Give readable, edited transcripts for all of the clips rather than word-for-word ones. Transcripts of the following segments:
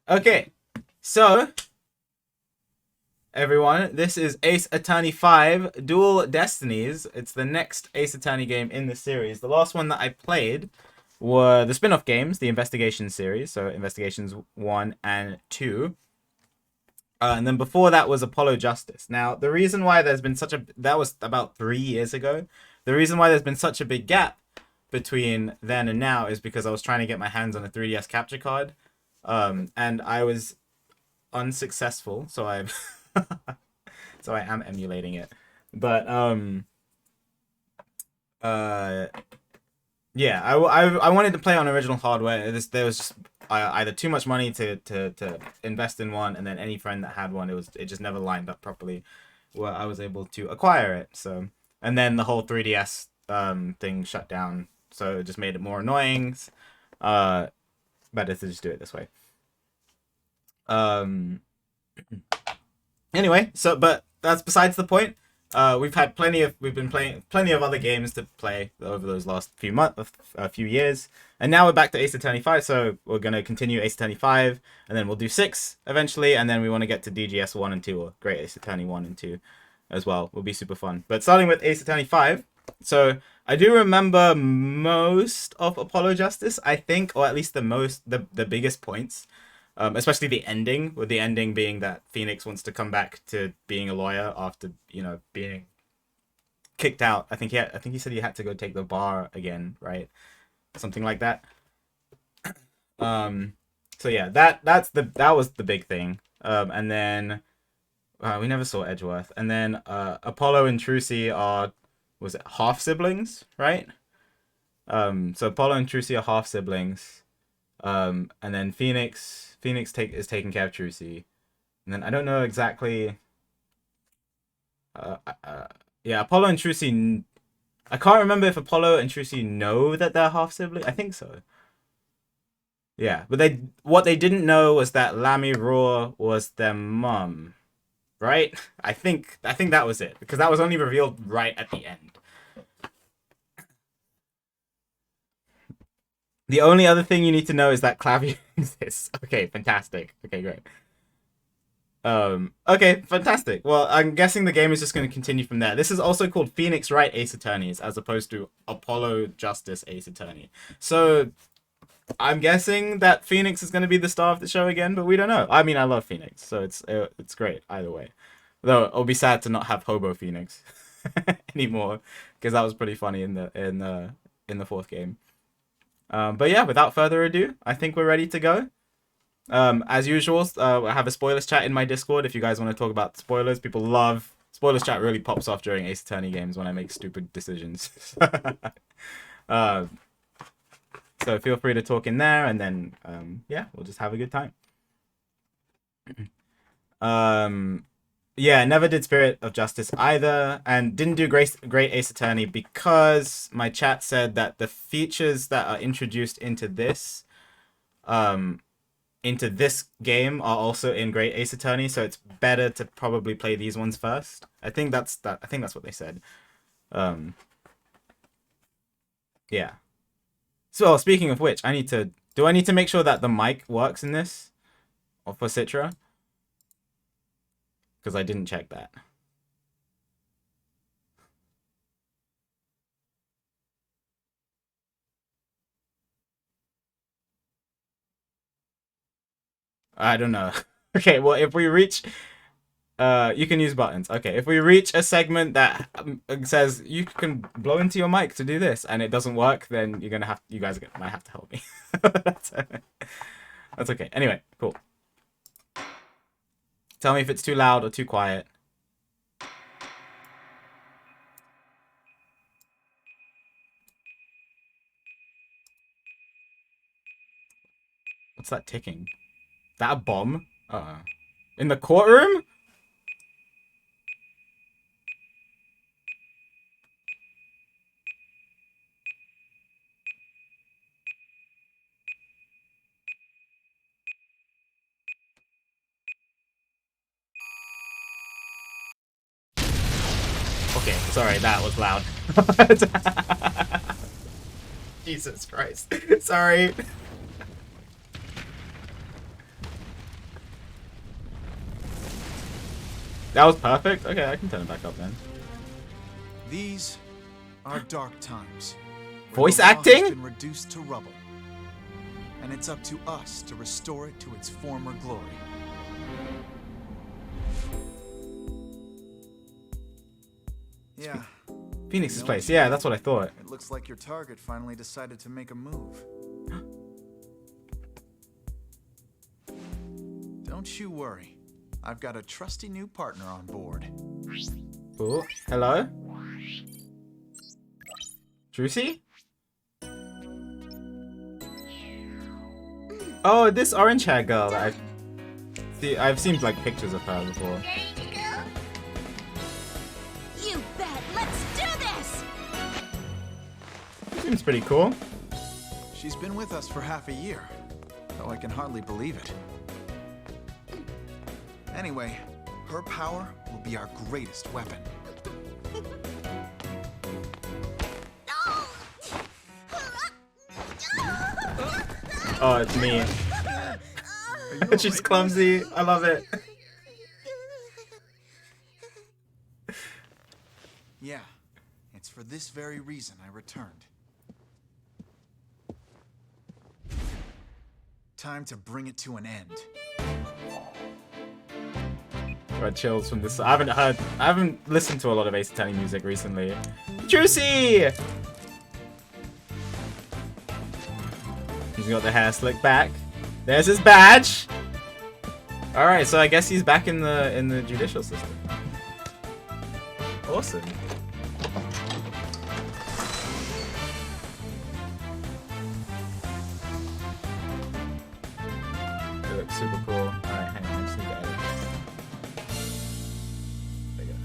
Okay, so everyone, this is Ace Attorney 5 Dual Destinies. It's the next Ace Attorney game in the series. The last one that I played were the spin-off games, the Investigation series, so Investigations 1 and 2. And then before that was Apollo Justice. Now, the reason why there's been such a... That was about 3 years ago. The reason why there's been such a big gap between then and now is because I was trying to get my hands on a 3DS capture card. And I was unsuccessful, so I so I am emulating it. But uh yeah, I wanted to play on original hardware. There was just either too much money to invest in one, and then any friend that had one, it just never lined up properly where I was able to acquire it. So, and then the whole 3DS thing shut down, so it just made it more annoying. Better to just do it this way. Um Anyway, so but that's besides the point. We've been playing plenty of other games to play over those last few years, and now we're back to Ace Attorney 5. So we're gonna continue Ace Attorney 5, and then we'll do 6 eventually, and then we want to get to DGS 1 and 2, or Great Ace Attorney 1 and 2 as well. Will be super fun. But starting with Ace Attorney 5, so I do remember most of Apollo Justice, I think, or at least the biggest points. Especially the ending, with the ending being that Phoenix wants to come back to being a lawyer after, being kicked out. I think he said he had to go take the bar again, right? Something like that. So yeah, that was the big thing. And then we never saw Edgeworth. And then Apollo and Trucy are, was it half siblings, right? So Apollo and Trucy are half siblings. And then Phoenix is taking care of Trucy, and then I don't know exactly. Yeah, Apollo and Trucy. I can't remember if Apollo and Trucy know that they're half siblings. I think so. Yeah, but what they didn't know was that Lammy Raw was their mum, right? I think that was it, because that was only revealed right at the end. The only other thing you need to know is that Clavier exists. Okay, fantastic. Okay, great. Okay, fantastic. Well, I'm guessing the game is just going to continue from there. This is also called Phoenix Wright Ace Attorneys, as opposed to Apollo Justice Ace Attorney. So, I'm guessing that Phoenix is going to be the star of the show again, but we don't know. I mean, I love Phoenix, so it's great either way. Though it'll be sad to not have Hobo Phoenix anymore, because that was pretty funny in the fourth game. But yeah, without further ado, I think we're ready to go. As usual, I have a spoilers chat in my Discord if you guys want to talk about spoilers. People love spoilers chat. Really pops off during Ace Attorney games when I make stupid decisions. So feel free to talk in there, and then yeah, we'll just have a good time. Yeah, never did Spirit of Justice either, and didn't do Great Ace Attorney because my chat said that the features that are introduced into this game are also in Great Ace Attorney, so it's better to probably play these ones first. I think that's what they said. Yeah. So speaking of which, do I need to make sure that the mic works in this, or for Citra? Because I didn't check that. I don't know. Okay, well, if we reach... you can use buttons. Okay, if we reach a segment that says you can blow into your mic to do this, and it doesn't work, then you guys might have to help me. That's okay. Anyway, cool. Tell me if it's too loud or too quiet. What's that ticking? That a bomb? In the courtroom? Okay, sorry, that was loud. Jesus Christ. Sorry. That was perfect? Okay, I can turn it back up then. These are dark times. Voice The law acting? has been reduced to rubble. And it's up to us to restore it to its former glory. Yeah. Phoenix's place. Yeah, that's what I thought. It looks like your target finally decided to make a move. Don't you worry. I've got a trusty new partner on board. Ooh, hello? Juicy? Oh, this orange hair girl that I've seen like pictures of her before. You bet. Let's do this. Seems pretty cool. She's been with us for half a year, though I can hardly believe it. Anyway, her power will be our greatest weapon. Oh, it's me. She's clumsy. I love it. Yeah, it's for this very reason I returned. Time to bring it to an end. Got chills from this. I haven't listened to a lot of Ace Attorney music recently. Juicy! He's got the hair slicked back. There's his badge. All right, so I guess he's back in the judicial system. Awesome. It looks super cool. All right, hang on, let's see that. There you go.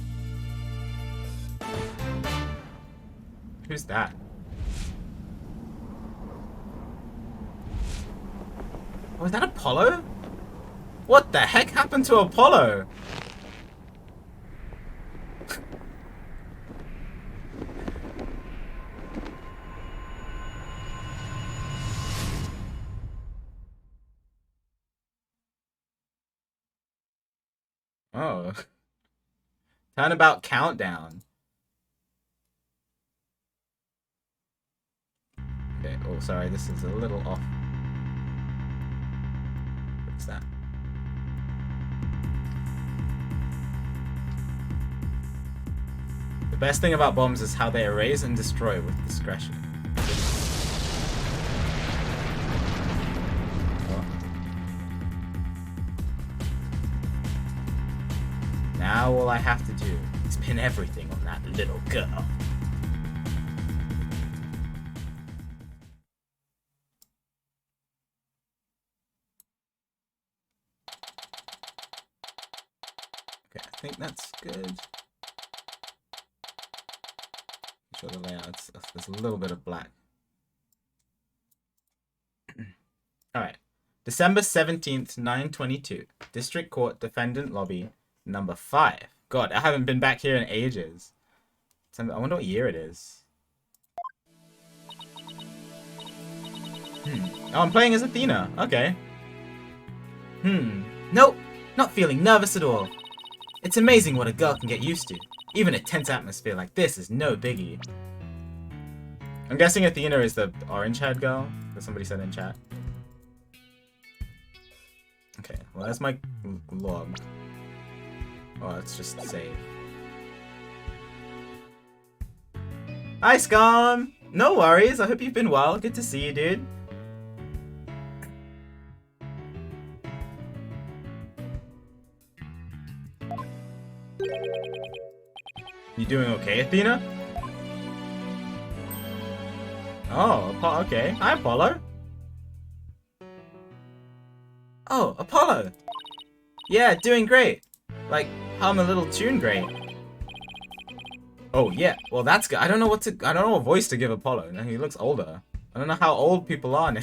Who's that? Oh, is that Apollo? What the heck happened to Apollo? Oh. Turnabout countdown. Okay, oh sorry, this is a little off. What's that? The best thing about bombs is how they erase and destroy with discretion. Oh. Now all I have to do is pin everything on that little girl. Okay, I think that's good. Show the layout. There's a little bit of black. Alright. December 17th, 9/22. District Court Defendant Lobby, number 5. God, I haven't been back here in ages. I wonder what year it is. Oh, I'm playing as Athena. Okay. Nope. Not feeling nervous at all. It's amazing what a girl can get used to. Even a tense atmosphere like this is no biggie. I'm guessing Athena is the orange-haired girl, that somebody said in chat. Okay, well that's my log. Oh, let's just save. Hi, Scum! No worries, I hope you've been well. Good to see you, dude. You doing okay, Athena? Oh, okay. Hi, Apollo. Oh, Apollo. Yeah, doing great. Like, hum a little tune great. Oh, yeah. Well, that's good. I don't know what voice to give Apollo. He looks older. I don't know how old people are now.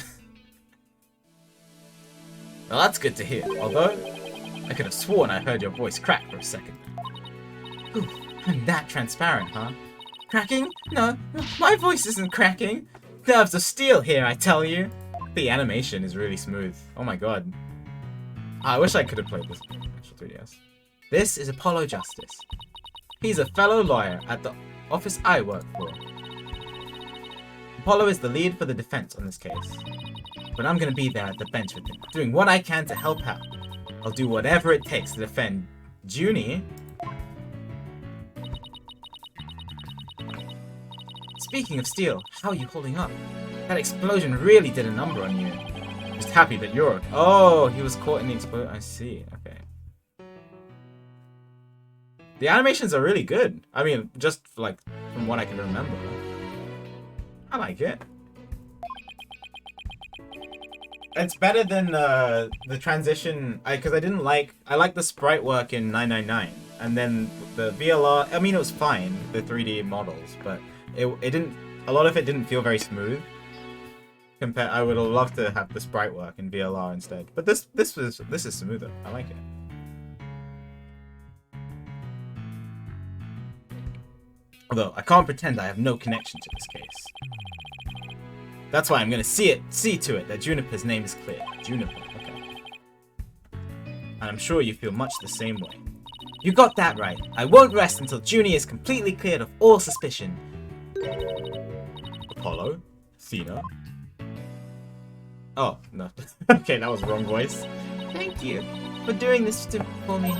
Well, that's good to hear. Although, I could have sworn I heard your voice crack for a second. Ooh, I'm that transparent, huh? Cracking? No, my voice isn't cracking. Nerves of steel here, I tell you. The animation is really smooth. Oh my god. I wish I could have played this actual 3DS. This is Apollo Justice. He's a fellow lawyer at the office I work for. Apollo is the lead for the defense on this case. But I'm gonna be there at the bench with him, doing what I can to help out. I'll do whatever it takes to defend Junie. Speaking of steel, how are you holding up? That explosion really did a number on you. Just happy that you're okay. Oh, he was caught in the explosion. I see. Okay. The animations are really good. I mean, just like from what I can remember. I like it. It's better than the transition, because I didn't like, I liked the sprite work in 999, and then the VLR, I mean it was fine, the 3D models, but it didn't, a lot of it didn't feel very smooth. I would have loved to have the sprite work in VLR instead, but this is smoother. I like it. Although I can't pretend I have no connection to this case. That's why I'm gonna see to it that Juniper's name is clear. Juniper, okay. And I'm sure you feel much the same way. You got that right. I won't rest until Junie is completely cleared of all suspicion. Apollo? Athena? Oh, no. Okay, that was the wrong voice. Thank you for doing this for me.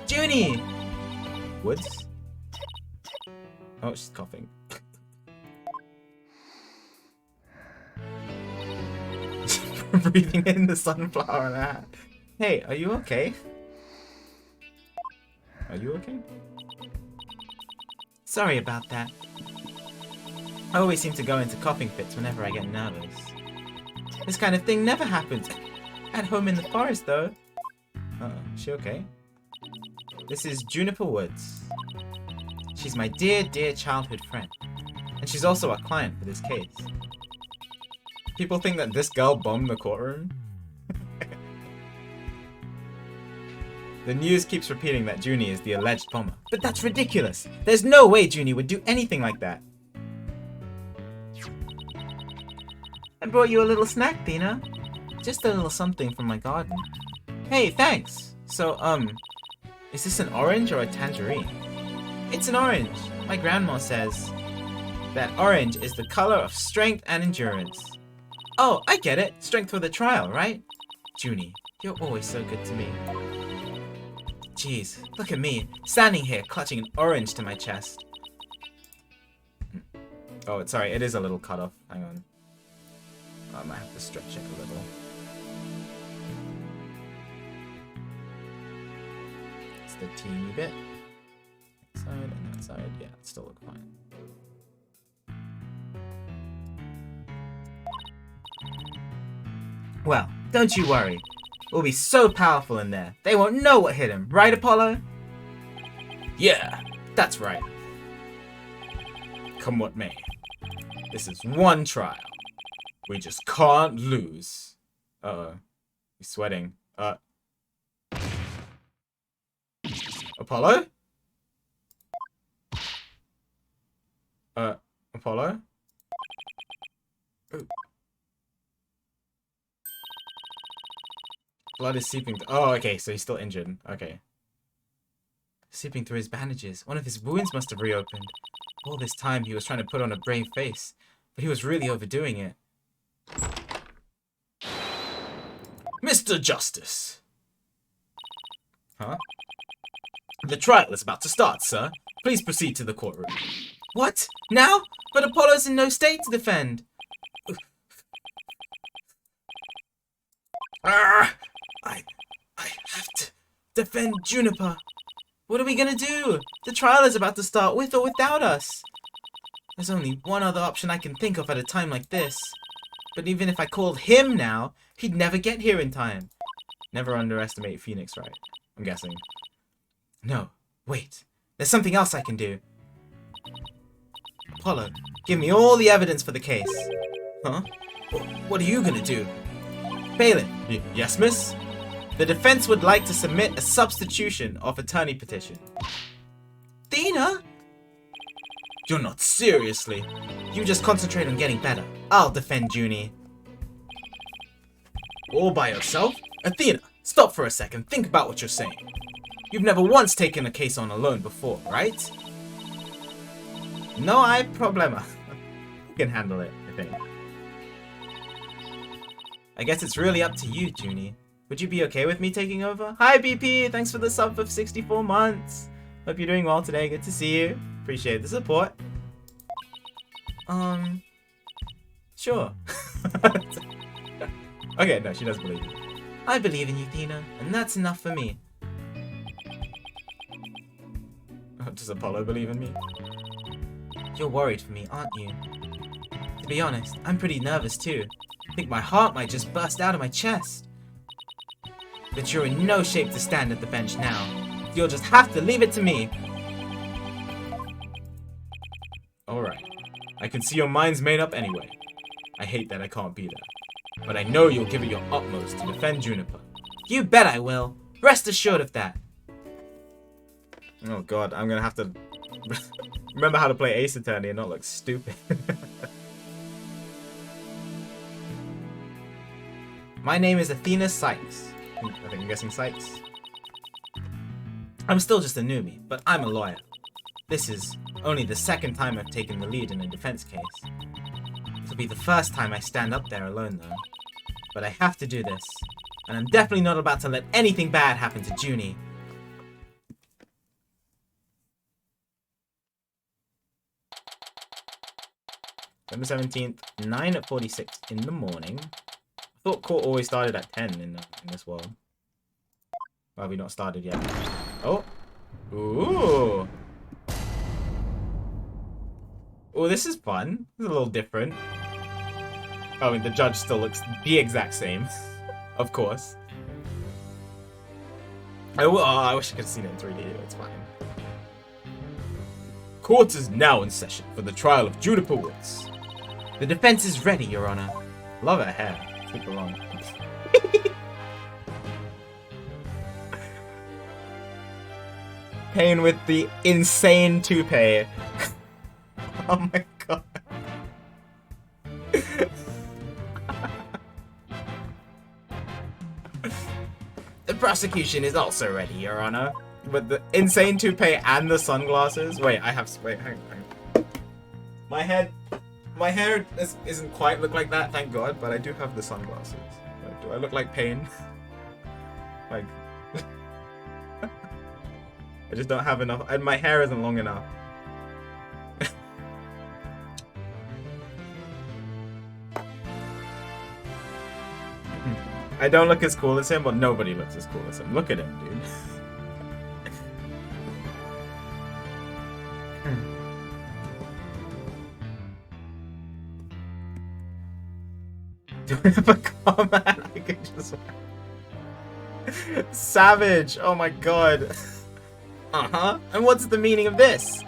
Junie! Woods? Oh, she's coughing. Breathing in the sunflower and that. Hey, are you okay? Are you okay? Sorry about that. I always seem to go into coughing fits whenever I get nervous. This kind of thing never happens at home in the forest, though. Uh-oh, is she okay? This is Juniper Woods. She's my dear, dear childhood friend. And she's also a client for this case. People think that this girl bombed the courtroom. The news keeps repeating that Junie is the alleged bomber. But that's ridiculous! There's no way Junie would do anything like that. I brought you a little snack, Athena. Just a little something from my garden. Hey, thanks! So, is this an orange or a tangerine? It's an orange. My grandma says that orange is the color of strength and endurance. Oh, I get it. Strength for the trial, right? Junie, you're always so good to me. Jeez, look at me, standing here clutching an orange to my chest. Oh, sorry, it is a little cut off. Hang on. I might have to stretch it a little. It's the teeny bit. That side and that side. Yeah, it still look fine. Well, don't you worry. We'll be so powerful in there, they won't know what hit him. Right, Apollo? Yeah, that's right. Come what may. This is one trial. We just can't lose. Uh-oh. He's sweating. Apollo? Apollo? Ooh. Blood is seeping. Oh, okay, so he's still injured. Okay. Seeping through his bandages. One of his wounds must have reopened. All this time he was trying to put on a brave face, but he was really overdoing it. Mr. Justice! Huh? The trial is about to start, sir. Please proceed to the courtroom. What? Now? But Apollo's in no state to defend. I have to defend Juniper. What are we gonna do? The trial is about to start with or without us. There's only one other option I can think of at a time like this. But even if I called him now, he'd never get here in time. Never underestimate Phoenix, right? I'm guessing. No, wait. There's something else I can do. Apollo, give me all the evidence for the case. Huh? What are you gonna do? Bailiff. Yes, miss? The defense would like to submit a substitution of attorney petition. Athena? You're not seriously. You just concentrate on getting better. I'll defend Junie. All by yourself? Athena, stop for a second. Think about what you're saying. You've never once taken a case on alone before, right? No hay problema. You can handle it, I think. I guess it's really up to you, Junie. Would you be okay with me taking over? Hi, BP! Thanks for the sub for 64 months. Hope you're doing well today. Good to see you. Appreciate the support. Sure. Okay, no, she doesn't believe me. I believe in you, Athena, and that's enough for me. Does Apollo believe in me? You're worried for me, aren't you? To be honest, I'm pretty nervous too. I think my heart might just burst out of my chest. But you're in no shape to stand at the bench now. You'll just have to leave it to me. Alright. I can see your mind's made up anyway. I hate that I can't be there. But I know you'll give it your utmost to defend Juniper. You bet I will. Rest assured of that. Oh god, I'm gonna have to remember how to play Ace Attorney and not look stupid. My name is Athena Sykes. I think I'm guessing Sykes. I'm still just a newbie, but I'm a lawyer. This is only the second time I've taken the lead in a defense case. It'll be the first time I stand up there alone though. But I have to do this, and I'm definitely not about to let anything bad happen to Junie. November 17th, 9:46 in the morning. I thought court always started at 10 in this world. Well, we've not started yet. Oh! Ooh! Oh, this is fun. This is a little different. I mean, the judge still looks the exact same. Of course. Oh, I wish I could have seen it in 3D. It's fine. Court is now in session for the trial of Juniper Woods. The defense is ready, Your Honor. Love her hair. Super long. Payne with the insane toupee. Oh my god. The prosecution is also ready, Your Honor. With the insane toupee and the sunglasses. Wait, wait, hang on. My hair isn't quite look like that, thank God, but I do have the sunglasses. Like, do I look like Payne? Like, I just don't have enough, and my hair isn't long enough. I don't look as cool as him, but nobody looks as cool as him. Look at him, dude. Do I have a comment I can just... Savage! Oh my god. Uh-huh. And what's the meaning of this?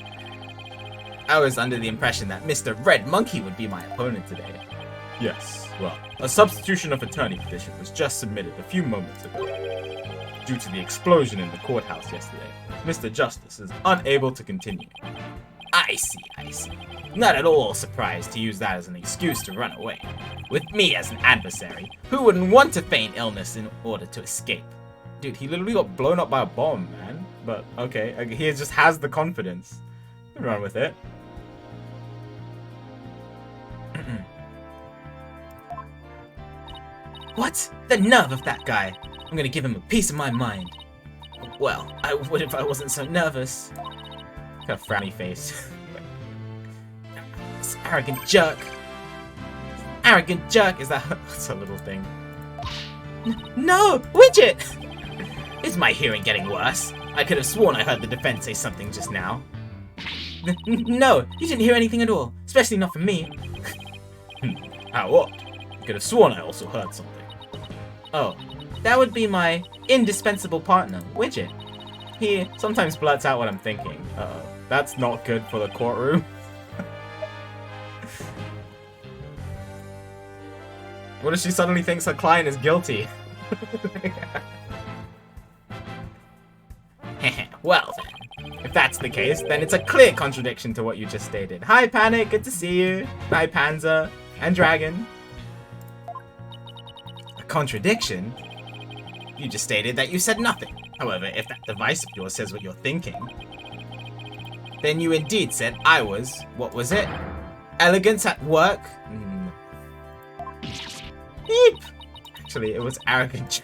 I was under the impression that Mr. Red Monkey would be my opponent today. Yes, well, a substitution of attorney petition was just submitted a few moments ago. Due to the explosion in the courthouse yesterday, Mr. Justice is unable to continue. I see, I see. Not at all surprised to use that as an excuse to run away. With me as an adversary, who wouldn't want to feign illness in order to escape? Dude, he literally got blown up by a bomb, man. But, okay, he just has the confidence. Run with it. What? The nerve of that guy! I'm gonna give him a piece of my mind. Well, I would if I wasn't so nervous. Got a frowny face. This arrogant jerk. Arrogant jerk! Is that that's a little thing? No! Widget! Is my hearing getting worse? I could have sworn I heard the defense say something just now. No, you didn't hear anything at all. Especially not from me. How what? I could have sworn I also heard something. Oh, that would be my indispensable partner, Widget. He sometimes blurts out what I'm thinking. Uh-oh. That's not good for the courtroom. What if she suddenly thinks her client is guilty? Well then, if that's the case, then it's a clear contradiction to what you just stated. Hi Panic, good to see you. Hi Panzer and Dragon. A contradiction? You just stated that you said nothing. However, if that device of yours says what you're thinking, then you indeed said I was, what was it? Elegance at work? Beep! Actually, it was arrogant.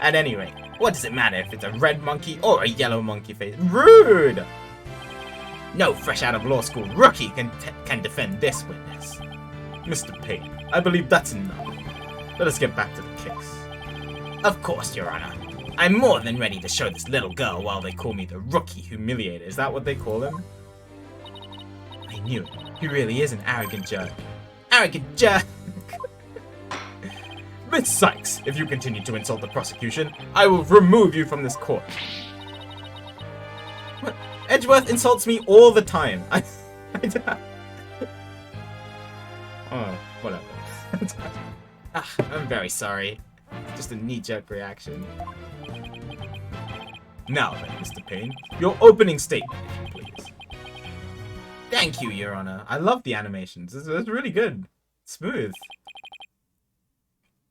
At any rate, what does it matter if it's a red monkey or a yellow monkey face? Rude! No fresh out of law school rookie can defend this witness. Mr. Payne, I believe that's enough. Let us get back to the case. Of course, Your Honor. I'm more than ready to show this little girl while they call me the rookie humiliator. Is that what they call him? I knew it. He really is an arrogant jerk. Arrogant jerk! Miss Sykes, if you continue to insult the prosecution, I will remove you from this court. What? Edgeworth insults me all the time. Oh, whatever. I'm very sorry. Just a knee-jerk reaction. Now then, Mr. Payne, your opening statement, if you please. Thank you, Your Honor. I love the animations. It's really good. Smooth.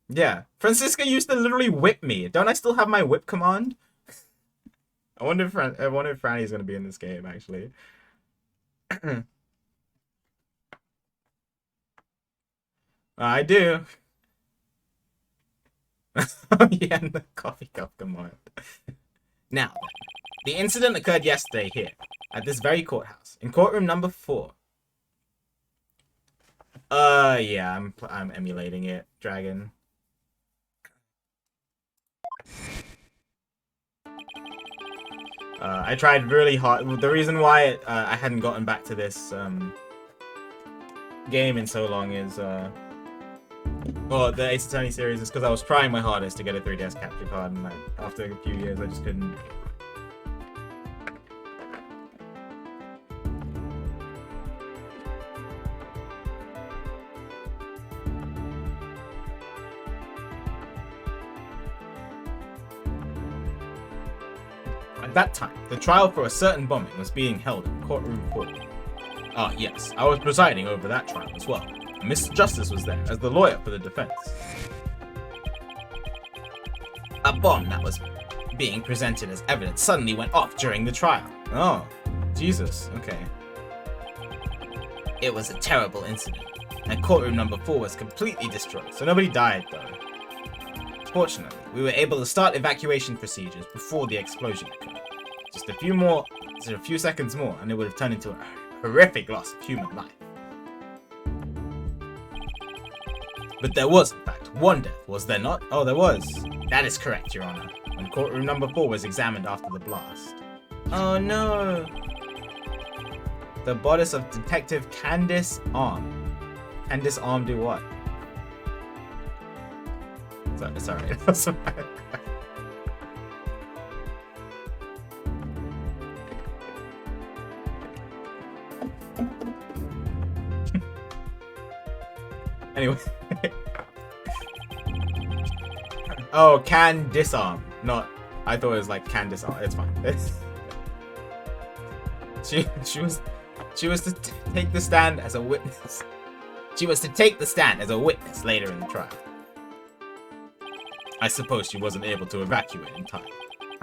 Yeah. Francisca used to literally whip me. Don't I still have my whip command? I wonder if Franny's gonna be in this game, actually. I do. Oh yeah, and the coffee cup command. Now, the incident occurred yesterday here, at this very courthouse, in courtroom number 4. Yeah, I'm emulating it, Dragon. I tried really hard. The reason why I hadn't gotten back to this game in so long is, well, the Ace Attorney series is because I was trying my hardest to get a 3DS capture card, and after a few years, I just couldn't. At that time, the trial for a certain bombing was being held in courtroom 4. Ah, yes, I was presiding over that trial as well. Mr. Justice was there as the lawyer for the defense. A bomb that was being presented as evidence suddenly went off during the trial. Oh, Jesus, okay. It was a terrible incident, and courtroom number 4 was completely destroyed, so nobody died though. Fortunately, we were able to start evacuation procedures before the explosion occurred. Just a few seconds more, and it would have turned into a horrific loss of human life. But there was, in fact, one death, was there not? Oh, there was. That is correct, Your Honor. When courtroom number 4 was examined after the blast. Oh no! The bodice of Detective Candice Arm. Candice Arm do what? Sorry. Anyway. Oh, can disarm. Not. I thought it was like can disarm. It's fine. She was to take the stand as a witness. She was to take the stand as a witness later in the trial. I suppose she wasn't able to evacuate in time.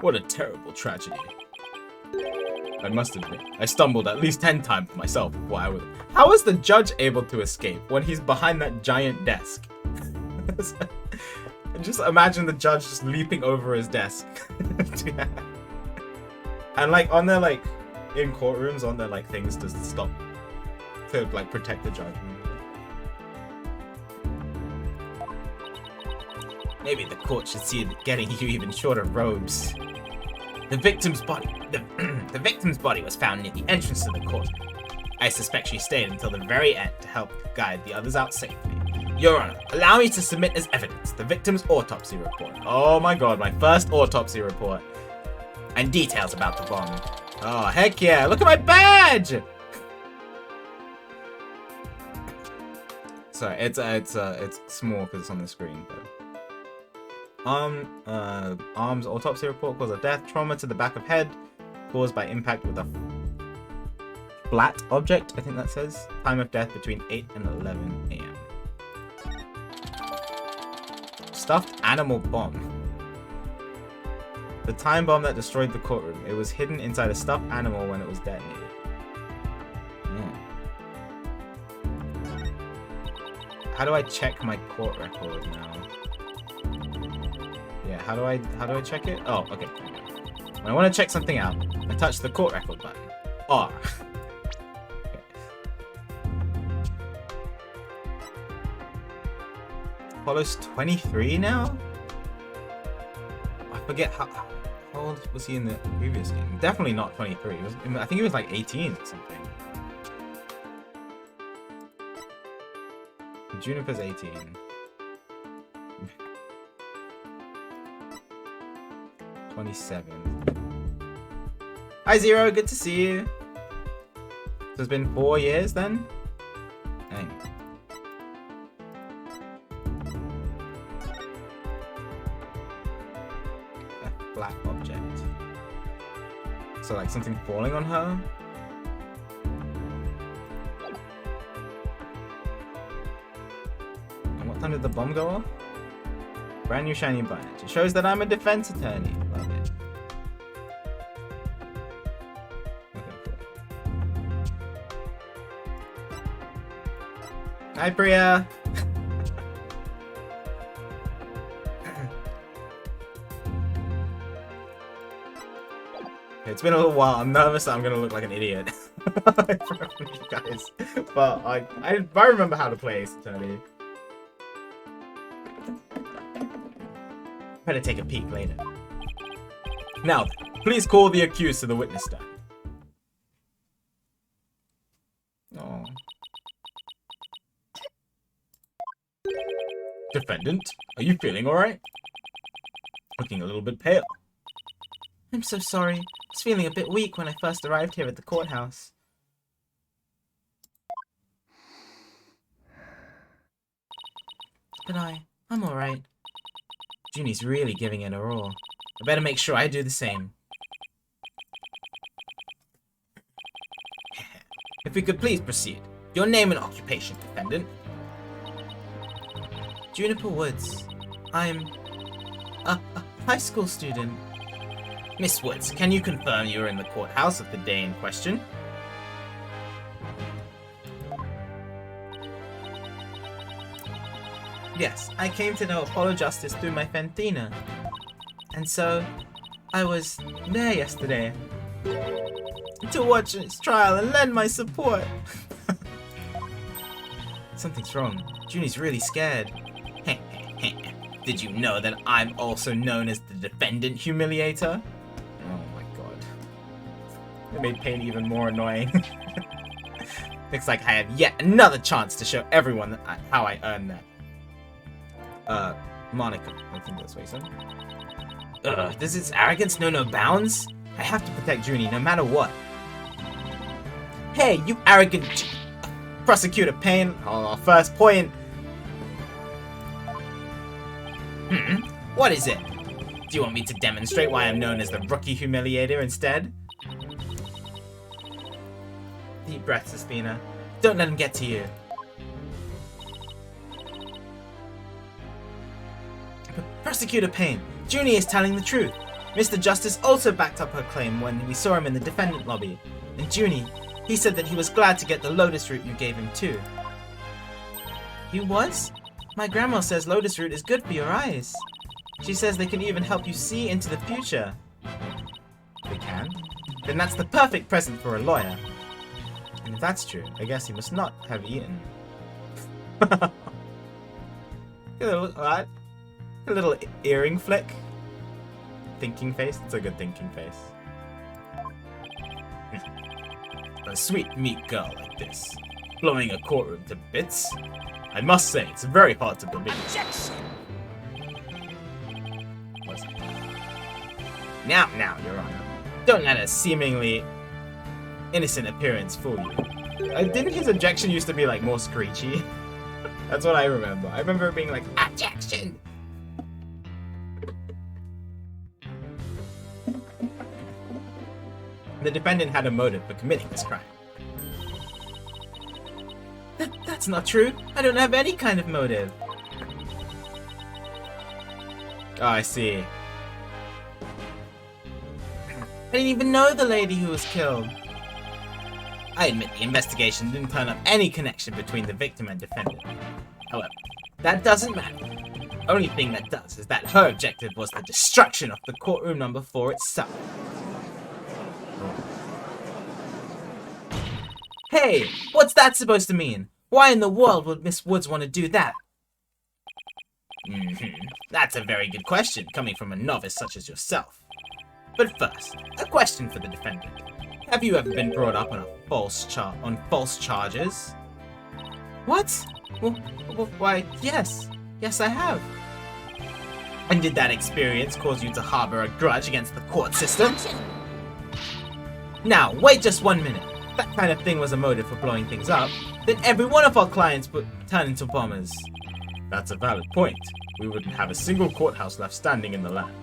What a terrible tragedy. I must admit, I stumbled at least 10 times myself before I was. How is the judge able to escape when he's behind that giant desk? Just imagine the judge just leaping over his desk. And like on their like in courtrooms, on their like things to stop to like protect the judge. Maybe the court should see getting you even shorter robes. The victim's body was found near the entrance to the court. I suspect she stayed until the very end to help guide the others out safely. Your Honor, allow me to submit as evidence the victim's autopsy report. Oh my god, my first autopsy report. And details about the bomb. Oh, heck yeah, look at my badge! Sorry, it's small because it's on the screen, but... Arm's autopsy report caused of death, trauma to the back of head, caused by impact with a flat object, I think that says. Time of death between 8 and 11 a.m. Stuffed animal bomb. The time bomb that destroyed the courtroom. It was hidden inside a stuffed animal when it was detonated. How do I check my court record now? Yeah, how do I check it? Oh, okay. When I want to check something out, I touch the court record button. R. Okay. Apollo's 23 now? I forget how old was he in the previous game? Definitely not 23. I think he was like 18 or something. Juniper's 18. $27. Hi Zero, good to see you. So it's been 4 years then? Dang. A black object. So like something falling on her? Time did the bomb go off? Brand new shiny badge. It shows that I'm a defense attorney. Love it. Okay, cool. Hi, Priya. It's been a little while. I'm nervous that I'm gonna look like an idiot in front of you guys, but I remember how to play Ace Attorney. Better take a peek later. Now, please call the accused to the witness stand. Oh. Defendant, are you feeling alright? Looking a little bit pale. I'm so sorry. I was feeling a bit weak when I first arrived here at the courthouse. But I'm alright. Junie's really giving it her all. I better make sure I do the same. If we could please proceed. Your name and occupation, defendant. Juniper Woods. I'm a high school student. Miss Woods, can you confirm you were in the courthouse of the day in question? Yes, I came to know Apollo Justice through my friend Athena. And so, I was there yesterday to watch his trial and lend my support. Something's wrong. Junie's really scared. Did you know that I'm also known as the Defendant Humiliator? Oh my god. It made pain even more annoying. Looks like I have yet another chance to show everyone how I earned that. Monica. I think that's what he said. Does its arrogance know no bounds? I have to protect Junie no matter what. Hey, you arrogant Prosecutor Payne. Oh, first point. What is it? Do you want me to demonstrate why I'm known as the Rookie Humiliator instead? Deep breaths, Athena. Don't let him get to you. Prosecutor Payne, Junie is telling the truth. Mr. Justice also backed up her claim when we saw him in the defendant lobby. And Junie, he said that he was glad to get the Lotus Root you gave him too. He was? My grandma says Lotus Root is good for your eyes. She says they can even help you see into the future. They can? Then that's the perfect present for a lawyer. And if that's true, I guess he must not have eaten. A little earring flick. Thinking face. It's a good thinking face. A sweet, meek girl like this, blowing a courtroom to bits. I must say, it's very hard to believe. Objection! Now, Your Honor. Don't let a seemingly innocent appearance fool you. Didn't his objection used to be like more screechy? That's what I remember. I remember it being like, objection! The defendant had a motive for committing this crime. That's not true. I don't have any kind of motive. Oh, I see. I didn't even know the lady who was killed. I admit the investigation didn't turn up any connection between the victim and defendant. However, that doesn't matter. Only thing that does is that her objective was the destruction of the courtroom number 4 itself. Hey, what's that supposed to mean? Why in the world would Miss Woods want to do that? That's a very good question, coming from a novice such as yourself. But first, a question for the defendant. Have you ever been brought up on false charges? What? Well, why, yes. Yes, I have. And did that experience cause you to harbor a grudge against the court system? Now, wait just 1 minute. If that kind of thing was a motive for blowing things up, then every one of our clients would turn into bombers. That's a valid point. We wouldn't have a single courthouse left standing in the land.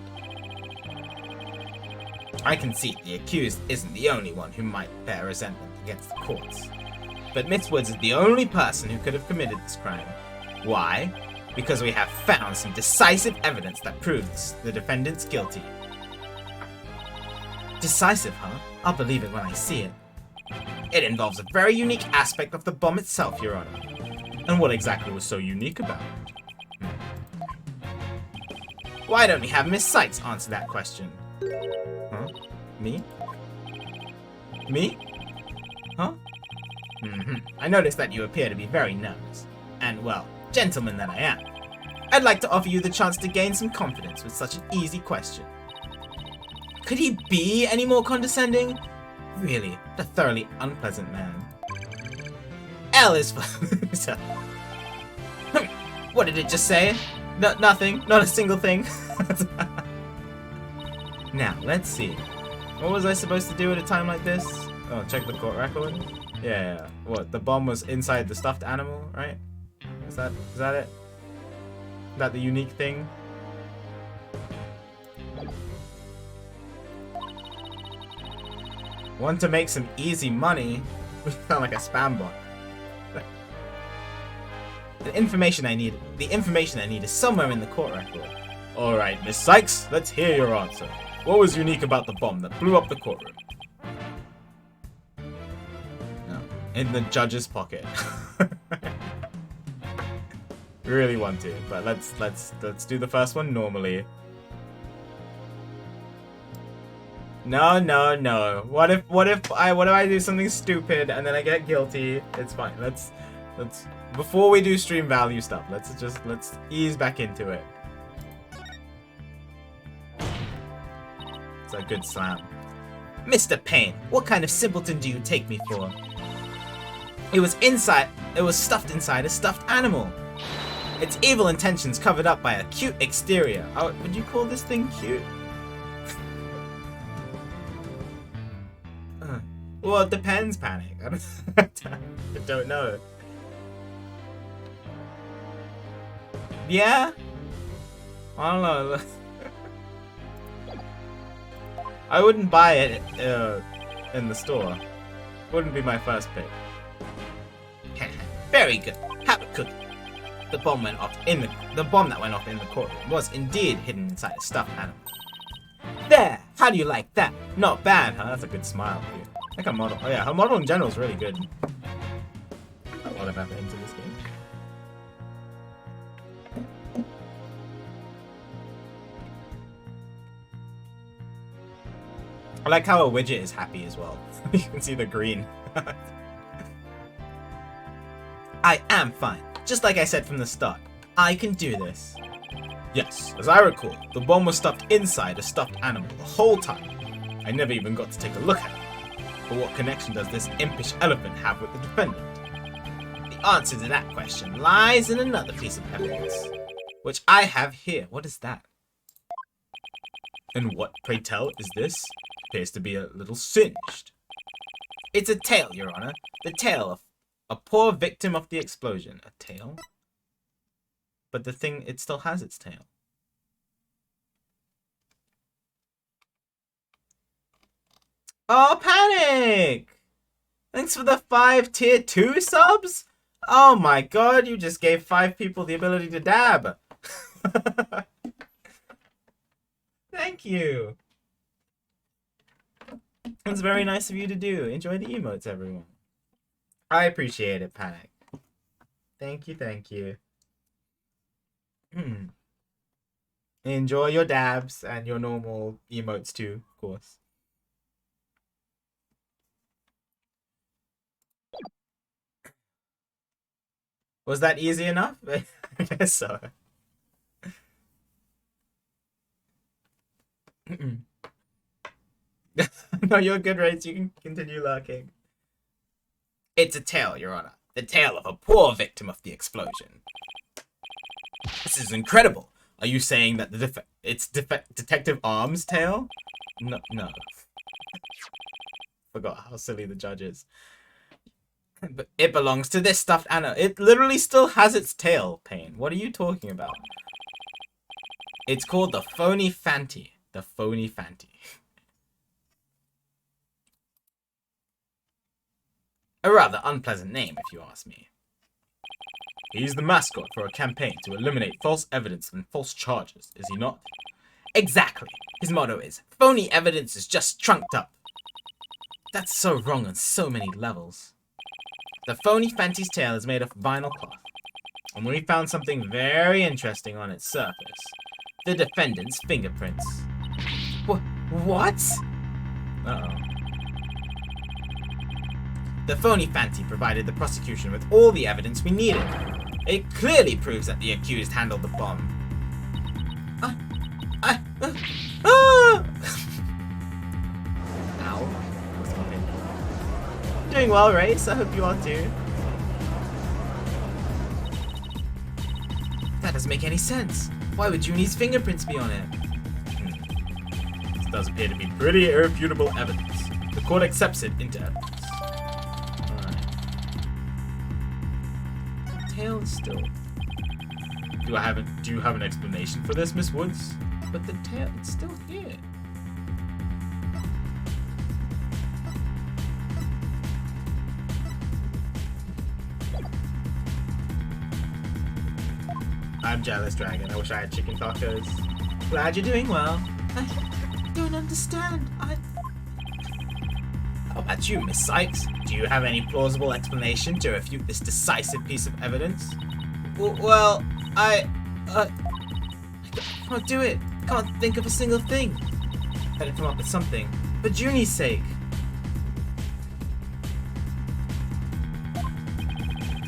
I can see the accused isn't the only one who might bear resentment against the courts. But Miss Woods is the only person who could have committed this crime. Why? Because we have found some decisive evidence that proves the defendant's guilty. Decisive, huh? I'll believe it when I see it. It involves a very unique aspect of the bomb itself, Your Honor. And what exactly was so unique about it? Why don't we have Miss Sykes answer that question? Huh? Me? Me? Huh? I noticed that you appear to be very nervous. And, well, gentleman that I am, I'd like to offer you the chance to gain some confidence with such an easy question. Could he be any more condescending? Really, a thoroughly unpleasant man. L is for... What did it just say? Nothing. Not a single thing. Now, let's see. What was I supposed to do at a time like this? Oh, check the court record? Yeah. What, the bomb was inside the stuffed animal, right? Is that it? Is that the unique thing? Want to make some easy money? We sound like a spam bot. The information I need is somewhere in the court record. Alright, Miss Sykes, let's hear your answer. What was unique about the bomb that blew up the courtroom? No. In the judge's pocket. Really want to, but let's do the first one normally. No. What if I do something stupid and then I get guilty? It's fine. Let's before we do stream value stuff, let's ease back into it. It's a good slam. Mr. Payne, what kind of simpleton do you take me for? It was stuffed inside a stuffed animal. Its evil intentions covered up by a cute exterior. Oh, would you call this thing cute? Well, it depends, Panic. I don't know. Yeah? I don't know. I wouldn't buy it in the store. Wouldn't be my first pick. Very good. Have a cookie. The bomb that went off in the courtroom was indeed hidden inside a stuffed animal. There! How do you like that? Not bad, huh? That's a good smile. I think her model. Oh yeah, her model in general is really good. A lot of effort into this game. I like how a widget is happy as well. You can see the green. I am fine. Just like I said from the start. I can do this. Yes, as I recall, the bomb was stuffed inside a stuffed animal the whole time. I never even got to take a look at it. But what connection does this impish elephant have with the defendant? The answer to that question lies in another piece of evidence, which I have here. What is that? And what, pray tell, is this? Appears to be a little singed. It's a tail, Your Honor. The tail of a poor victim of the explosion. A tail? But the thing, it still has its tail. Oh, Panic! Thanks for the 5 tier 2 subs? Oh my god, you just gave 5 people the ability to dab. Thank you. It's very nice of you to do. Enjoy the emotes, everyone. I appreciate it, Panic. Thank you, thank you. Enjoy your dabs and your normal emotes too, of course. Was that easy enough? I guess so. No, you're good, Race. You can continue lurking. It's a tale, Your Honor. The tale of a poor victim of the explosion. This is incredible. Are you saying that it's Detective Arm's tale? No. Forgot how silly the judge is. But it belongs to this stuffed animal. It literally still has its tail, Payne. What are you talking about? It's called the Phony Fanty. The Phony Fanty. A rather unpleasant name, if you ask me. He's the mascot for a campaign to eliminate false evidence and false charges, is he not? Exactly. His motto is, phony evidence is just trunked up. That's so wrong on so many levels. The Phony Fanty's tail is made of vinyl cloth, and we found something very interesting on its surface. The defendant's fingerprints. What? Uh-oh. The Phony Fanty provided the prosecution with all the evidence we needed. It clearly proves that the accused handled the bomb. Ow. What's happening? Doing well, Race. I hope you are too. That doesn't make any sense. Why would Junie's fingerprints be on it? This does appear to be pretty irrefutable evidence. The court accepts it into evidence. Tail still. Do you have an explanation for this, Miss Woods? But the tail, it's still here. I'm jealous, Dragon. I wish I had chicken tacos. Glad you're doing well. I don't understand. How about you, Miss Sykes? Do you have any plausible explanation to refute this decisive piece of evidence? Well, I can't do it. Can't think of a single thing. Better come up with something. For Junie's sake.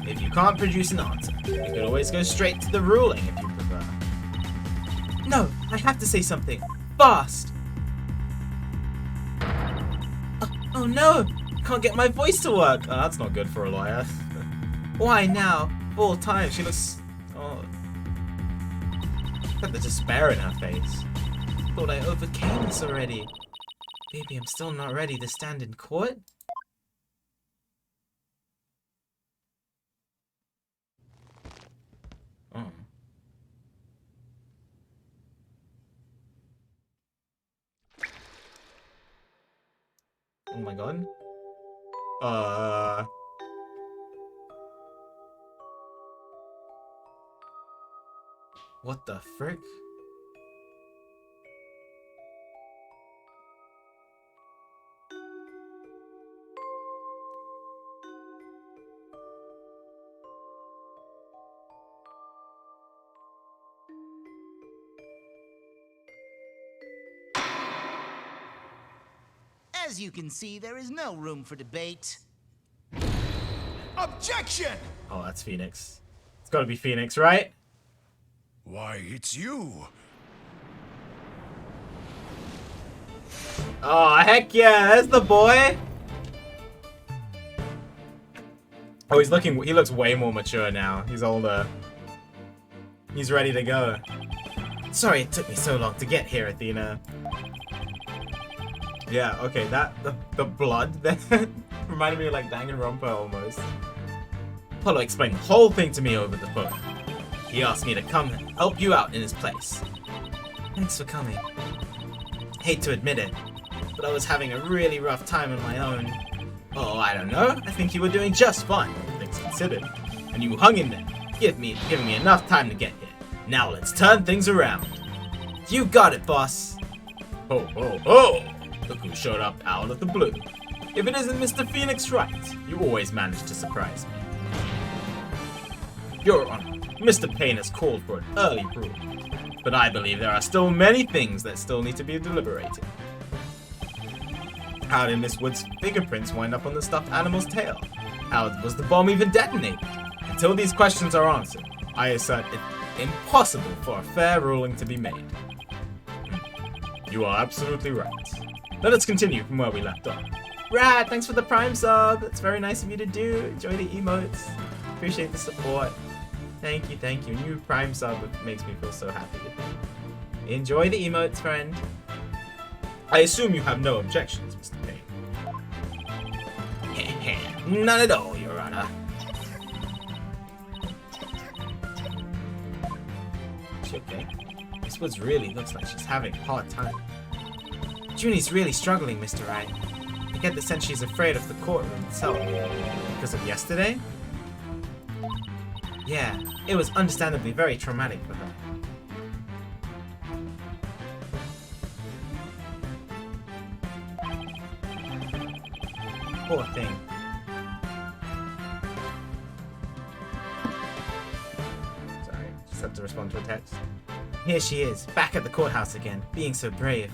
If you can't produce an answer, you can always go straight to the ruling if you prefer. No, I have to say something. Fast! Oh no! Can't get my voice to work! Oh, that's not good for a lawyer. Why now? All time she looks... Oh... Got the despair in her face. Thought I overcame this already. Maybe I'm still not ready to stand in court? Oh. Oh my god. What the frick? As you can see, there is no room for debate. Objection! Oh, that's Phoenix. It's gotta be Phoenix, right? Why, it's you. Oh, heck yeah, there's the boy! Oh, he looks way more mature now. He's older. He's ready to go. Sorry it took me so long to get here, Athena. Yeah, okay, the blood that reminded me of like Danganronpa almost. Apollo explained the whole thing to me over the phone. He asked me to come and help you out in his place. Thanks for coming. Hate to admit it, but I was having a really rough time on my own. Oh, I don't know. I think you were doing just fine, things considered. And you hung in there, giving me enough time to get here. Now let's turn things around. You got it, boss. Ho, ho, ho! Look who showed up out of the blue. If it isn't Mr. Phoenix Wright, you always manage to surprise me. Your Honor, Mr. Payne has called for an early rule, but I believe there are still many things that still need to be deliberated. How did Miss Wood's fingerprints wind up on the stuffed animal's tail? How was the bomb even detonated? Until these questions are answered, I assert it impossible for a fair ruling to be made. You are absolutely right. Let us continue from where we left off. Rad, thanks for the Prime sub. It's very nice of you to do. Enjoy the emotes. Appreciate the support. Thank you, thank you. New Prime sub, it makes me feel so happy. Enjoy the emotes, friend. I assume you have no objections, Mr. Payne. None at all, Your Honor. She okay? Miss Woods really looks like she's having a hard time. Junie's really struggling, Mr. Wright. I get the sense she's afraid of the courtroom itself. Because of yesterday? Yeah, it was understandably very traumatic for her. Poor thing. Sorry, just had to respond to a text. Here she is, back at the courthouse again, being so brave.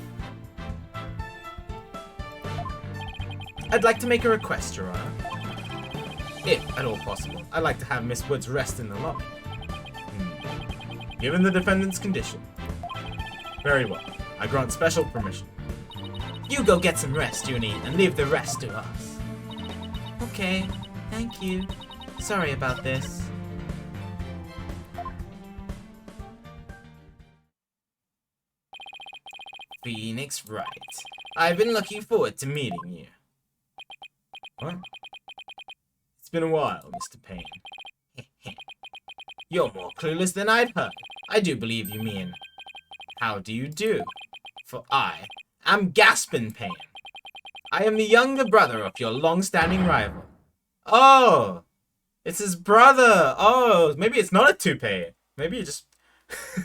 I'd like to make a request, Your Honor. If at all possible, I'd like to have Miss Woods rest in the lobby. Given the defendant's condition. Very well. I grant special permission. You go get some rest, Junie, and leave the rest to us. Okay, thank you. Sorry about this. Phoenix Wright. I've been looking forward to meeting you. What? It's been a while, Mr. Payne. You're more clueless than I'd heard. I do believe you mean, how do you do? For I am Gaspin Payne. I am the younger brother of your long-standing rival. Oh! It's his brother! Oh, maybe it's not a toupee. Maybe he just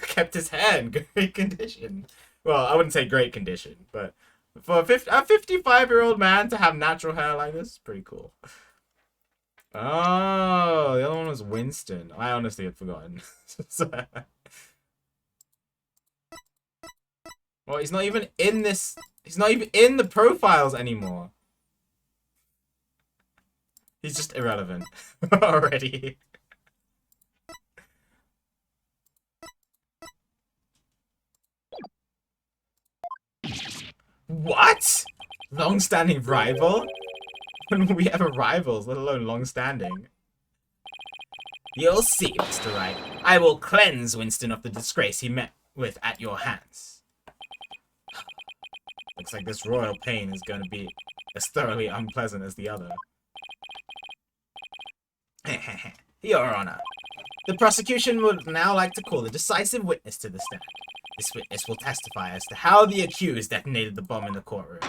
kept his hair in great condition. Well, I wouldn't say great condition, but for a 55-year-old man to have natural hair like this is pretty cool. Oh, the other one was Winston. I honestly had forgotten. Well, he's not even in this. He's not even in the profiles anymore. He's just irrelevant already. What? Long-standing rival? When will we ever rivals, let alone long-standing? You'll see, Mr. Wright. I will cleanse Winston of the disgrace he met with at your hands. Looks like this royal pain is going to be as thoroughly unpleasant as the other. Your Honor, the prosecution would now like to call a decisive witness to the stand. This witness will testify as to how the accused detonated the bomb in the courtroom.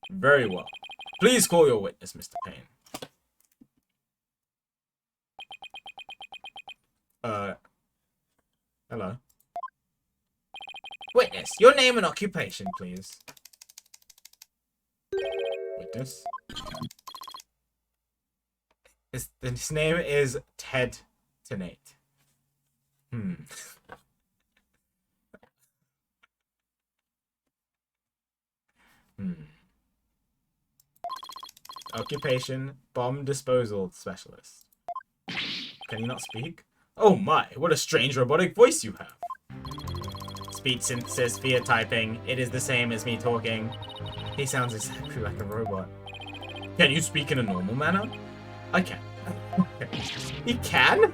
Very well. Please call your witness, Mr. Payne. Hello. Witness, your name and occupation, please. Witness. His name is Ted Tenate. Occupation, bomb disposal specialist. Can you not speak? Oh my, what a strange robotic voice you have. Speech synthesis via typing. It is the same as me talking. He sounds exactly like a robot. Can you speak in a normal manner? I can. He can?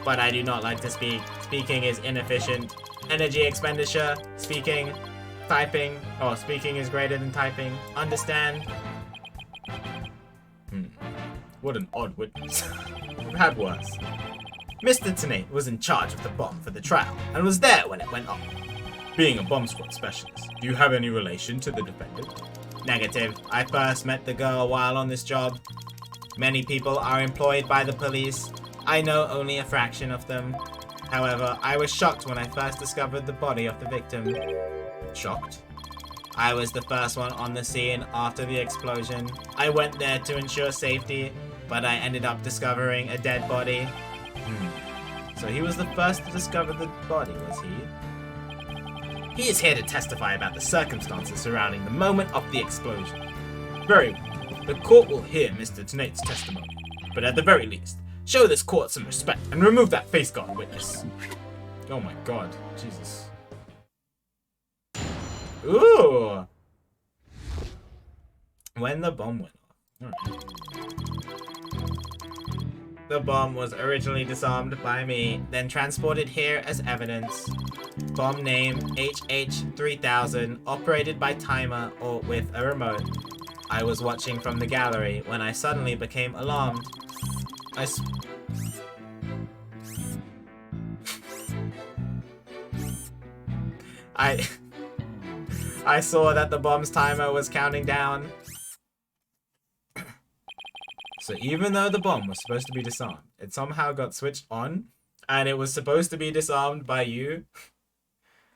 But I do not like to speak. Speaking is inefficient. Energy expenditure. Speaking. Typing. Oh, speaking is greater than typing. Understand? What an odd witness. We've had worse. Mr. Tenate was in charge of the bomb for the trial, and was there when it went off. Being a bomb squad specialist, do you have any relation to the defendant? Negative. I first met the girl while on this job. Many people are employed by the police. I know only a fraction of them. However, I was shocked when I first discovered the body of the victim. Shocked? I was the first one on the scene after the explosion. I went there to ensure safety, but I ended up discovering a dead body. So he was the first to discover the body, was he? He is here to testify about the circumstances surrounding the moment of the explosion. Very well. The court will hear Mr. Tenate's testimony, but at the very least, show this court some respect and remove that face guard witness. Oh my god, Jesus. Ooh! When the bomb went off. Alright. The bomb was originally disarmed by me, then transported here as evidence. Bomb name HH3000, operated by timer or with a remote. I was watching from the gallery when I suddenly became alarmed. I saw that the bomb's timer was counting down. So even though the bomb was supposed to be disarmed, it somehow got switched on, and it was supposed to be disarmed by you,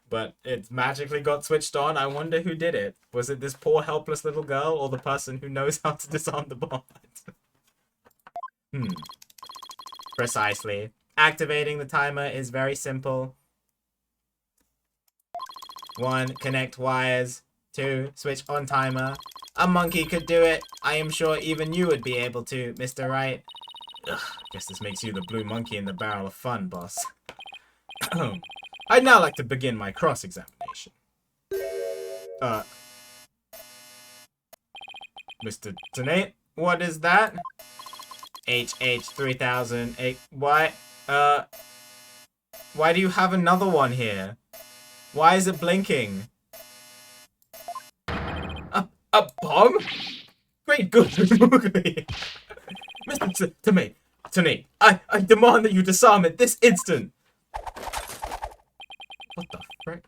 but it magically got switched on. I wonder who did it. Was it this poor helpless little girl, or the person who knows how to disarm the bomb? Precisely. Activating the timer is very simple. 1. Connect wires. 2. Switch on timer. A monkey could do it. I am sure even you would be able to, Mr. Wright. Ugh, guess this makes you the blue monkey in the barrel of fun, boss. I'd now like to begin my cross-examination. Mr. Tenate, what is that? HH3000. Why do you have another one here? Why is it blinking? A bomb? Great good. Remove me. Mr. Tenate, I demand that you disarm it this instant. What the frick?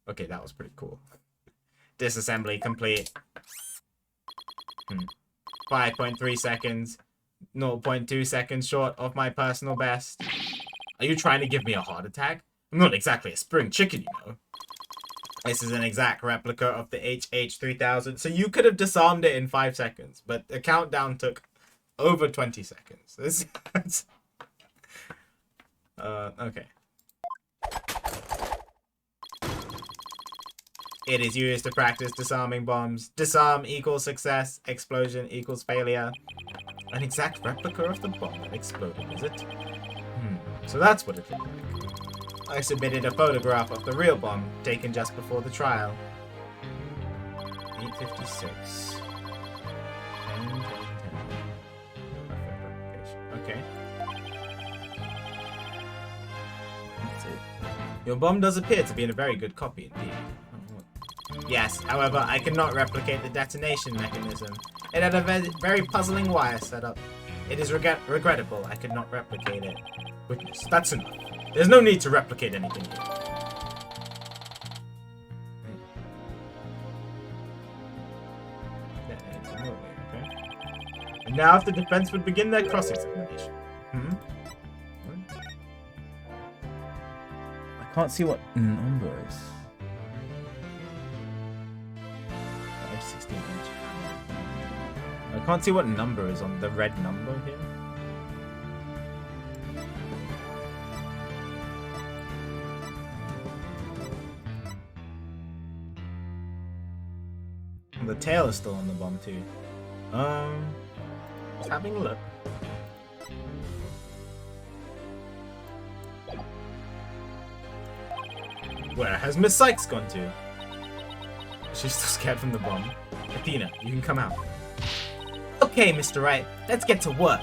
Okay, that was pretty cool. Disassembly complete. 5.3 seconds. 0.2 seconds short of my personal best. Are you trying to give me a heart attack? I'm not exactly a spring chicken, you know. This is an exact replica of the HH3000, so you could have disarmed it in 5 seconds, but the countdown took over 20 seconds. This okay. It is used to practice disarming bombs. Disarm equals success, explosion equals failure. An exact replica of the bomb that exploded, is it? So that's what it looked like. I submitted a photograph of the real bomb, taken just before the trial. 856. 10. Okay. That's it. Your bomb does appear to be in a very good copy indeed. Yes, however, I cannot replicate the detonation mechanism. It had a very puzzling wire setup. It is regrettable I could not replicate it. Witness, that's enough. There's no need to replicate anything here. Okay. And now if the defense would begin their cross-examination. I can't see what number is. 516 inch. I can't see what number is on the red number here. The tail is still on the bomb too. Just having a look. Where has Miss Sykes gone to? She's still scared from the bomb. Athena, you can come out. Okay, Mr. Wright, let's get to work.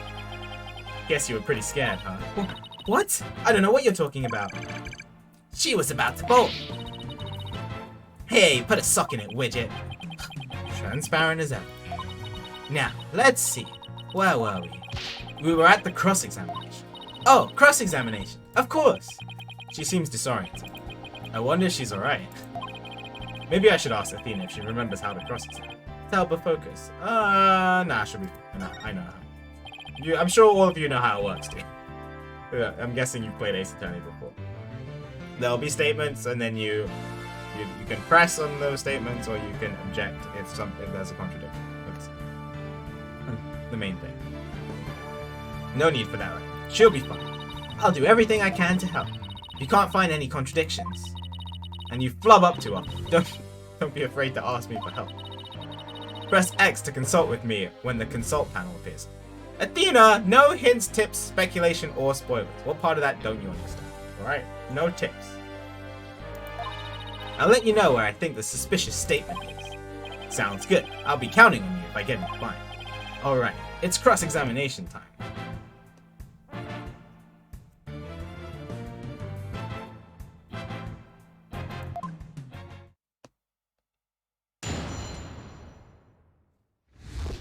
Guess you were pretty scared, huh? What? I don't know what you're talking about. She was about to bolt. Hey, put a sock in it, widget. Transparent as ever. Now, let's see. Where were we? We were at the cross-examination. Oh, cross-examination. Of course. She seems disoriented. I wonder if she's alright. Maybe I should ask Athena if she remembers how to cross-examine. To help her focus. Nah, she'll be fine. Nah, I know how. I'm sure all of you know how it works, too. I'm guessing you've played Ace Attorney before. There'll be statements, and then you You can press on those statements, or you can object if there's a contradiction. That's the main thing. No need for that. Right? She'll be fine. I'll do everything I can to help. If you can't find any contradictions, and you flub up to her, don't be afraid to ask me for help. Press X to consult with me when the consult panel appears. Athena, no hints, tips, speculation, or spoilers. What part of that don't you understand? Alright? No tips. I'll let you know where I think the suspicious statement is. Sounds good. I'll be counting on you if I get in line. Alright, it's cross-examination time.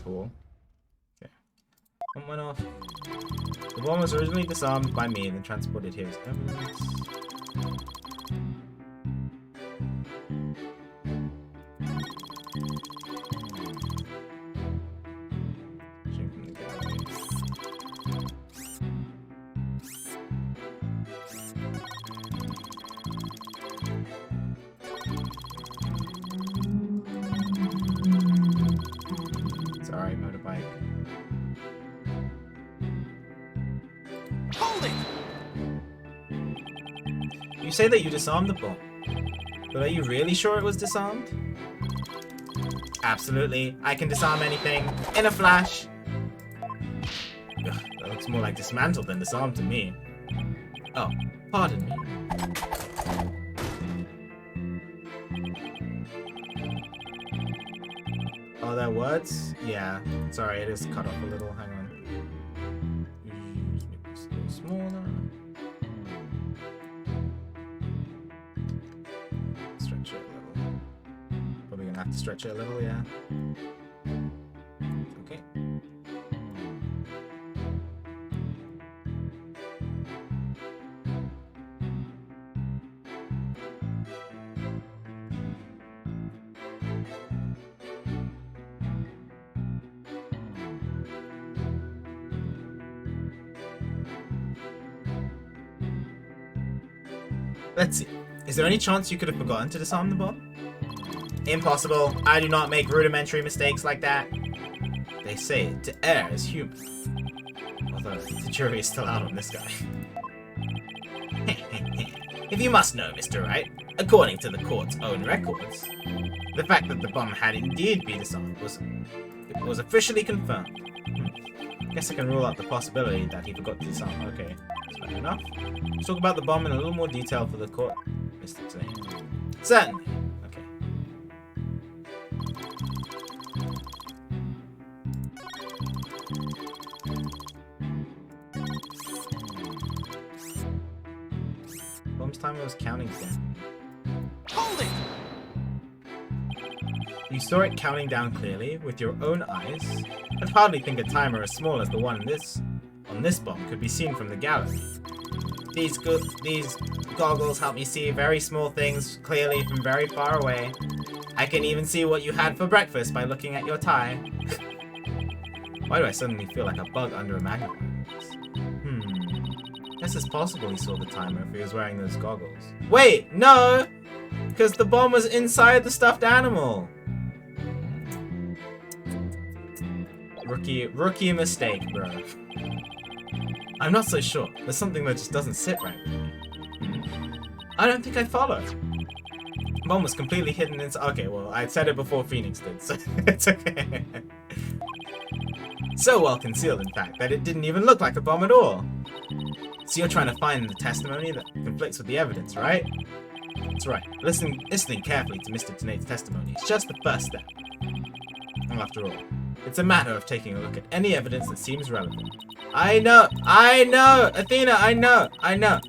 Cool. Okay. One went off. The bomb was originally disarmed by me and then transported here as evidence. Sorry, motorbike. Hold it! You say that you disarmed the bomb, but are you really sure it was disarmed? Absolutely. I can disarm anything in a flash. Ugh, that looks more like dismantled than disarmed to me. Oh, pardon me. Oh, their words? Yeah. Sorry, it is cut off a little. Hang on. It's a little smaller. Stretch it a little. Probably gonna have to stretch it a little, yeah. Okay. Let's see. Is there any chance you could have forgotten to disarm the bomb? Impossible. I do not make rudimentary mistakes like that. They say to err is human. Although the jury is still out on this guy. If you must know, Mr. Wright, according to the court's own records, the fact that the bomb had indeed been disarmed was officially confirmed. Guess I can rule out the possibility that he forgot to disarm. Okay, that's fair enough. Let's talk about the bomb in a little more detail for the court, Mr. Zane. Certainly. Okay. Bomb's timer was counting down. Hold it! You saw it counting down clearly with your own eyes. I'd hardly think a timer as small as the one on this bomb could be seen from the gallery. These goggles help me see very small things clearly from very far away. I can even see what you had for breakfast by looking at your tie. Why do I suddenly feel like a bug under a magnifying glass? Guess it's possible he saw the timer if he was wearing those goggles. Wait, no! Because the bomb was inside the stuffed animal. Rookie mistake, bro. I'm not so sure. There's something that just doesn't sit right. I don't think I followed. Bomb was completely hidden inside. Okay, well, I said it before Phoenix did, so it's okay. So well concealed, in fact, that it didn't even look like a bomb at all. So you're trying to find the testimony that conflicts with the evidence, right? That's right. Listening carefully to Mr. Tenate's testimony is just the first step. And after all, it's a matter of taking a look at any evidence that seems relevant. I know, Athena, I know. I know.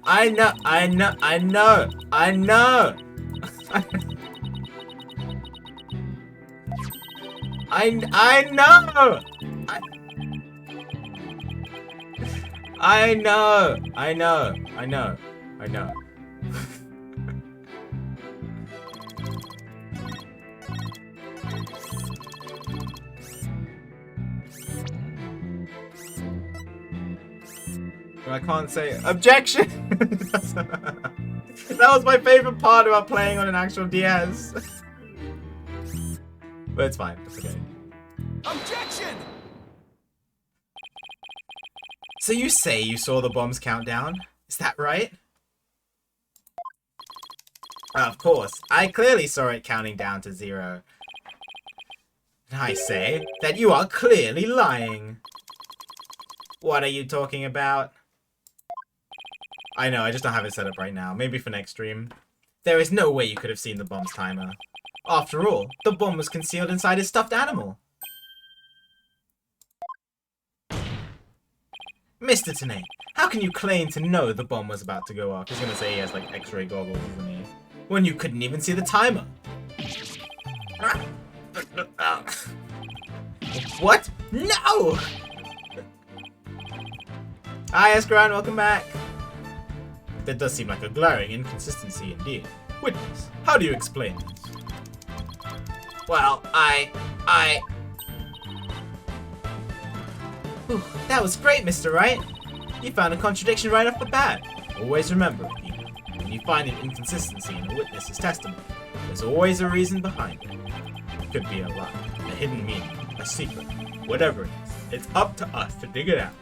But I can't say objection. That was my favorite part about playing on an actual DS. But it's fine. It's okay. Objection! So you say you saw the bombs countdown? Is that right? Of course. I clearly saw it counting down to 0. And I say that you are clearly lying. What are you talking about? I know, I just don't have it set up right now. Maybe for next stream. There is no way you could have seen the bomb's timer. After all, the bomb was concealed inside his stuffed animal. Mr. Tenay, how can you claim to know the bomb was about to go off? He's gonna say he has like X-ray goggles, isn't he? When you couldn't even see the timer. What? No! Hi, Escaron, welcome back. That does seem like a glaring inconsistency indeed. Witness, how do you explain this? Well, Whew, that was great, Mr. Wright. You found a contradiction right off the bat. Always remember, Athena, when you find an inconsistency in a witness's testimony, there's always a reason behind it. It could be a lie, a hidden meaning, a secret, whatever it is. It's up to us to dig it out.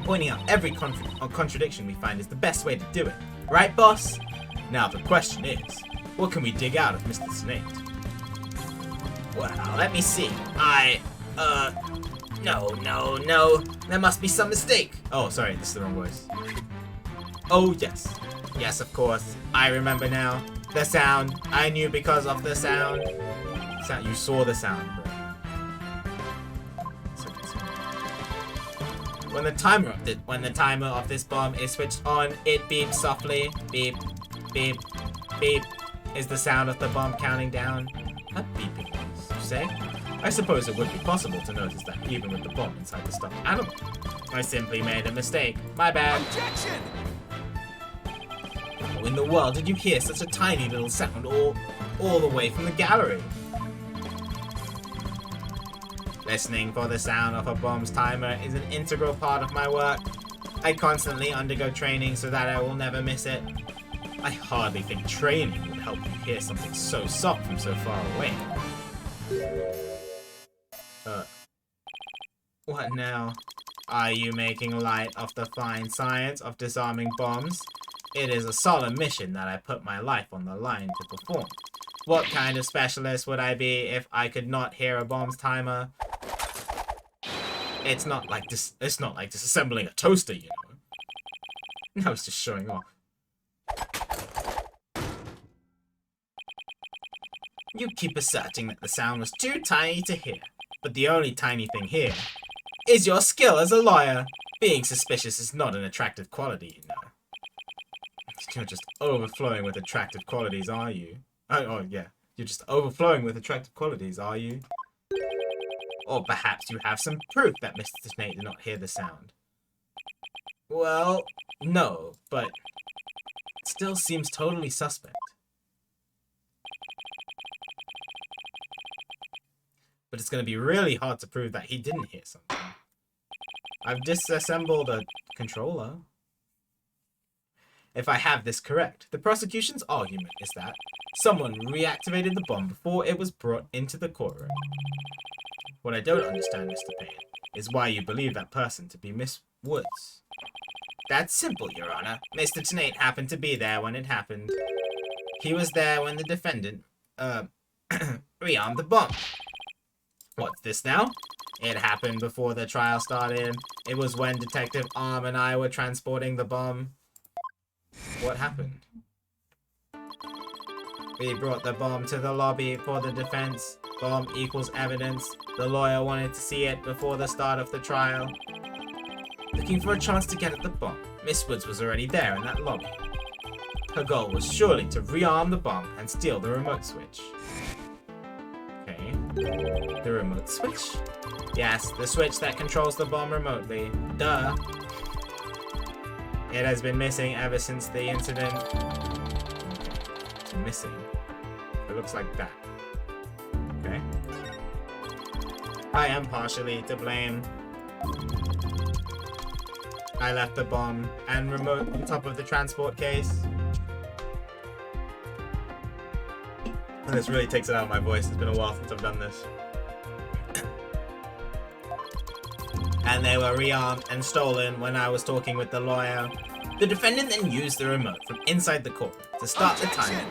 Pointing out every contradiction we find is the best way to do it. Right, boss? Now the question is, what can we dig out of Mr. Snake? Well, let me see. No. There must be some mistake. Oh, sorry, this is the wrong voice. Oh, yes. Yes, of course. I remember now. The sound. I knew because of the sound. You saw the sound, bro. When the timer of this bomb is switched on, it beeps softly. Beep, beep, beep. Is the sound of the bomb counting down? What beeping is, you say? I suppose it would be possible to notice that even with the bomb inside the stuffed animal. I simply made a mistake. My bad. Objection! How in the world did you hear such a tiny little sound all the way from the gallery? Listening for the sound of a bomb's timer is an integral part of my work. I constantly undergo training so that I will never miss it. I hardly think training would help you hear something so soft from so far away. What now? Are you making light of the fine science of disarming bombs? It is a solemn mission that I put my life on the line to perform. What kind of specialist would I be if I could not hear a bomb's timer? It's not like disassembling a toaster, you know. No, it's just showing off. You keep asserting that the sound was too tiny to hear, but the only tiny thing here is your skill as a lawyer. Being suspicious is not an attractive quality, you know. You're just overflowing with attractive qualities, are you? Oh yeah. You're just overflowing with attractive qualities, are you? Or perhaps you have some proof that Mr. Snake did not hear the sound. Well, no, but it still seems totally suspect. But it's going to be really hard to prove that he didn't hear something. I've disassembled a controller. If I have this correct, the prosecution's argument is that someone reactivated the bomb before it was brought into the courtroom. What I don't understand, Mr. Payne, is why you believe that person to be Miss Woods. That's simple, Your Honor. Mr. Tenate happened to be there when it happened. He was there when the defendant, rearmed the bomb. What's this now? It happened before the trial started. It was when Detective Arm and I were transporting the bomb. What happened? We brought the bomb to the lobby for the defense. Bomb equals evidence. The lawyer wanted to see it before the start of the trial. Looking for a chance to get at the bomb, Miss Woods was already there in that lobby. Her goal was surely to rearm the bomb and steal the remote switch. Okay. The remote switch? Yes, the switch that controls the bomb remotely. Duh. It has been missing ever since the incident. It's missing. It looks like that. Okay. I am partially to blame. I left the bomb and remote on top of the transport case. And this really takes it out of my voice. It's been a while since I've done this. And they were rearmed and stolen when I was talking with the lawyer. The defendant then used the remote from inside the court to start the timer.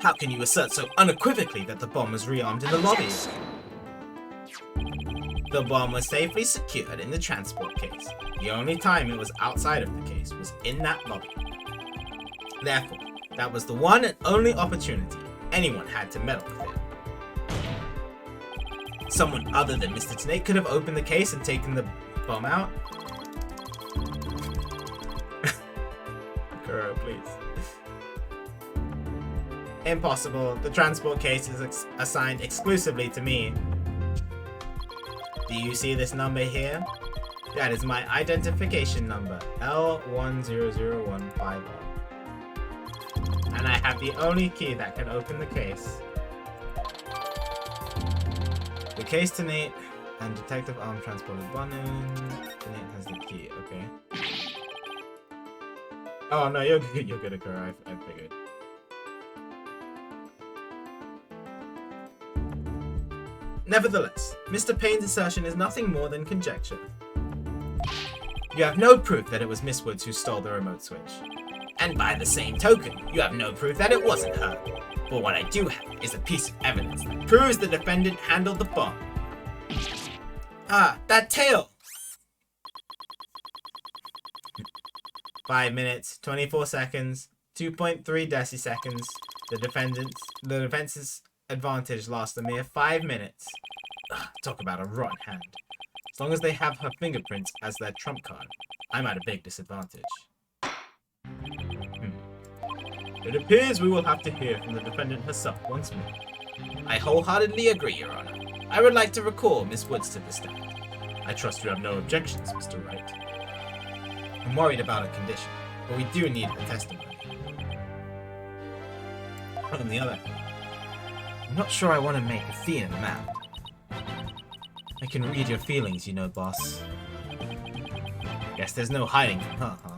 How can you assert so unequivocally that the bomb was rearmed in the lobby? The bomb was safely secured in the transport case. The only time it was outside of the case was in that lobby. Therefore, that was the one and only opportunity anyone had to meddle with it. Someone other than Mr. Snake could have opened the case and taken the bomb out. Kuro, please. Impossible. The transport case is assigned exclusively to me. Do you see this number here? That is my identification number, L100150. And I have the only key that can open the case. The case to Nate and Detective Arm transported Bonin. Nate has the key, okay. Oh no, you're good, Akura, I figured. Nevertheless, Mr. Payne's assertion is nothing more than conjecture. You have no proof that it was Miss Woods who stole the remote switch. And by the same token, you have no proof that it wasn't her. But what I do have is a piece of evidence that proves the defendant handled the bomb. Ah, that tail! 5 minutes, 24 seconds, 2.3 deciseconds. The defense's advantage lasts a mere 5 minutes. Ugh, talk about a rotten hand. As long as they have her fingerprints as their trump card, I'm at a big disadvantage. It appears we will have to hear from the defendant herself once more. I wholeheartedly agree, Your Honor. I would like to recall Miss Woods to the stand. I trust you have no objections, Mr. Wright. I'm worried about her condition, but we do need her testimony. On the other hand, I'm not sure I want to make Athena mad. I can read your feelings, you know, boss. Guess there's no hiding from her, huh?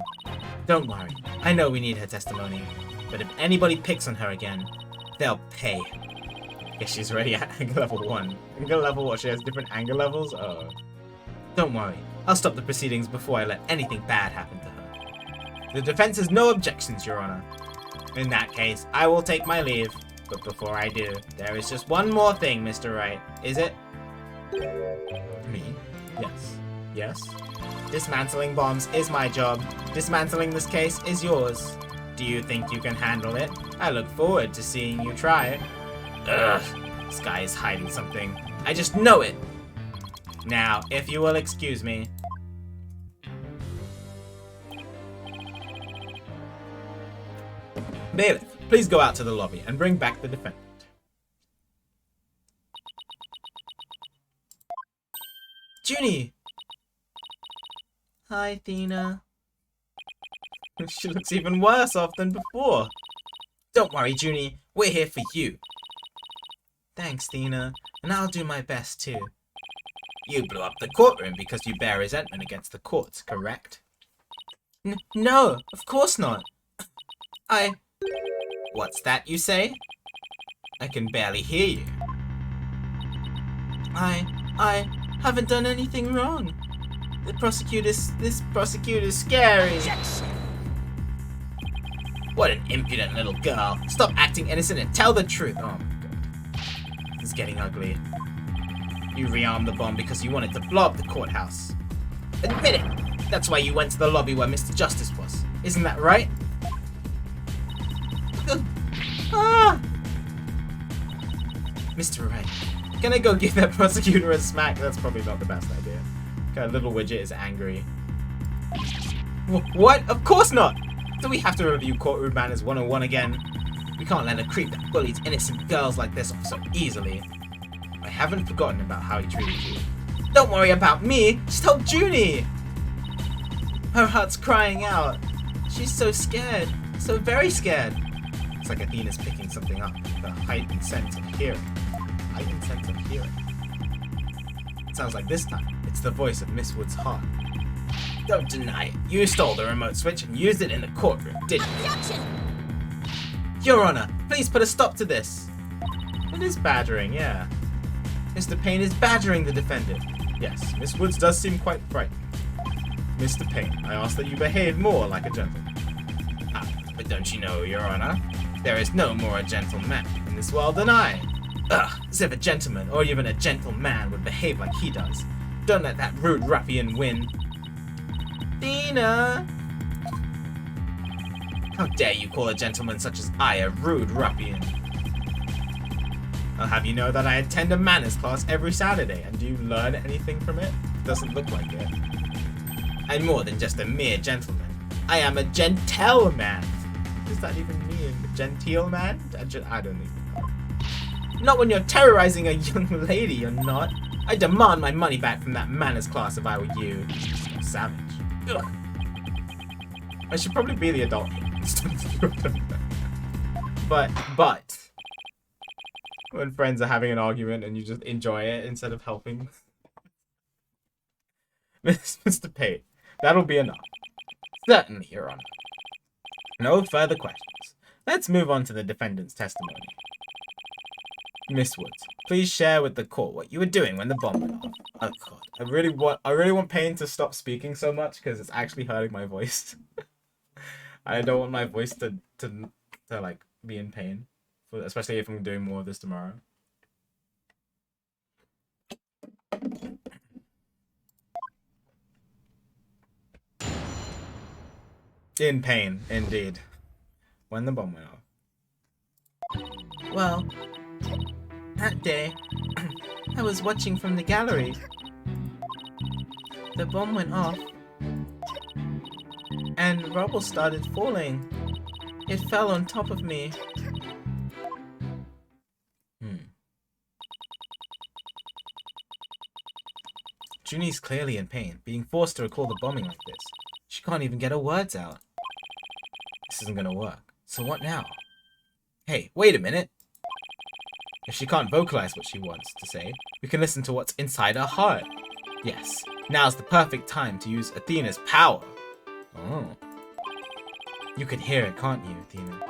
Don't worry, I know we need her testimony. But if anybody picks on her again, they'll pay. Guess she's already at anger level 1. Anger level what? She has different anger levels? Oh. Don't worry. I'll stop the proceedings before I let anything bad happen to her. The defense has no objections, Your Honor. In that case, I will take my leave. But before I do, there is just one more thing, Mr. Wright. Is it? Me? Yes. Yes? Dismantling bombs is my job. Dismantling this case is yours. Do you think you can handle it? I look forward to seeing you try. Ugh, this guy is hiding something. I just know it! Now, if you will excuse me. Bailiff, please go out to the lobby and bring back the defendant. Junie! Hi, Athena. She looks even worse off than before. Don't worry, Junie. We're here for you. Thanks, Athena. And I'll do my best, too. You blew up the courtroom because you bear resentment against the courts, correct? No, of course not. What's that you say? I can barely hear you. I haven't done anything wrong. This prosecutor's scary. Objection. What an impudent little girl. Stop acting innocent and tell the truth. Oh my god. This is getting ugly. You rearmed the bomb because you wanted to blow up the courthouse. Admit it. That's why you went to the lobby where Mr. Justice was. Isn't that right? Ah! Mr. Wright, can I go give that prosecutor a smack? That's probably not the best idea. Okay, little widget is angry. What? Of course not! Do we have to review Courtroom Manners 101 again? We can't let a creep that bullies innocent girls like this off so easily. I haven't forgotten about how he treated you. Don't worry about me! Just help Junie! Her heart's crying out. She's so scared. So very scared. It's like Athena's picking something up. The heightened sense of hearing. Heightened sense of hearing. It sounds like this time, it's the voice of Miss Wood's heart. Don't deny it. You stole the remote switch and used it in the courtroom, didn't you? Objection! Your Honor, please put a stop to this. It is badgering, yeah. Mr. Payne is badgering the defendant. Yes, Miss Woods does seem quite frightened. Mr. Payne, I ask that you behave more like a gentleman. Ah, but don't you know, Your Honor? There is no more a gentleman in this world than I. Ugh, as if a gentleman, or even a gentleman, would behave like he does. Don't let that rude ruffian win. Athena! How dare you call a gentleman such as I a rude ruffian? I'll have you know that I attend a manners class every Saturday, and do you learn anything from it? Doesn't look like it. I'm more than just a mere gentleman. I am a gentleman. What does that even mean? Genteel man? I don't even know. Not when you're terrorizing a young lady, you're not. I demand my money back from that manners class if I were you. Savage. Ugh. I should probably be the adult. but when friends are having an argument and you just enjoy it instead of helping. Mr. Pate, that'll be enough. Certainly, Your Honor. No further questions. Let's move on to the defendant's testimony. Miss Woods, please share with the court what you were doing when the bomb went off. Oh God, I really want Payne to stop speaking so much because it's actually hurting my voice. I don't want my voice to like be in pain, especially if I'm doing more of this tomorrow. In pain, indeed. When the bomb went off. Well, that day, I was watching from the gallery. The bomb went off, and rubble started falling. It fell on top of me. Junie's clearly in pain, being forced to recall the bombing like this. She can't even get her words out. This isn't gonna work. So what now? Hey, wait a minute! If she can't vocalize what she wants to say, we can listen to what's inside her heart. Yes, now's the perfect time to use Athena's power. Oh. You can hear it, can't you, Athena?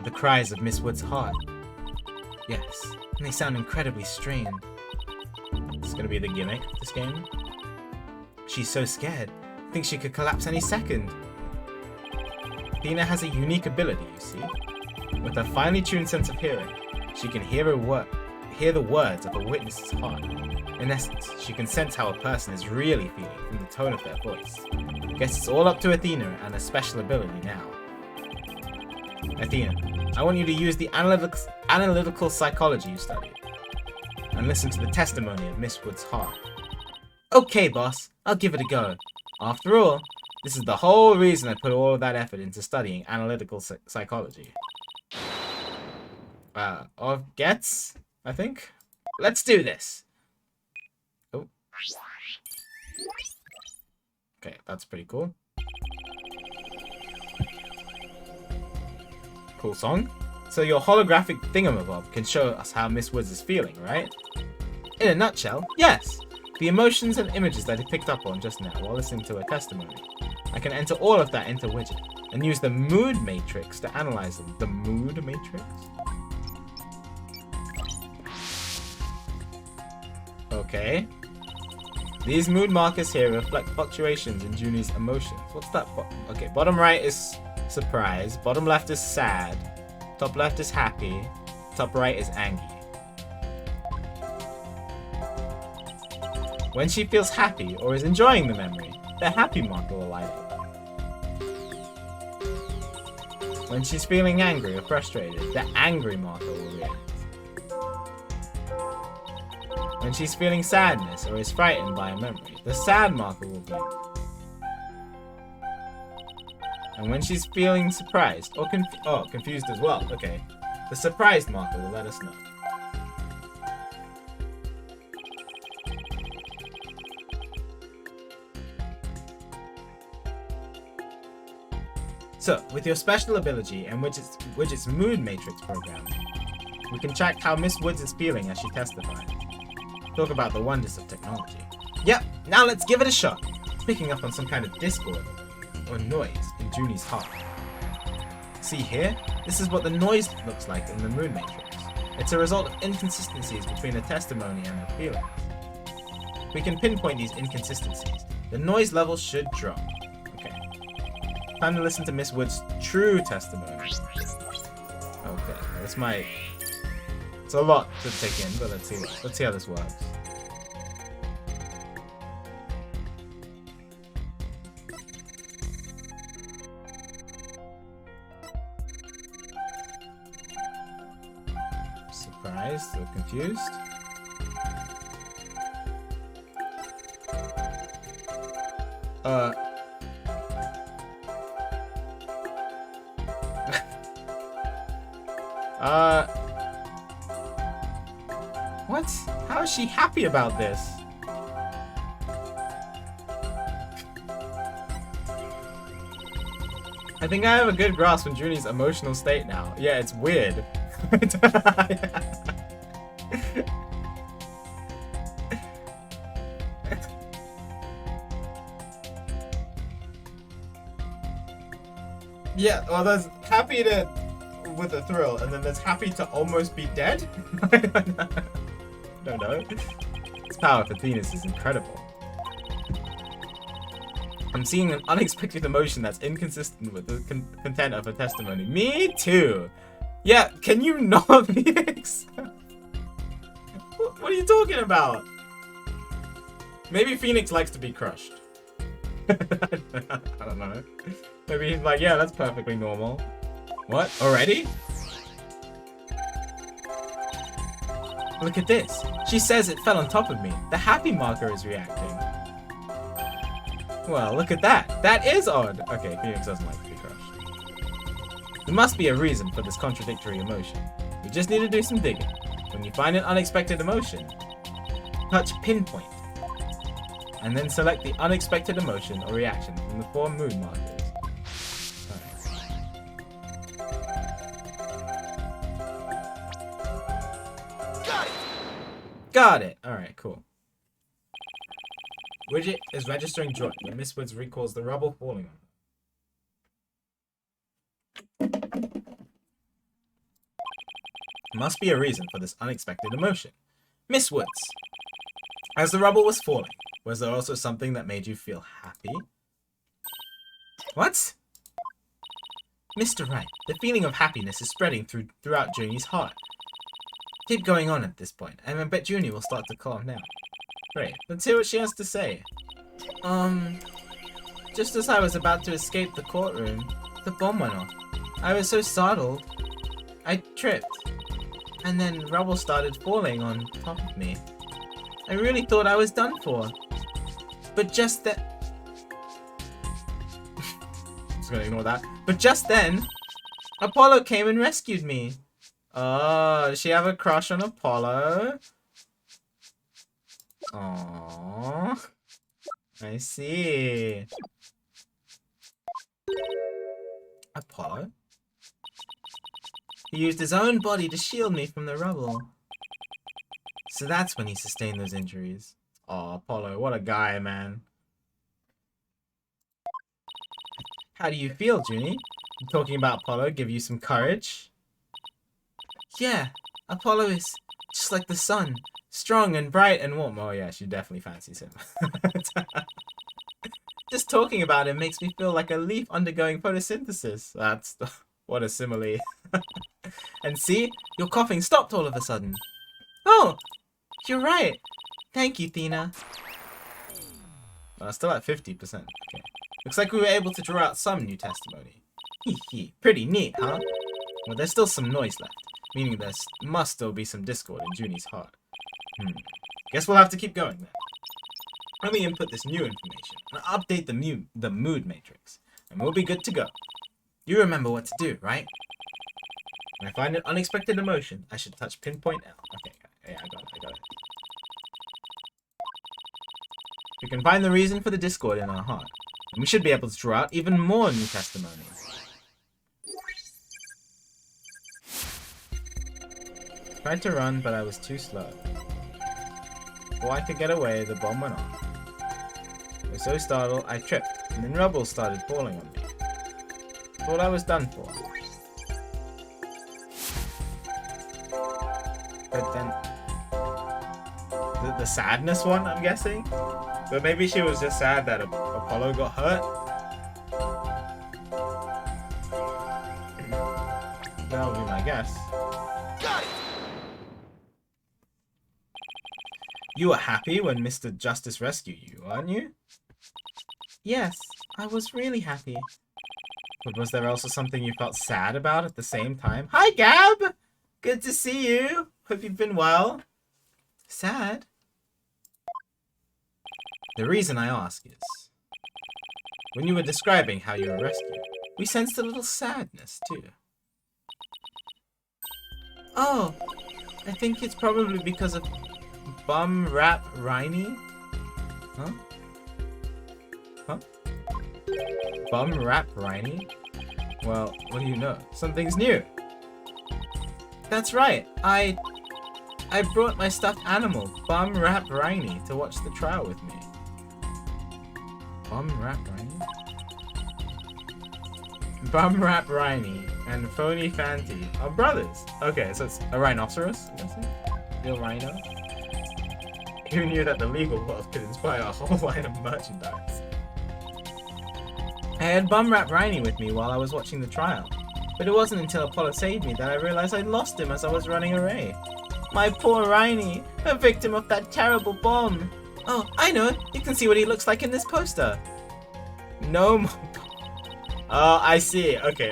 The cries of Miss Wood's heart. Yes, and they sound incredibly strained. This is gonna be the gimmick of this game. She's so scared, thinks she could collapse any second. Athena has a unique ability, you see. With her finely tuned sense of hearing, she can hear the words of a witness's heart. In essence, she can sense how a person is really feeling from the tone of their voice. Guess it's all up to Athena and her special ability now. Athena, I want you to use the analytical psychology you studied, and listen to the testimony of Miss Wood's heart. Okay, boss, I'll give it a go. After all, this is the whole reason I put all of that effort into studying analytical psychology. Or gets, I think. Let's do this. Oh. Okay, that's pretty cool. Cool song. So your holographic thingamabob can show us how Miss Woods is feeling, right? In a nutshell, yes. The emotions and images that I picked up on just now while listening to her testimony. I can enter all of that into Widget and use the mood matrix to analyze them. The mood matrix? Okay. These mood markers here reflect fluctuations in Junie's emotions. What's that? Okay, bottom right is surprise. Bottom left is sad. Top left is happy. Top right is angry. When she feels happy or is enjoying the memory, the happy marker will light up. When she's feeling angry or frustrated, the angry marker will react. When she's feeling sadness or is frightened by a memory, the sad marker will blink. And when she's feeling surprised or confused as well, okay, the surprised marker will let us know. So, with your special ability and Widget's mood matrix program, we can track how Miss Woods is feeling as she testifies. Talk about the wonders of technology. Yep, now let's give it a shot. It's picking up on some kind of discord or noise in Junie's heart. See here? This is what the noise looks like in the mood matrix. It's a result of inconsistencies between the testimony and the feeling. We can pinpoint these inconsistencies. The noise level should drop. Okay. Time to listen to Miss Wood's true testimony. Okay, this might... It's a lot to take in, but let's see how this works. Surprised or confused? What? How is she happy about this? I think I have a good grasp on Junie's emotional state now. Yeah, it's weird. Yeah, well, there's happy to with a thrill, and then there's happy to almost be dead. I don't know. This power for Athena's is incredible. I'm seeing an unexpected emotion that's inconsistent with the content of her testimony. Me too. Yeah, can you not, Phoenix? What are you talking about? Maybe Phoenix likes to be crushed. I don't know. Maybe he's like, yeah, that's perfectly normal. What? Already? Look at this. She says it fell on top of me. The happy marker is reacting. Well, look at that. That is odd. Okay, Phoenix doesn't like to be crushed. There must be a reason for this contradictory emotion. We just need to do some digging. When you find an unexpected emotion, touch pinpoint. And then select the unexpected emotion or reaction from the 4 mood markers. Got it! Alright, cool. Widget is registering joy when Miss Woods recalls the rubble falling on her. Must be a reason for this unexpected emotion. Miss Woods, as the rubble was falling, was there also something that made you feel happy? What? Mr. Wright, the feeling of happiness is spreading throughout Junie's heart. Keep going on at this point, and I bet Junie will start to calm down. Great, let's hear what she has to say. Just as I was about to escape the courtroom, the bomb went off. I was so startled, I tripped, and then rubble started falling on top of me. I really thought I was done for. But just then... Just gonna ignore that. But just then, Apollo came and rescued me. Oh, does she have a crush on Apollo? Aww. I see. Apollo? He used his own body to shield me from the rubble. So that's when he sustained those injuries. Aw, Apollo, what a guy, man. How do you feel, Junie? Talking about Apollo give you some courage? Yeah, Apollo is just like the sun. Strong and bright and warm. Oh yeah, she definitely fancies him. Just talking about him makes me feel like a leaf undergoing photosynthesis. That's... what a simile. And see? Your coughing stopped all of a sudden. Oh! You're right. Thank you, Athena. Still at 50%. Okay. Looks like we were able to draw out some new testimony. Hee hee. Pretty neat, huh? Well, there's still some noise left, meaning there must still be some discord in Junie's heart. Guess we'll have to keep going then. Let me input this new information and update the mood matrix, and we'll be good to go. You remember what to do, right? When I find an unexpected emotion, I should touch pinpoint L. Okay, yeah, I got it. We can find the reason for the discord in our heart, and we should be able to draw out even more new testimonies. Tried to run, but I was too slow. Before I could get away, the bomb went off. I was so startled, I tripped, and then rubble started falling on me. Thought I was done for. But then the sadness one, I'm guessing. But maybe she was just sad that Apollo got hurt. That would be my guess. Got it! You were happy when Mr. Justice rescued you, aren't you? Yes, I was really happy. But was there also something you felt sad about at the same time? Hi, Gab! Good to see you. Hope you've been well. Sad? The reason I ask is, when you were describing how you were rescued, we sensed a little sadness, too. Oh, I think it's probably because of Bum Rap Riney? Huh? Huh? Bum Rap Riney? Well, what do you know? Something's new. That's right. I brought my stuffed animal, Bum Rap Riney, to watch the trial with me. Bum Rap Riney? Bum Rap Riney and Phony Fanty are brothers. Okay, so it's a rhinoceros, I'm guessing? Real rhino? Who knew that the legal world could inspire a whole line of merchandise? I had Bum Rap Riney with me while I was watching the trial, but it wasn't until Apollo saved me that I realized I'd lost him as I was running away. My poor Riney, a victim of that terrible bomb. Oh, I know. You can see what he looks like in this poster. No. Oh, I see. Okay.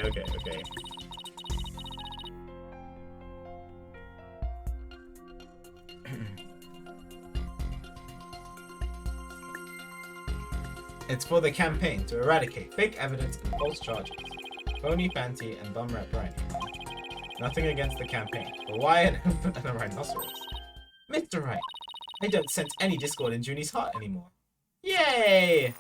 It's for the campaign to eradicate fake evidence and false charges. Phony Fanty and Bum Rap Riney. Nothing against the campaign, but why an elephant and a rhinoceros? Mr. Wright, I don't sense any discord in Junie's heart anymore. Yay!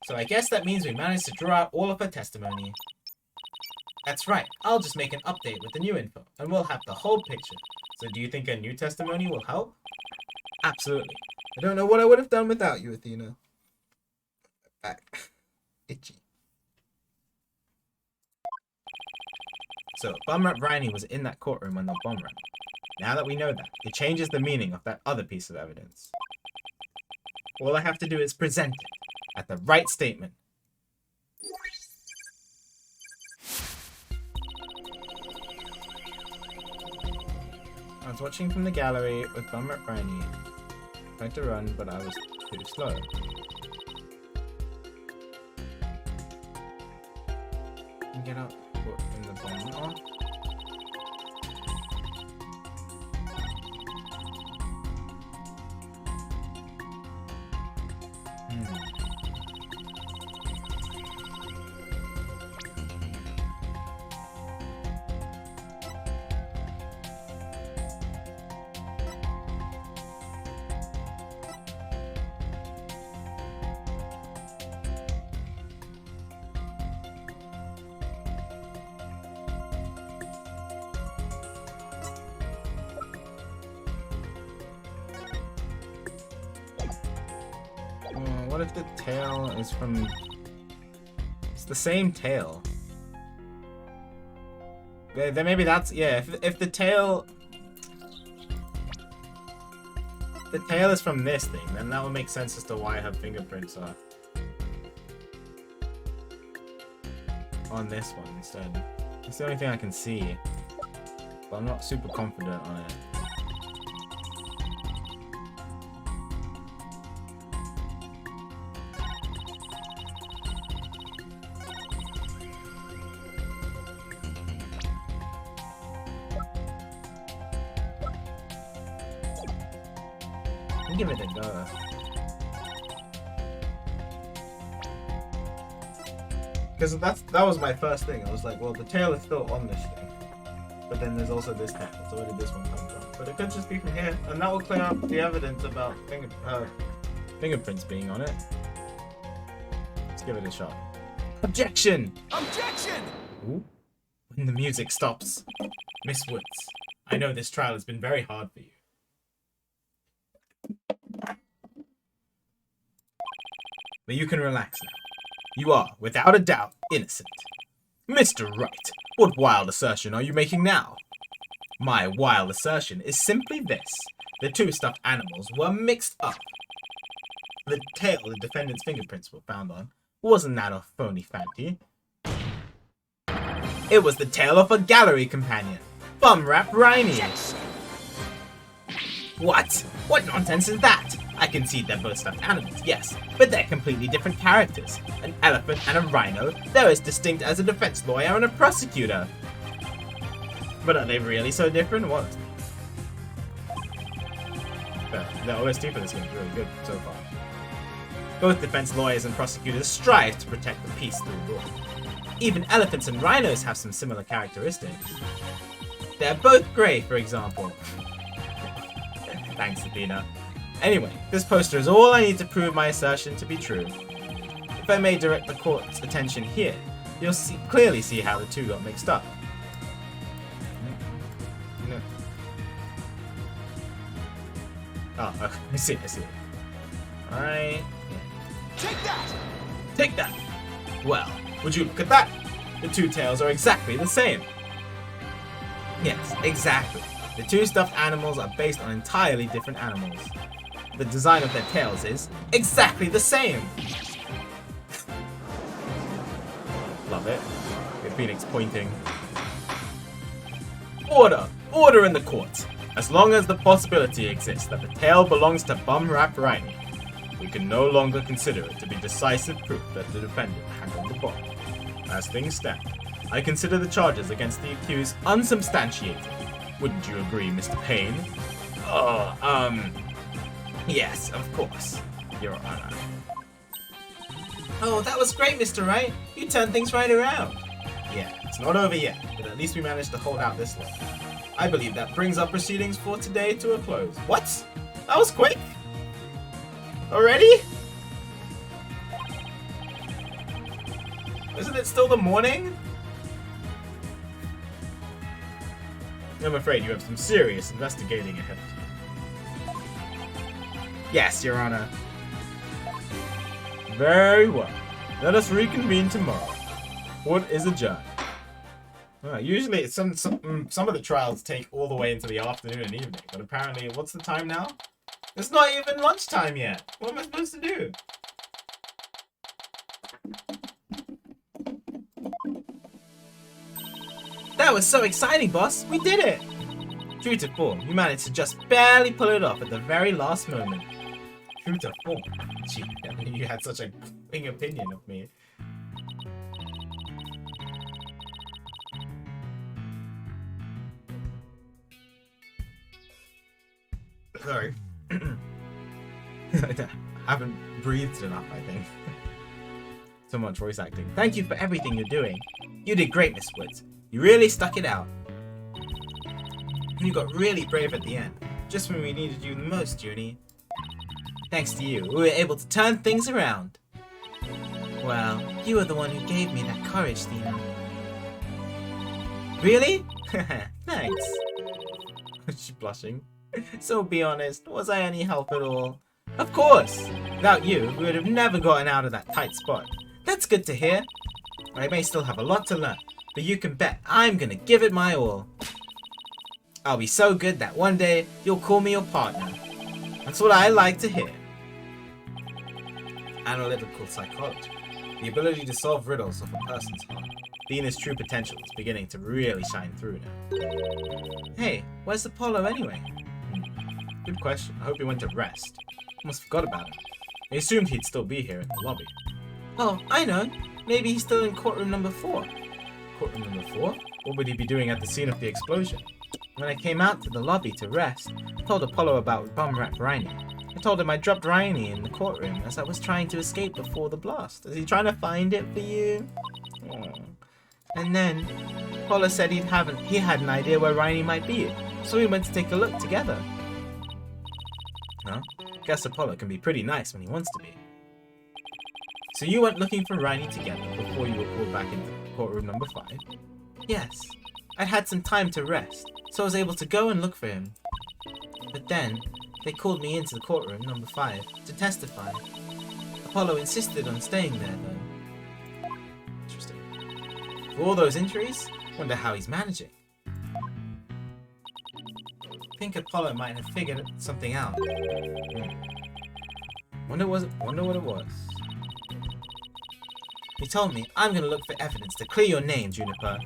So I guess that means we managed to draw out all of her testimony. That's right, I'll just make an update with the new info, and we'll have the whole picture. So do you think a new testimony will help? Absolutely. I don't know what I would have done without you, Athena. Back. Itchy. So, Bum Rap Riney was in that courtroom when the bomb ran. Now that we know that, it changes the meaning of that other piece of evidence. All I have to do is present it at the right statement. I was watching from the gallery with Bum Rap Riney. Tried to run, but I was too slow. Get up, put in the bomb on. What if the tail is from... It's the same tail. Then maybe that's... Yeah, if the tail... The tail is from this thing, then that would make sense as to why her fingerprints are on this one instead. It's the only thing I can see. But I'm not super confident on it. Give it a go. Because that was my first thing. I was like, well, the tail is still on this thing, but then there's also this tail. So where did this one come from? But it could just be from here, and that will clear up the evidence about fingerprints being on it. Let's give it a shot. Objection! Objection! Ooh. When the music stops, Miss Woods, I know this trial has been very hard for you. But you can relax now. You are, without a doubt, innocent. Mr. Wright, What wild assertion are you making now? My wild assertion is simply this. The two stuffed animals were mixed up. The tail the defendant's fingerprints were found on wasn't that a phony fancy. It was the tail of a gallery companion, Bumrap Riney. What? What nonsense is that? I can see they're both stuffed animals, yes, but they're completely different characters. An elephant and a rhino, they're as distinct as a defense lawyer and a prosecutor. But are they really so different? What? The OST for this game is really good so far. Both defense lawyers and prosecutors strive to protect the peace through law. Even elephants and rhinos have some similar characteristics. They're both grey, for example. Thanks, Athena. Anyway, this poster is all I need to prove my assertion to be true. If I may direct the court's attention here, you'll clearly see how the two got mixed up. No. Oh, I see it. Alright. Take that! Take that! Well, would you look at that? The two tails are exactly the same. Yes, exactly. The two stuffed animals are based on entirely different animals. The design of their tails is exactly the same. Love it. The phoenix pointing. Order! Order in the court! As long as the possibility exists that the tail belongs to Bumrap Riney, we can no longer consider it to be decisive proof that the defendant handled the bomb. As things stand, I consider the charges against the accused unsubstantiated. Wouldn't you agree, Mr. Payne? Yes, of course, Your Honor. Oh, that was great, Mr. Wright. You turned things right around. Yeah, it's not over yet, but at least we managed to hold out this long. I believe that brings our proceedings for today to a close. What? That was quick? Already? Isn't it still the morning? I'm afraid you have some serious investigating ahead of you. Yes, Your Honor. Very well. Let us reconvene tomorrow. Court is adjourned. Usually, some of the trials take all the way into the afternoon and evening, but apparently, what's the time now? It's not even lunchtime yet. What am I supposed to do? That was so exciting, boss. We did it. True to form, you managed to just barely pull it off at the very last moment. True to form? Gee, I mean, you had such a big opinion of me. Sorry. I haven't breathed enough, I think. So much voice acting. Thank you for everything you're doing. You did great, Miss Woods. You really stuck it out. You got really brave at the end, just when we needed you the most, Junie. Thanks to you, we were able to turn things around. Well, you were the one who gave me that courage, Athena. Really? Thanks. She's blushing. So be honest, was I any help at all? Of course! Without you, we would have never gotten out of that tight spot. That's good to hear. I may still have a lot to learn, but you can bet I'm gonna give it my all. I'll be so good that one day you'll call me your partner. That's what I like to hear. Analytical psychology. The ability to solve riddles of a person's heart. Athena's true potential is beginning to really shine through now. Hey, where's Apollo anyway? Good question. I hope he went to rest. Almost forgot about him. I assumed he'd still be here in the lobby. Oh, I know. Maybe he's still in courtroom number 4. Courtroom number 4? What would he be doing at the scene of the explosion? When I came out to the lobby to rest, I told Apollo about Bumrap Riney. I told him I dropped Riney in the courtroom as I was trying to escape before the blast. Is he trying to find it for you? Oh. And then, Apollo said he had an idea where Riney might be, so we went to take a look together. Huh? Guess Apollo can be pretty nice when he wants to be. So you went looking for Riney together before you were pulled back into courtroom number 5? Yes. I'd had some time to rest, so I was able to go and look for him. But then, they called me into the courtroom number 5 to testify. Apollo insisted on staying there, though. Interesting. For all those injuries, Wonder how he's managing. Think Apollo might have figured something out. Wonder what it was. He told me, I'm gonna look for evidence to clear your name, Juniper.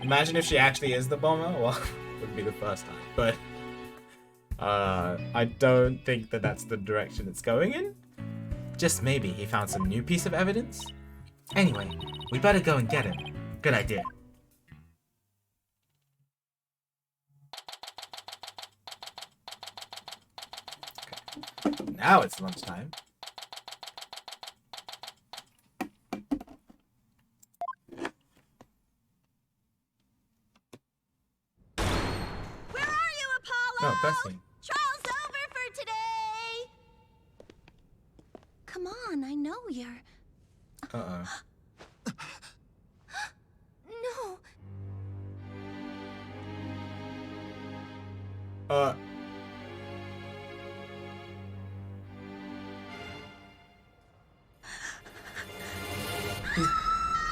Imagine if she actually is the bomber. Well, it would be the first time. But I don't think that that's the direction it's going in. Just maybe he found some new piece of evidence. Anyway, we better go and get him. Good idea. Okay. Now it's lunchtime. Where are you, Apollo? No, Destiny. Trial's over for today. Come on, I know you're... Uh-oh. No.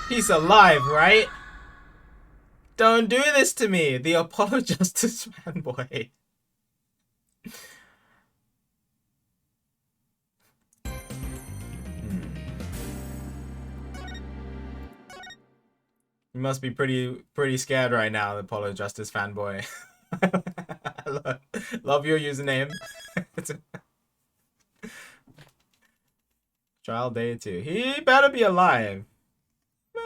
He's alive, right? Don't do this to me, the Apollo Justice fanboy. You must be pretty scared right now, the Apollo Justice fanboy. love your username. Trial day 2. He better be alive. He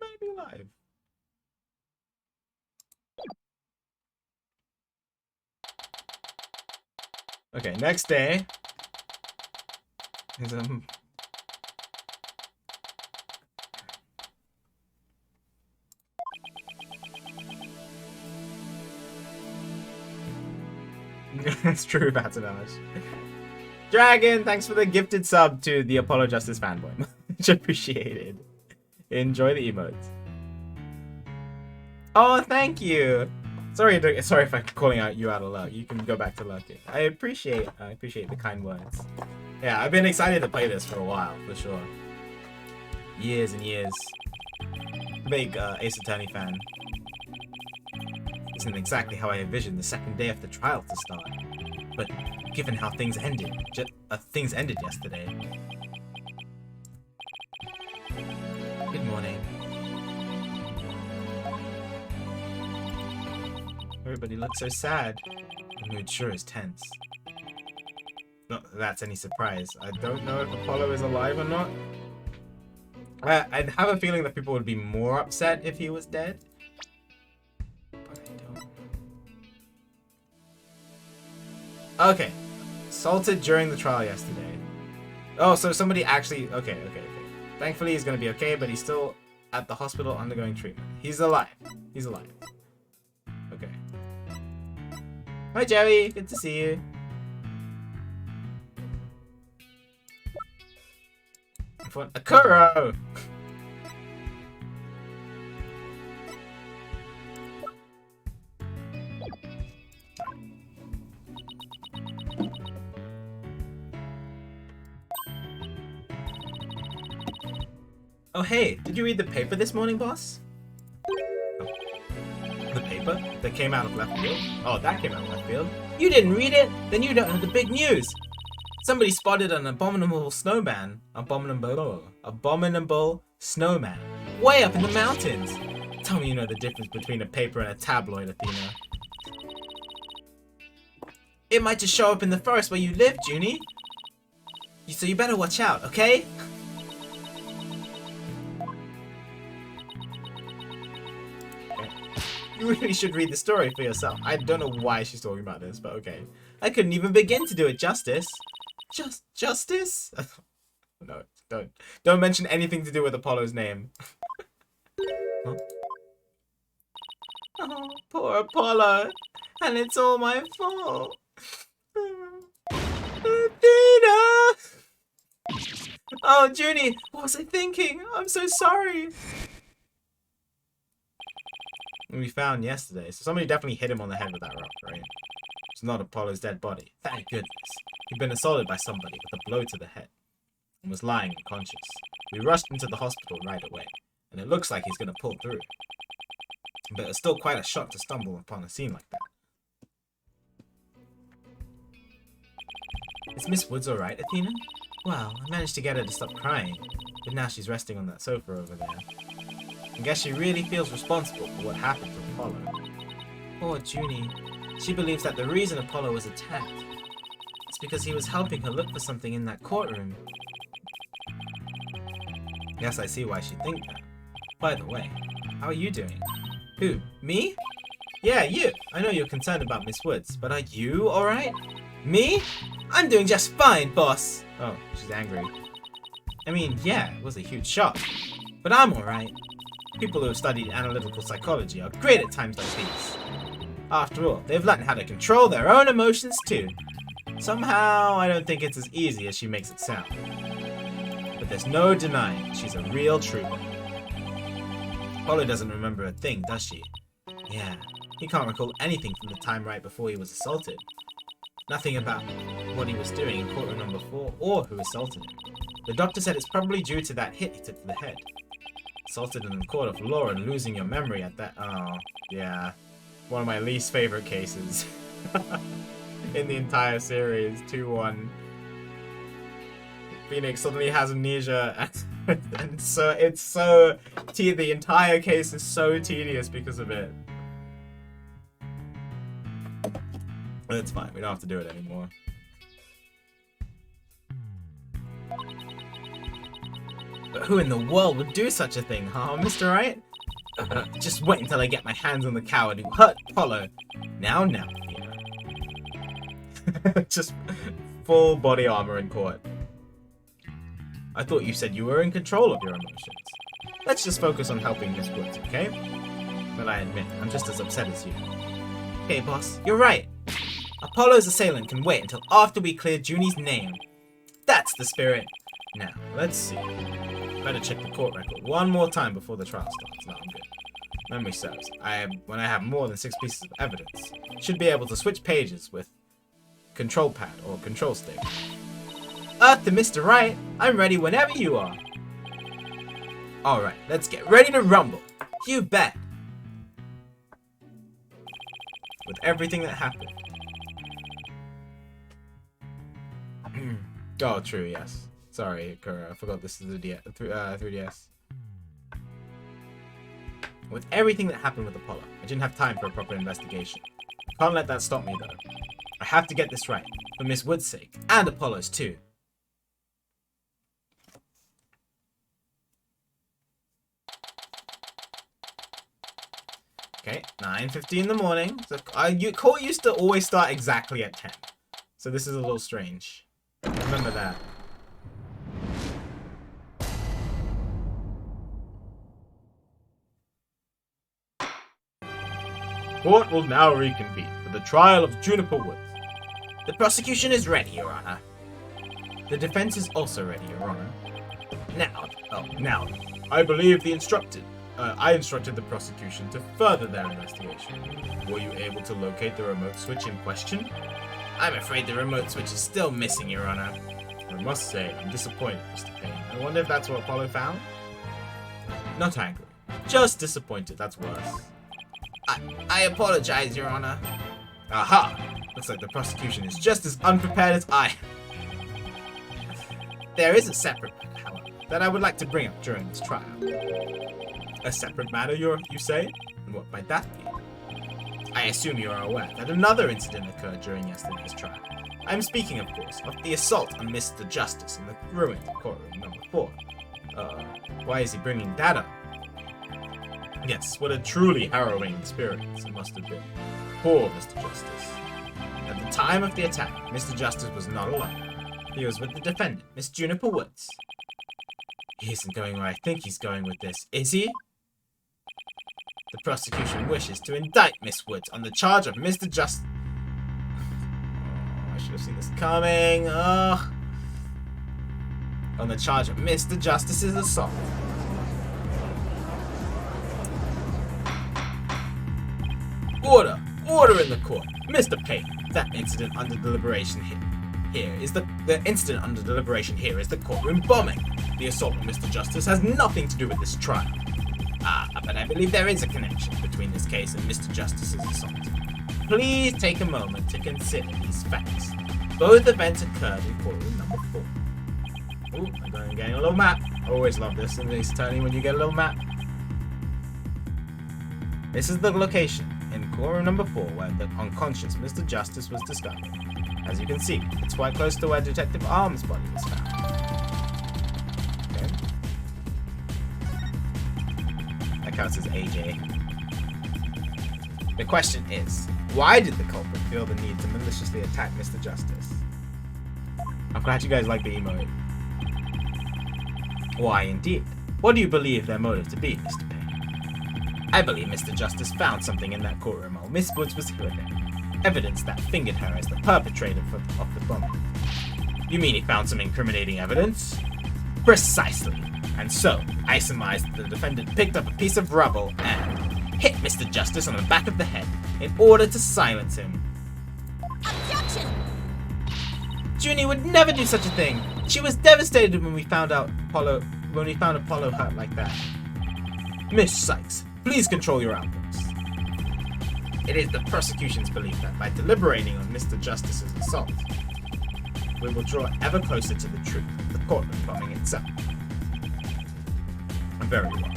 better be alive. Okay, next day. Is It's true, Batanage. Dragon, thanks for the gifted sub to the Apollo Justice fanboy. Much appreciated. Enjoy the emotes. Oh, thank you. Sorry if I'm calling you out of luck. You can go back to lurking. I appreciate the kind words. Yeah, I've been excited to play this for a while, for sure. Years and years. Big Ace Attorney fan. Isn't exactly how I envisioned the second day of the trial to start. But given how things ended, yesterday. Good morning. Everybody looks so sad. The mood sure is tense. Not that that's any surprise. I don't know if Apollo is alive or not. I'd have a feeling that people would be more upset if he was dead. But I don't. Okay. Assaulted during the trial yesterday. Oh, so somebody actually... Okay. Thankfully, he's going to be okay, but he's still at the hospital undergoing treatment. He's alive. Okay. Hi, Jerry. Good to see you. Akuro! Oh hey, did you read the paper this morning, boss? Oh. The paper? That came out of left field? Oh, that came out of left field. You didn't read it? Then you don't know the big news! Somebody spotted an abominable snowman. Abominable snowman. Way up in the mountains! Tell me you know the difference between a paper and a tabloid, Athena. It might just show up in the forest where you live, Junie. So you better watch out, okay? You really should read the story for yourself. I don't know why she's talking about this, but okay. I couldn't even begin to do it justice. Justice? No, don't mention anything to do with Apollo's name. Huh? Oh, poor Apollo. And it's all my fault. Athena! Oh, Junie, what was I thinking? I'm so sorry. We found yesterday, so somebody definitely hit him on the head with that rock, right? It's not Apollo's dead body. Thank goodness. He'd been assaulted by somebody with a blow to the head and was lying unconscious. We rushed into the hospital right away, and it looks like he's gonna pull through. But it's still quite a shock to stumble upon a scene like that. Is Miss Woods alright, Athena? Well, I managed to get her to stop crying, but now she's resting on that sofa over there. I guess she really feels responsible for what happened to Apollo. Poor Junie. She believes that the reason Apollo was attacked is because he was helping her look for something in that courtroom. Yes, I see why she'd think that. By the way, how are you doing? Who? Me? Yeah, you. I know you're concerned about Miss Woods, but are you alright? Me? I'm doing just fine, boss. Oh, she's angry. I mean, yeah, it was a huge shock. But I'm alright. People who have studied analytical psychology are great at times like these. After all, they've learned how to control their own emotions too. Somehow, I don't think it's as easy as she makes it sound. But there's no denying she's a real trooper. Apollo doesn't remember a thing, does she? Yeah, he can't recall anything from the time right before he was assaulted. Nothing about what he was doing in courtroom number 4 or who assaulted him. The doctor said it's probably due to that hit he took to the head. Assaulted in the court of law and losing your memory at that. Oh, yeah. One of my least favorite cases in the entire series. 2-1. Phoenix suddenly has amnesia, and so the entire case is so tedious because of it. But it's fine, we don't have to do it anymore. But who in the world would do such a thing, huh, Mr. Right? Just wait until I get my hands on the coward who hurt Apollo. Now, yeah. Just full body armor in court. I thought you said you were in control of your emotions. Let's just focus on helping Miss Woods, okay? But I admit, I'm just as upset as you. Okay, boss, you're right. Apollo's assailant can wait until after we clear Junie's name. That's the spirit. Now, let's see. Better check the court record one more time before the trial starts. No, I'm good. Memory serves. When I have more than 6 pieces of evidence, should be able to switch pages with control pad or control stick. Earth to Mr. Right, I'm ready whenever you are. Alright, let's get ready to rumble. You bet. With everything that happened. Oh, true, yes. Sorry, Kura, I forgot this is the 3DS. With everything that happened with Apollo, I didn't have time for a proper investigation. Can't let that stop me, though. I have to get this right, for Miss Wood's sake, and Apollo's too. Okay, 9:50 in the morning. So, court used to always start exactly at 10. So this is a little strange. Remember that. Court will now reconvene for the trial of Juniper Woods. The prosecution is ready, Your Honor. The defense is also ready, Your Honor. Now, I believe I instructed the prosecution to further their investigation. Were you able to locate the remote switch in question? I'm afraid the remote switch is still missing, Your Honor. I must say, I'm disappointed, Mr. Payne. I wonder if that's what Apollo found? Not angry. Just disappointed, that's worse. I apologize, Your Honor. Aha! Looks like the prosecution is just as unprepared as I am. There is a separate matter, however, that I would like to bring up during this trial. A separate matter, you say? And what might that be? I assume you are aware that another incident occurred during yesterday's trial. I'm speaking, of course, of the assault on Mr. Justice in the ruined courtroom number 4. Why is he bringing that up? Yes, what a truly harrowing experience it must have been. Poor Mr. Justice. At the time of the attack, Mr. Justice was not alone. He was with the defendant, Miss Juniper Woods. He isn't going where I think he's going with this, is he? The prosecution wishes to indict Miss Woods on the charge of Mr. Justice. I should have seen this coming. On the charge of Mr. Justice's assault. Order in the court. Mr. Payne, that incident under deliberation here is the incident under deliberation here is the courtroom bombing. The assault on Mr. Justice has nothing to do with this trial. But I believe there is a connection between this case and Mr. Justice's assault. Please take a moment to consider these facts. Both events occurred in courtroom number 4. Ooh, I'm getting a little map. I always love this in Ace Attorney when you get a little map. This is the location in courtroom number 4 where the unconscious Mr. Justice was discovered. As you can see, it's quite close to where Detective Arm's body was found. Okay. That counts as AJ. The question is, why did the culprit feel the need to maliciously attack Mr. Justice? I'm glad you guys like the emote. Why indeed? What do you believe their motive to be, Mr. Payne? I believe Mr. Justice found something in that courtroom while Miss Woods was here with him. Evidence that fingered her as the perpetrator of the bombing. You mean he found some incriminating evidence? Precisely. And so, I surmised that the defendant picked up a piece of rubble and hit Mr. Justice on the back of the head in order to silence him. Objection! Junie would never do such a thing. She was devastated when we found Apollo hurt like that. Miss Sykes, please control your outbursts. It is the prosecution's belief that by deliberating on Mr. Justice's assault, we will draw ever closer to the truth of the courtroom bombing itself. Very well.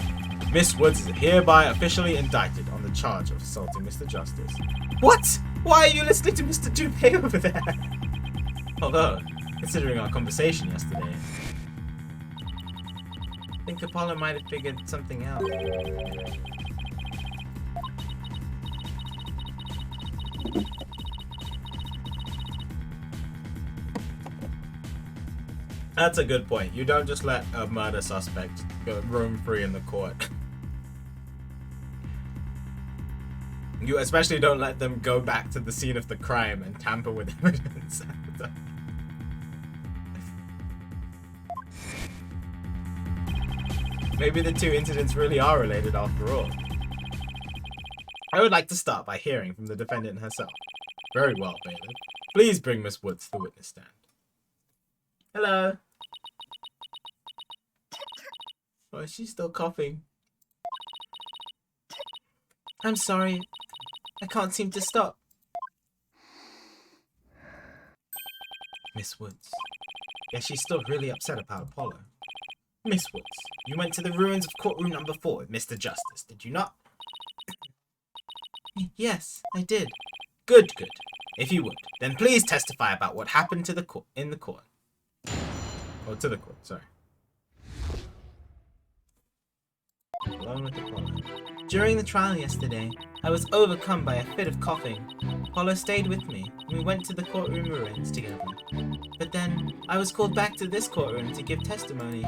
Miss Woods is hereby officially indicted on the charge of assaulting Mr. Justice. What? Why are you listening to Mr. Dupé over there? Although, considering our conversation yesterday, I think Apollo might have figured something out. That's a good point. You don't just let a murder suspect go roam free in the court. You especially don't let them go back to the scene of the crime and tamper with evidence. Maybe the two incidents really are related after all. I would like to start by hearing from the defendant herself. Very well, bailiff. Please bring Miss Woods to the witness stand. Hello. Oh, she's still coughing. I'm sorry. I can't seem to stop. Miss Woods. Yeah, she's still really upset about Apollo. Miss Woods, you went to the ruins of courtroom number 4 with Mr. Justice, did you not? Yes, I did. Good, good. If you would, then please testify about what happened to the court in the court. Oh, to the court, sorry. Along with Apollo. During the trial yesterday, I was overcome by a fit of coughing. Apollo stayed with me, and we went to the courtroom ruins together. But then, I was called back to this courtroom to give testimony.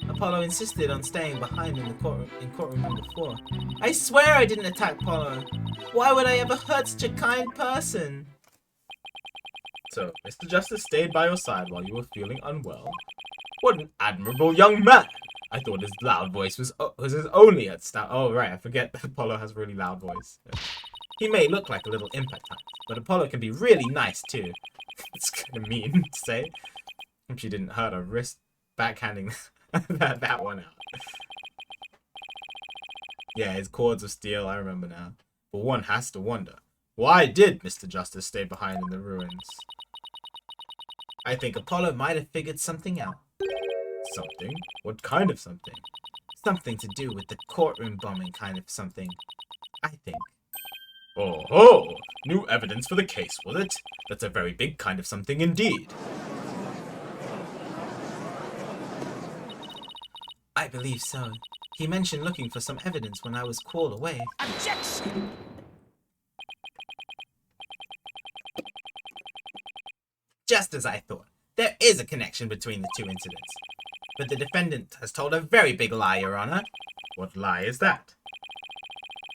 Apollo insisted on staying behind in the courtroom number 4. I swear I didn't attack Apollo. Why would I ever hurt such a kind person? So, Mr. Justice stayed by your side while you were feeling unwell. What an admirable young man! I thought his loud voice was his only at start. Oh, right, I forget that Apollo has a really loud voice. He may look like a little imp at times, but Apollo can be really nice too. It's kind of mean to say. Hope she didn't hurt her wrist backhanding that one out. Yeah, his cords of steel, I remember now. But one has to wonder, why did Mr. Justice stay behind in the ruins? I think Apollo might have figured something out. Something? What kind of something? Something to do with the courtroom bombing kind of something, I think. Oh ho! New evidence for the case, was it? That's a very big kind of something indeed. I believe so. He mentioned looking for some evidence when I was called away. Objection! Just as I thought. There is a connection between the two incidents. But the defendant has told a very big lie, Your Honor. What lie is that?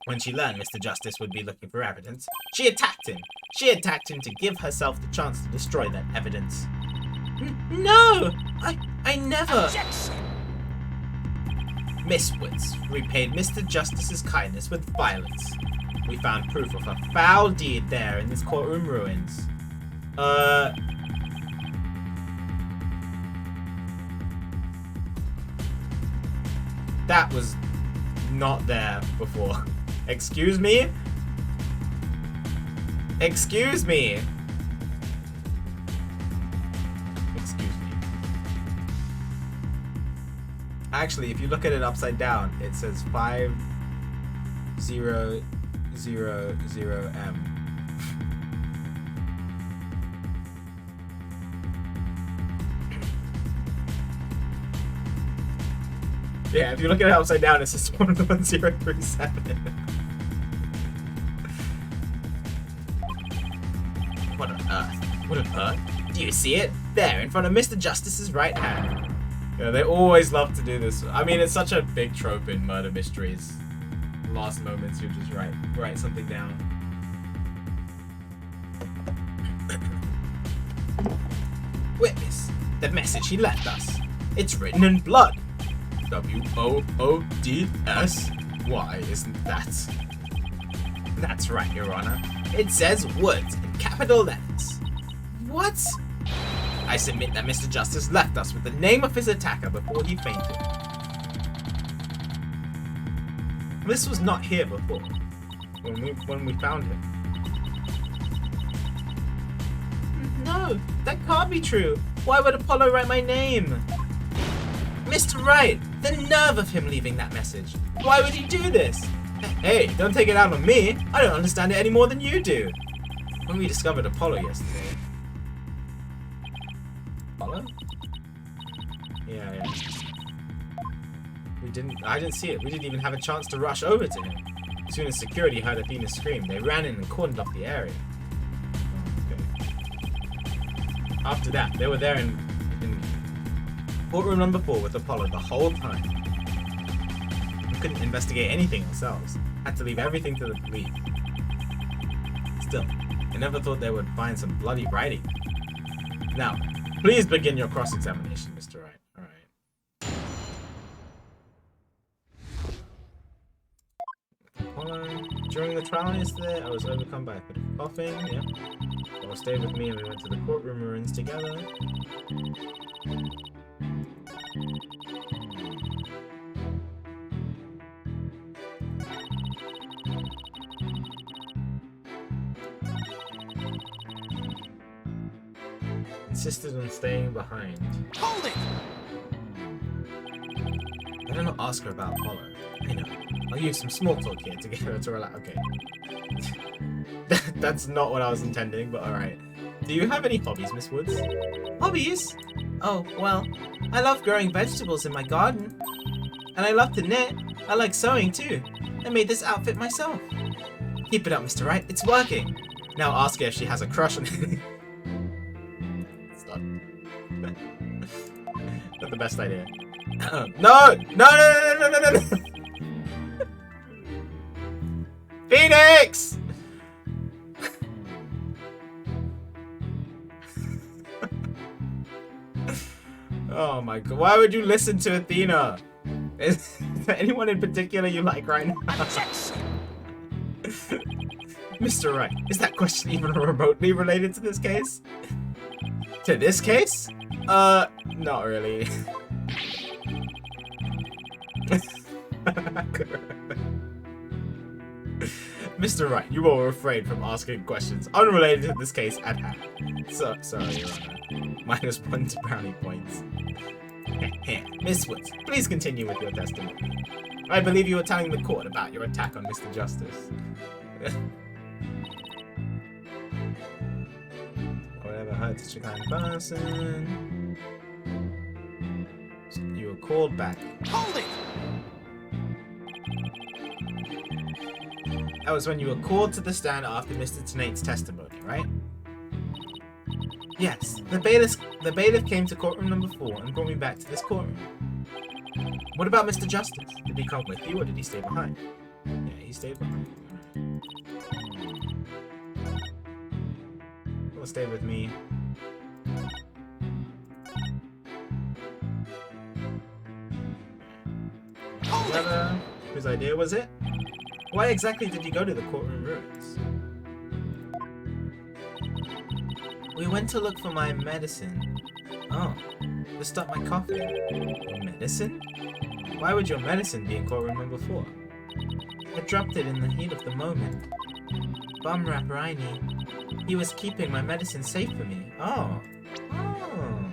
When she learned Mr. Justice would be looking for evidence, she attacked him. She attacked him to give herself the chance to destroy that evidence. No! I never... Objection! Miss Woods repaid Mr. Justice's kindness with violence. We found proof of a foul deed there in this courtroom ruins. That was not there before. Excuse me? Excuse me? Excuse me. Actually, if you look at it upside down, it says 5000M. Yeah, if you look at it upside down, it says 11037. What on earth? What on earth? Do you see it? There, in front of Mr. Justice's right hand. Yeah, they always love to do this. I mean, it's such a big trope in murder mysteries. Last moments, you just write something down. Witness, the message he left us. It's written in blood. W-O-O-D-S? Why isn't that? That's right, Your Honor. It says Woods in capital letters. What? I submit that Mr. Justice left us with the name of his attacker before he fainted. This was not here before, when we found him. No, that can't be true. Why would Apollo write my name? Mr. Wright, the nerve of him leaving that message. Why would he do this? Hey, don't take it out on me. I don't understand it any more than you do. When we discovered Apollo yesterday. Apollo? Yeah. I didn't see it. We didn't even have a chance to rush over to him. As soon as security heard Athena scream, they ran in and cordoned off the area. Okay. After that, they were there in courtroom number 4 with Apollo the whole time. We couldn't investigate anything ourselves. Had to leave everything to the police. Still, I never thought they would find some bloody writing. Now, please begin your cross-examination, Mr. Wright. Alright. Apollo, during the trial yesterday, I was overcome by a bit of coughing. Yep. Apollo stayed with me and we went to the courtroom ruins together. Insisted on staying behind. Hold it! I don't know, ask her about Apollo. I know. I'll use some small talk here to get her to relax. Okay. That's not what I was intending, but alright. Do you have any hobbies, Miss Woods? Hobbies? Oh, well, I love growing vegetables in my garden. And I love to knit. I like sewing too. I made this outfit myself. Keep it up, Mr. Wright. It's working. Now ask her if she has a crush on him. Stop. Not the best idea. No! No! Phoenix! Oh my god, why would you listen to Athena? Is there anyone in particular you like right now? Mr. Wright, is that question even remotely related to this case? To this case? Not really. Mr. Wright, you will refrain from asking questions unrelated to this case at hand. So, sorry, Your Honor. -1 to brownie points. Miss Woods, please continue with your testimony. I believe you were telling the court about your attack on Mr. Justice. Whatever hurt such a kind person. So you were called back. Hold it! That was when you were called to the stand after Mr. Tenate's testimony, right? Yes, the bailiff came to courtroom number 4 and brought me back to this courtroom. What about Mr. Justice? Did he come with you or did he stay behind? Yeah, he stayed behind. He'll stay with me. Together. Whose idea was it? Why exactly did you go to the courtroom ruins? We went to look for my medicine. Oh, to stop my coughing. Medicine? Why would your medicine be in courtroom number 4? I dropped it in the heat of the moment. Bum Rap Riney. He was keeping my medicine safe for me. Oh. Oh.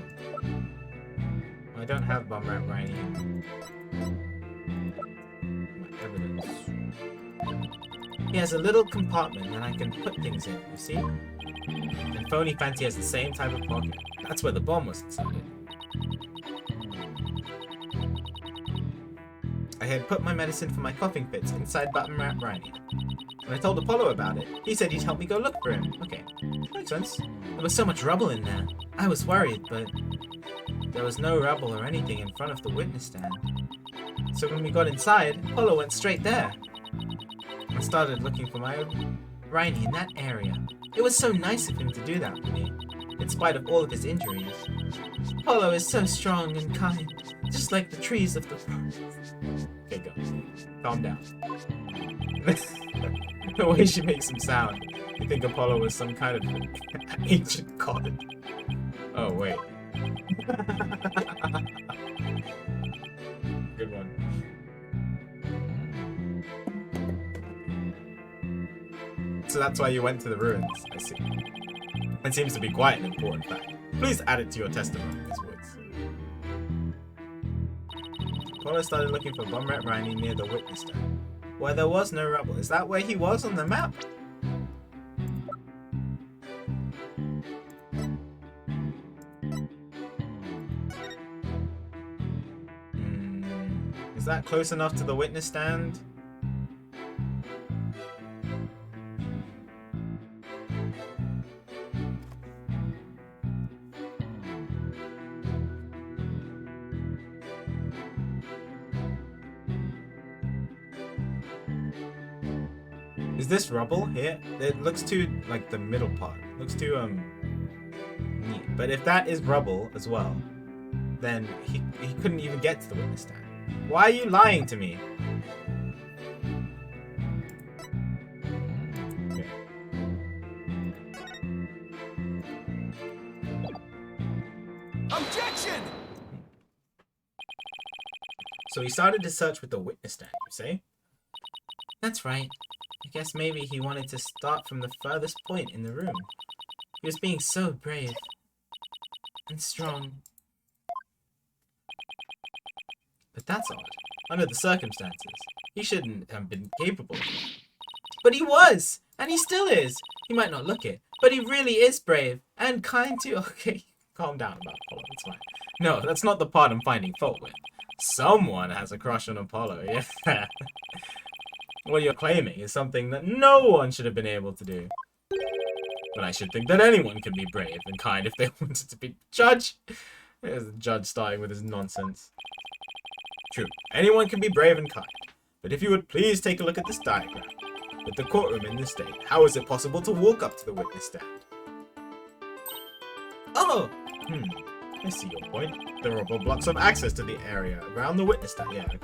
I don't have Bum Rap Riney. My evidence. He has a little compartment that I can put things in, you see? And Phony Fancy has the same type of pocket. That's where the bomb was inserted. I had put my medicine for my coughing fits inside Button Rat Riney. When I told Apollo about it, he said he'd help me go look for him. Okay, makes sense. There was so much rubble in there. I was worried, but there was no rubble or anything in front of the witness stand. So when we got inside, Apollo went straight there. I started looking for my Riney in that area. It was so nice of him to do that for me, in spite of all of his injuries. Apollo is so strong and kind, just like the trees of the forest. Okay, go. Calm down. The way she makes him sound, you think Apollo was some kind of ancient god. Oh, wait. Good one. So that's why you went to the ruins, I see. That seems to be quite an important fact. Please add it to your testimony, Miss Woods. Apollo started looking for Bum Rat Riney near the witness stand, where there was no rubble. Is that where he was on the map? Is that close enough to the witness stand? Is this rubble here? It looks too, like, the middle part. It looks too, neat. But if that is rubble as well, then he couldn't even get to the witness stand. Why are you lying to me? Okay. Objection! So he started to search with the witness stand, you say? That's right. I guess maybe he wanted to start from the furthest point in the room. He was being so brave and strong. But that's odd. Under the circumstances, he shouldn't have been capable of it. But he was! And he still is! He might not look it, but he really is brave and kind too. Okay, calm down about Apollo, it's fine. No, that's not the part I'm finding fault with. Someone has a crush on Apollo, yeah. What you're claiming is something that no one should have been able to do. But I should think that anyone can be brave and kind if they wanted to be judge. There's the judge starting with his nonsense. True, anyone can be brave and kind. But if you would please take a look at this diagram. With the courtroom in this state, how is it possible to walk up to the witness stand? Oh! I see your point. The rubble blocks have access to the area around the witness stand. Yeah, okay.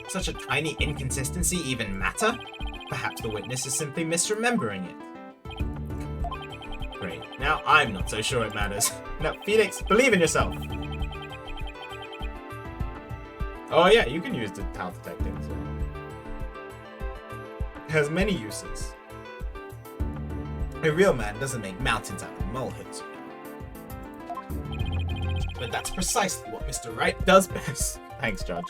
Such a tiny inconsistency even matter? Perhaps the witness is simply misremembering it. Great. Now I'm not so sure it matters. Now, Felix, believe in yourself. Oh yeah, you can use the towel detector as well. It has many uses. A real man doesn't make mountains out of molehills. But that's precisely what Mr. Wright does best. Thanks, Judge.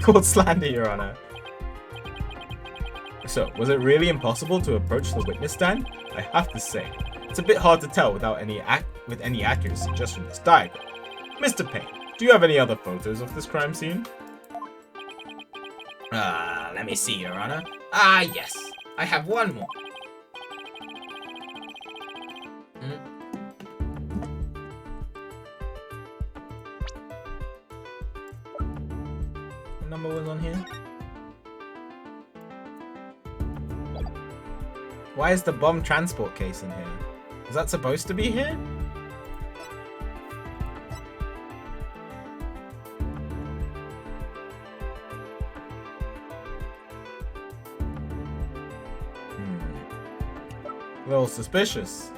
Called slander, Your Honor. So, was it really impossible to approach the witness stand? I have to say, it's a bit hard to tell without any accuracy just from this diagram. Mr. Payne, do you have any other photos of this crime scene? Let me see, Your Honor. Yes. I have one more. What number was on here? Why is the bomb transport case in here? Is that supposed to be here? A little suspicious.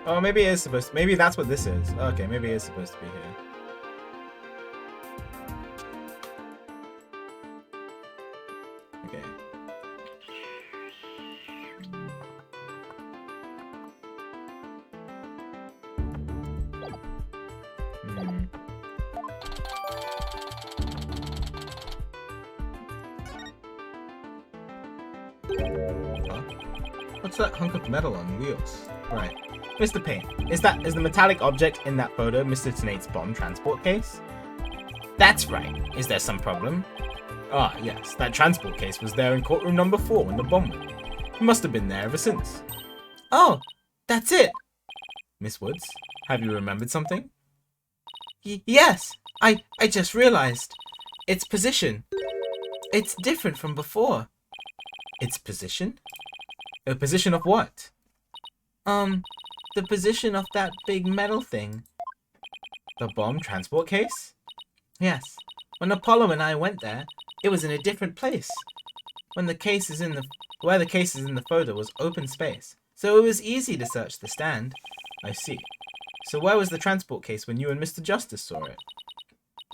Oh, maybe it is supposed to. Maybe that's what this is. Okay, maybe it is supposed to be here. Okay. Huh? What's that hunk of metal on wheels? Right. Mr. Payne, is the metallic object in that photo Mr. Tenate's bomb transport case? That's right. Is there some problem? Ah, yes. That transport case was there in courtroom number 4 when the bomb went. It must have been there ever since. Oh, that's it. Miss Woods, have you remembered something? Yes. I just realized. Its position. It's different from before. Its position? A position of what? The position of that big metal thing. The bomb transport case? Yes. When Apollo and I went there, it was in a different place. Where the case is in the photo was open space, so it was easy to search the stand. I see. So where was the transport case when you and Mr. Justice saw it?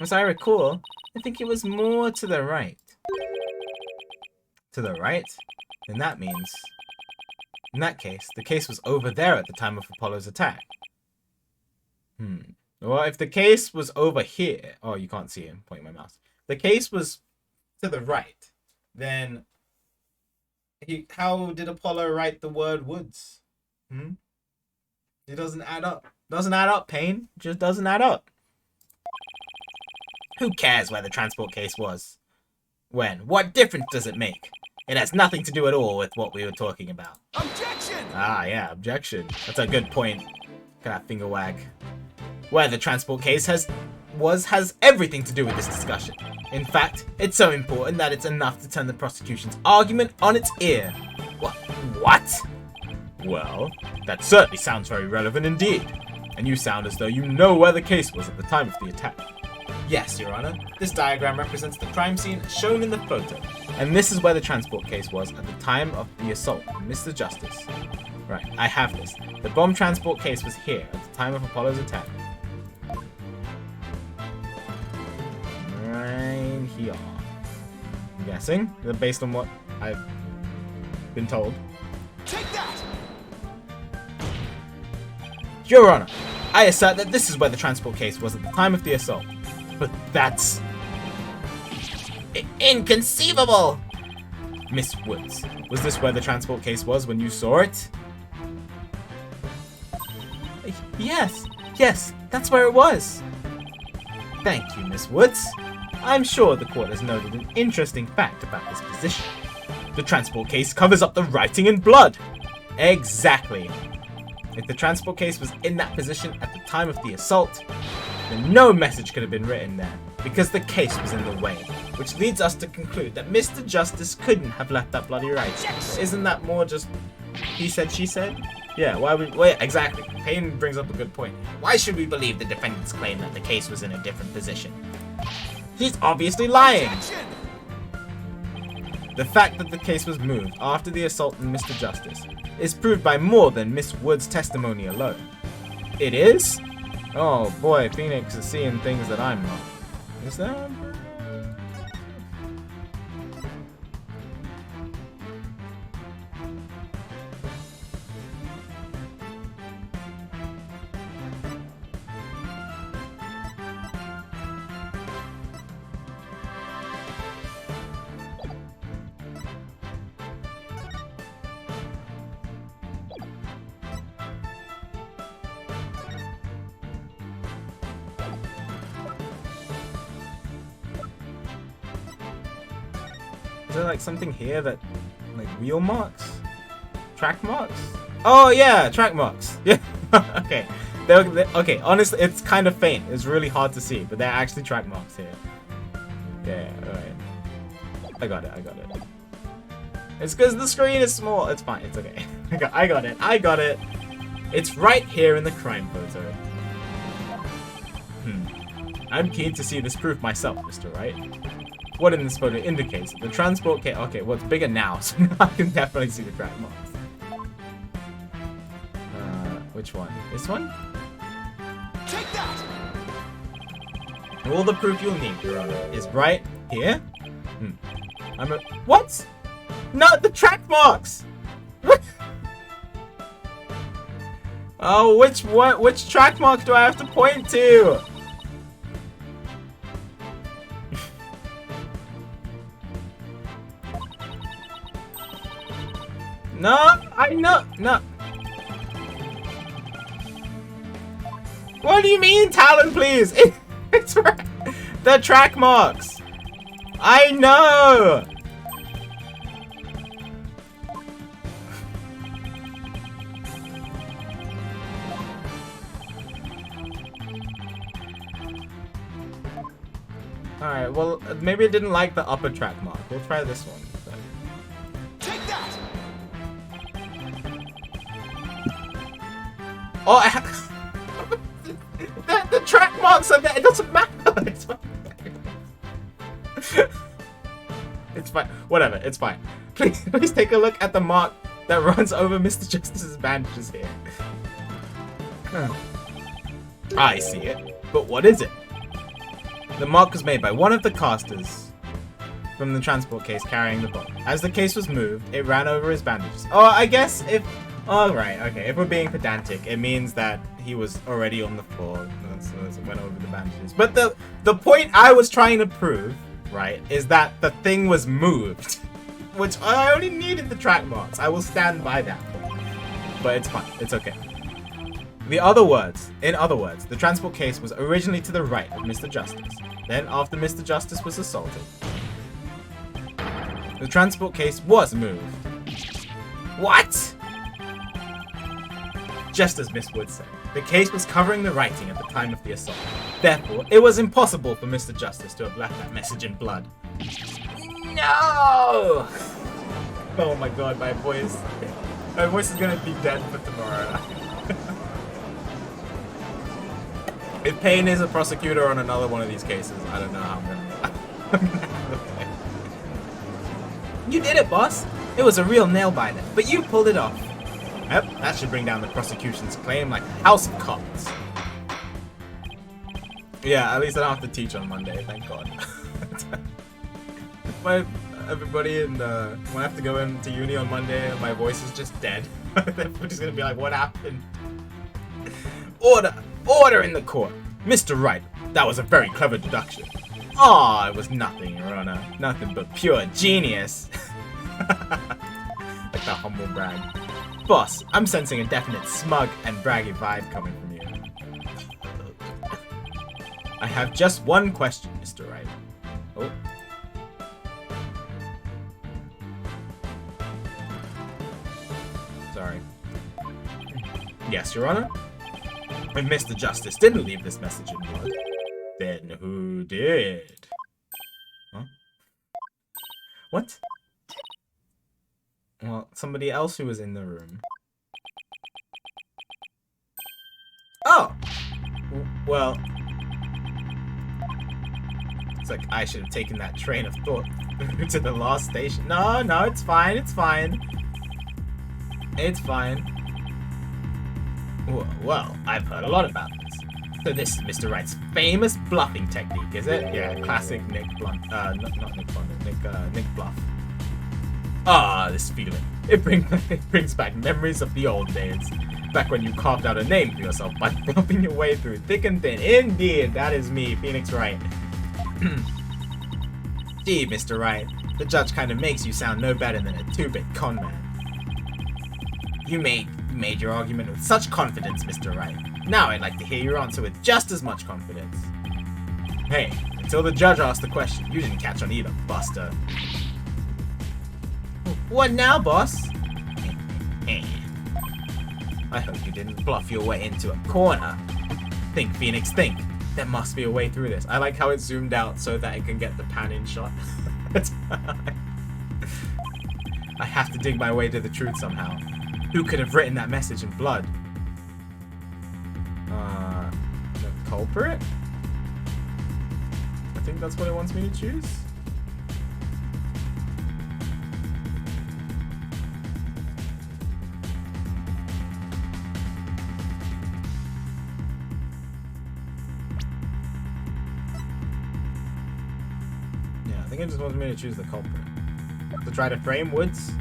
As I recall, I think it was more to the right. To the right? Then that means... In that case, the case was over there at the time of Apollo's attack. Well, if the case was over here... Oh, you can't see it. I'm pointing my mouse. The case was to the right. Then... How did Apollo write the word woods? It doesn't add up. Doesn't add up, Payne. Just doesn't add up. Who cares where the transport case was? When? What difference does it make? It has nothing to do at all with what we were talking about. Objection! Ah, yeah, objection. That's a good point. Look at that finger wag. Where the transport case has everything to do with this discussion. In fact, it's so important that it's enough to turn the prosecution's argument on its ear. What? Well, that certainly sounds very relevant indeed. And you sound as though you know where the case was at the time of the attack. Yes, Your Honor. This diagram represents the crime scene shown in the photo. And this is where the transport case was at the time of the assault on Mr. Justice. Right, I have this. The bomb transport case was here at the time of Apollo's attack. Right here. I'm guessing, based on what I've been told. Take that! Your Honor, I assert that this is where the transport case was at the time of the assault. But that's... inconceivable! Miss Woods, was this where the transport case was when you saw it? Yes, that's where it was. Thank you, Miss Woods. I'm sure the court has noted an interesting fact about this position. The transport case covers up the writing in blood. Exactly. If the transport case was in that position at the time of the assault, then no message could have been written there, because the case was in the way, which leads us to conclude that Mr. Justice couldn't have left that bloody writing. Isn't that more just he said, she said? Yeah, exactly. Payne brings up a good point. Why should we believe the defendant's claim that the case was in a different position? He's obviously lying! Objection! The fact that the case was moved after the assault on Mr. Justice is proved by more than Miss Wood's testimony alone. It is? Oh boy, Phoenix is seeing things that I'm not. Is that? Is there like something here that, like wheel marks? Track marks? Oh yeah, track marks. Yeah, okay. Okay, honestly, it's kind of faint. It's really hard to see, but they're actually track marks here. Yeah, alright. I got it. It's because the screen is small. It's fine, it's okay. I got it. It's right here in the crime photo. I'm keen to see this proof myself, Mr. Wright. What in this photo indicates that the transport case... Okay, well, it's bigger now, so now I can definitely see the track marks. Which one? This one? Take that! All the proof you'll need, Your Honor, is right here. What? No, the track marks! What? Oh, which track mark do I have to point to? No, I know, no. What do you mean, Talon, please? It's right. The track marks. I know. Alright, well, maybe I didn't like the upper track mark. We'll try this one. Take that! Oh, I have... the track marks are there. It doesn't matter. It's fine. It's fine. Whatever. It's fine. Please take a look at the mark that runs over Mr. Justice's bandages here. I see it. But what is it? The mark was made by one of the casters from the transport case carrying the bomb. As the case was moved, it ran over his bandages. Oh, I guess if... Oh, right, okay. If we're being pedantic, it means that he was already on the floor, so it went over the bandages. But the point I was trying to prove, right, is that the thing was moved. Which I only needed the track marks. I will stand by that point. But it's fine. It's okay. In other words, the transport case was originally to the right of Mr. Justice. Then, after Mr. Justice was assaulted, the transport case was moved. What? Just as Miss Wood said, the case was covering the writing at the time of the assault. Therefore, it was impossible for Mr. Justice to have left that message in blood. No! Oh my god, my voice. My voice is gonna be dead for tomorrow. If Payne is a prosecutor on another one of these cases, I don't know how I'm gonna handle it. You did it, boss! It was a real nail-biter, but you pulled it off. Yep, that should bring down the prosecution's claim like a house of cards. Yeah, at least I don't have to teach on Monday, thank god. Everybody when I have to go into uni on Monday and my voice is just dead. Everybody's gonna be like, what happened? Order! Order in the court! Mr. Wright, that was a very clever deduction. Aw, it was nothing, Your Honor. Nothing but pure genius. Like that humble brag. Boss, I'm sensing a definite smug and braggy vibe coming from you. I have just one question, Mr. Wright. Oh. Sorry. Yes, Your Honor? If Mr. Justice didn't leave this message in blood, then who did? Huh? What? Well, somebody else who was in the room. Oh! Well... It's like I should have taken that train of thought to the last station. No, it's fine, it's fine. It's fine. Well, I've heard a lot about this. So this is Mr. Wright's famous bluffing technique, is it? Yeah, classic Nick Blunt. Not Nick Blunt, Nick Bluff. Ah, this feeling. It brings back memories of the old days. Back when you carved out a name for yourself by bluffing your way through thick and thin. Indeed, that is me, Phoenix Wright. Gee, Mr. Wright, the judge kind of makes you sound no better than a two-bit con man. You made your argument with such confidence, Mr. Wright. Now I'd like to hear your answer with just as much confidence. Hey, until the judge asked the question, you didn't catch on either, Buster. What now, boss? I hope you didn't bluff your way into a corner. Think, Phoenix, think. There must be a way through this. I like how it zoomed out so that it can get the pan-in shot. I have to dig my way to the truth somehow. Who could have written that message in blood? The culprit? I think that's what it wants me to choose. think it just wants me to choose the culprit. To try to frame Woods.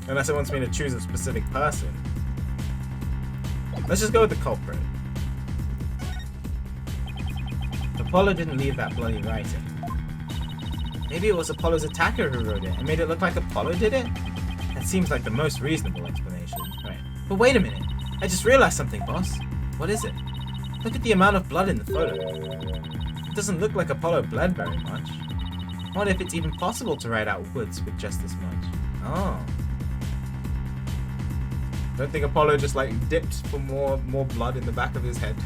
Unless it wants me to choose a specific person. Let's just go with the culprit. Apollo didn't leave that bloody writing. Maybe it was Apollo's attacker who wrote it and made it look like Apollo did it? That seems like the most reasonable explanation. Right. But wait a minute. I just realized something, boss. What is it? Look at the amount of blood in the photo. It doesn't look like Apollo bled very much. I wonder if it's even possible to write out Woods with just this much. Oh. Don't think Apollo just like dipped for more blood in the back of his head.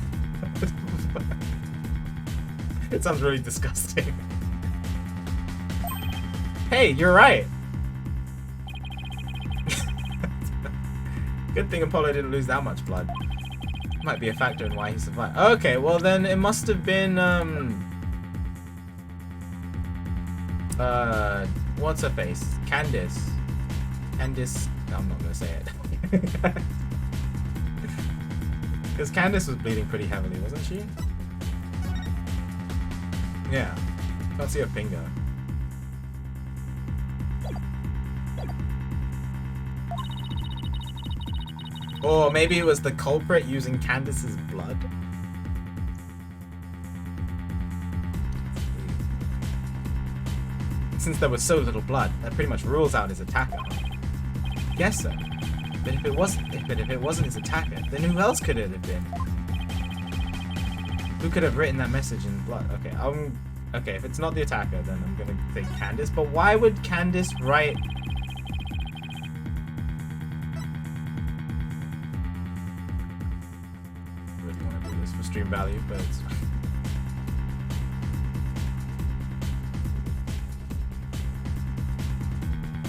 It sounds really disgusting. Hey, you're right. Good thing Apollo didn't lose that much blood. Might be a factor in why he survived. Okay, well then it must have been what's her face? Candace. No, I'm not gonna say it. Because Candace was bleeding pretty heavily, wasn't she? Yeah. Can't see her finger. Or maybe it was the culprit using Candace's blood. Since there was so little blood, that pretty much rules out his attacker. Guess so. But if it wasn't his attacker, then who else could it have been? Who could have written that message in blood? Okay, okay, if it's not the attacker, then I'm gonna think Candace. But why would Candace write? I really want to do this for stream value, but it's fine.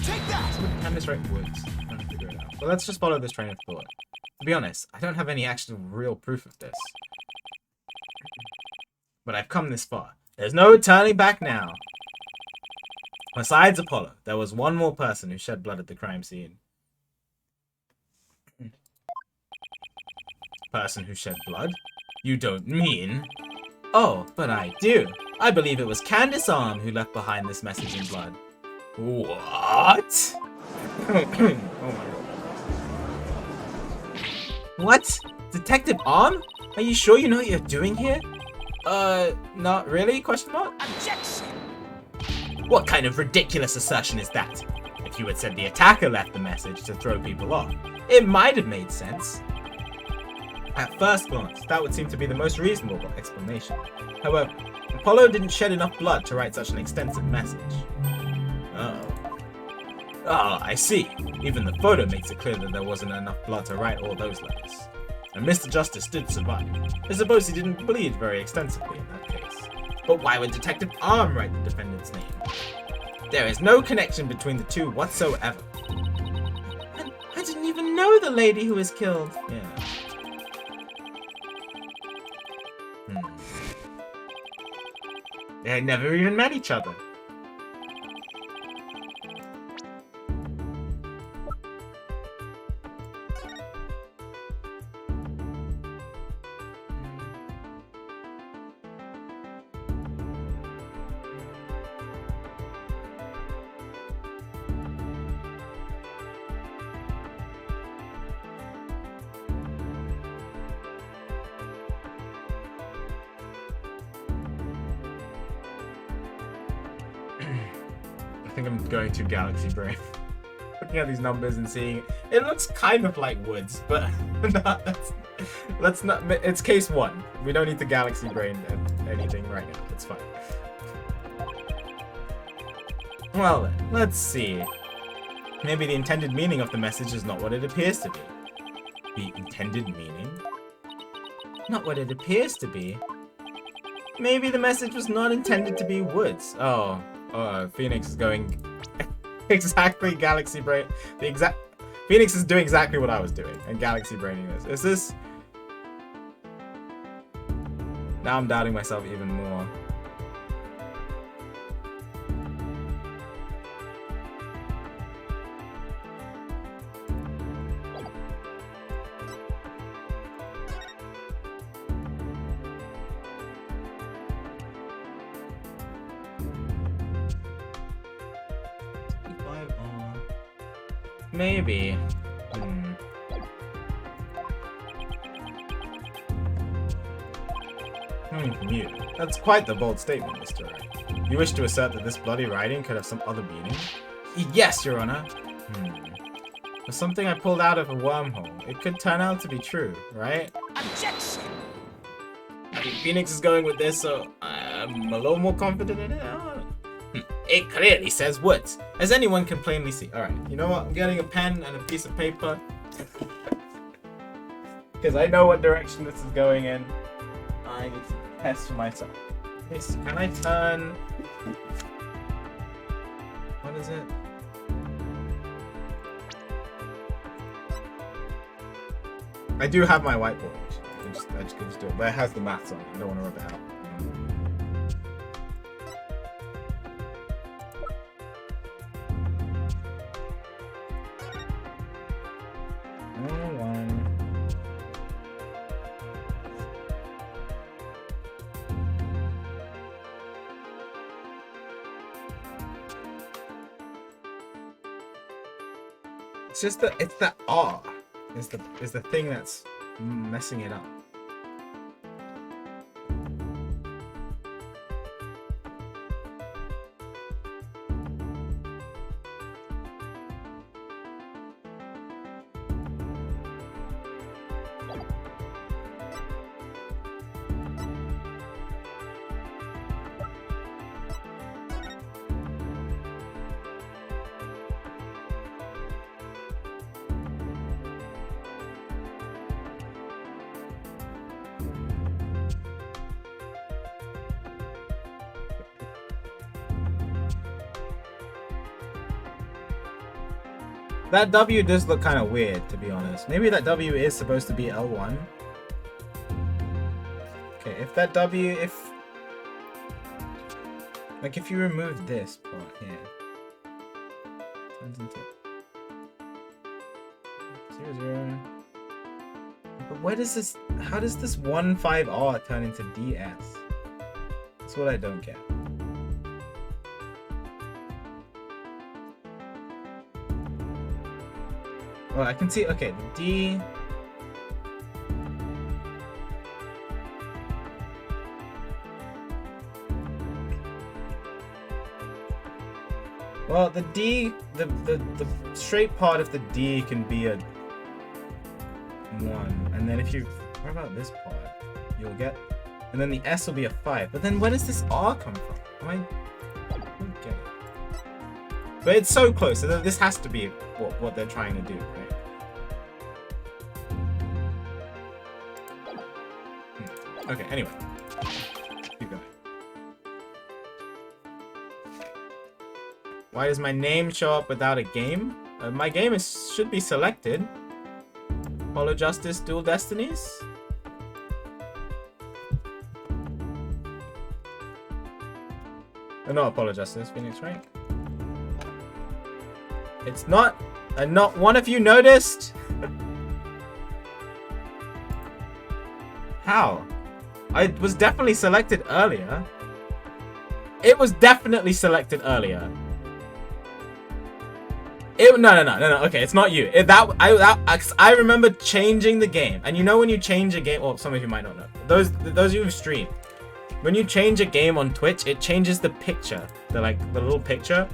Take that! Candace write Woods. I'm trying to figure it out. Well, let's just follow this train of thought. To be honest, I don't have any actual real proof of this. But I've come this far. There's no turning back now. Besides Apollo, there was one more person who shed blood at the crime scene. Person who shed blood? You don't mean... Oh, but I do. I believe it was Candace Arm who left behind this message in blood. What? Oh my. What? Detective Arm? Are you sure you know what you're doing here? Not really? Question mark? Objection! What kind of ridiculous assertion is that? If you had said the attacker left the message to throw people off, it might have made sense. At first glance, that would seem to be the most reasonable explanation. However, Apollo didn't shed enough blood to write such an extensive message. Oh, I see. Even the photo makes it clear that there wasn't enough blood to write all those letters. And Mr. Justice did survive. I suppose he didn't bleed very extensively in that case. But why would Detective Arm write the defendant's name? There is no connection between the two whatsoever. I didn't even know the lady who was killed. Yeah. They had never even met each other. I think I'm going to Galaxy Brain. Looking at these numbers and seeing it looks kind of like Woods, but let's not. It's case one. We don't need to Galaxy Brain anything right now. It's fine. Well then, let's see. Maybe the intended meaning of the message is not what it appears to be. The intended meaning? Not what it appears to be. Maybe the message was not intended to be Woods. Oh, Phoenix is going exactly Galaxy Brain. Phoenix is doing exactly what I was doing and Galaxy Braining this. Is this? Now I'm doubting myself even more. Maybe. Coming from you. That's quite the bold statement, Mr. Wright. You wish to assert that this bloody writing could have some other meaning? Yes, Your Honor. For something I pulled out of a wormhole. It could turn out to be true, right? Objection! I think Phoenix is going with this, so I'm a little more confident in it. It clearly says woods, as anyone can plainly see. Alright, you know what? I'm getting a pen and a piece of paper. Because I know what direction this is going in. I need to test for myself. Yes, can I turn... What is it? I do have my whiteboard. I just can just do it, but it has the maths on it. I don't want to rub it out. It's the R is the thing that's messing it up. That W does look kind of weird, to be honest. Maybe that W is supposed to be L1. Okay, if that W, like if you remove this part here, turns into 0, 0. But where does this? How does this 1,5R turn into DS? That's what I don't get. Well, I can see, okay, the D... Well, the D, the straight part of the D can be a 1. And then if you, what about this part? You'll get, and then the S will be a 5. But then where does this R come from? I don't get it. But it's so close, so this has to be what they're trying to do, right? Okay, anyway. Keep going. Why does my name show up without a game? My game should be selected. Follow Justice, Dual Destinies? Oh, no, Apollo Justice, Phoenix, right? It's not, and not one of you noticed? How? I was definitely selected earlier. It was definitely selected earlier. No. Okay, it's not you. I remember changing the game, and you know when you change a game, well, some of you might not know. Those of you who stream, when you change a game on Twitch, it changes the picture, the little picture.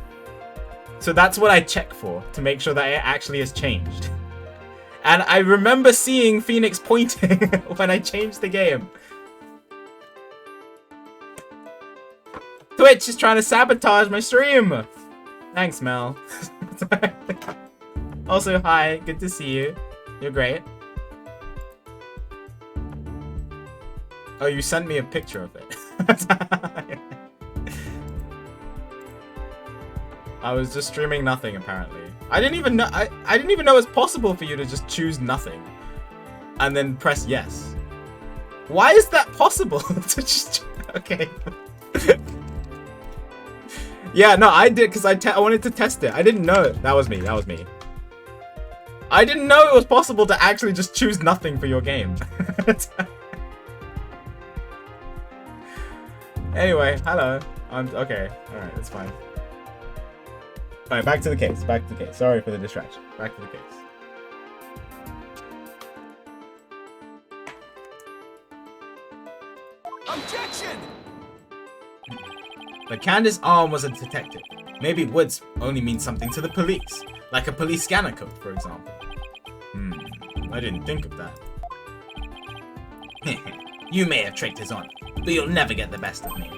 So that's what I check for, to make sure that it actually has changed. And I remember seeing Phoenix pointing when I changed the game. Twitch is trying to sabotage my stream. Thanks, Mel. Also, hi. Good to see you. You're great. Oh, you sent me a picture of it. I was just streaming nothing, apparently. I didn't even know. I didn't even know it was possible for you to just choose nothing, and then press yes. Why is that possible? To just okay. Yeah, no, I did because I wanted to test it. I didn't know it. That was me. That was me. I didn't know it was possible to actually just choose nothing for your game. Anyway, hello. Okay. All right, that's fine. Alright, back to the case. Back to the case. Sorry for the distraction. Back to the case. Objection! But Candace's arm was a detective. Maybe Woods only means something to the police. Like a police scanner code, for example. I didn't think of that. You may have tricked his honor, but you'll never get the best of me.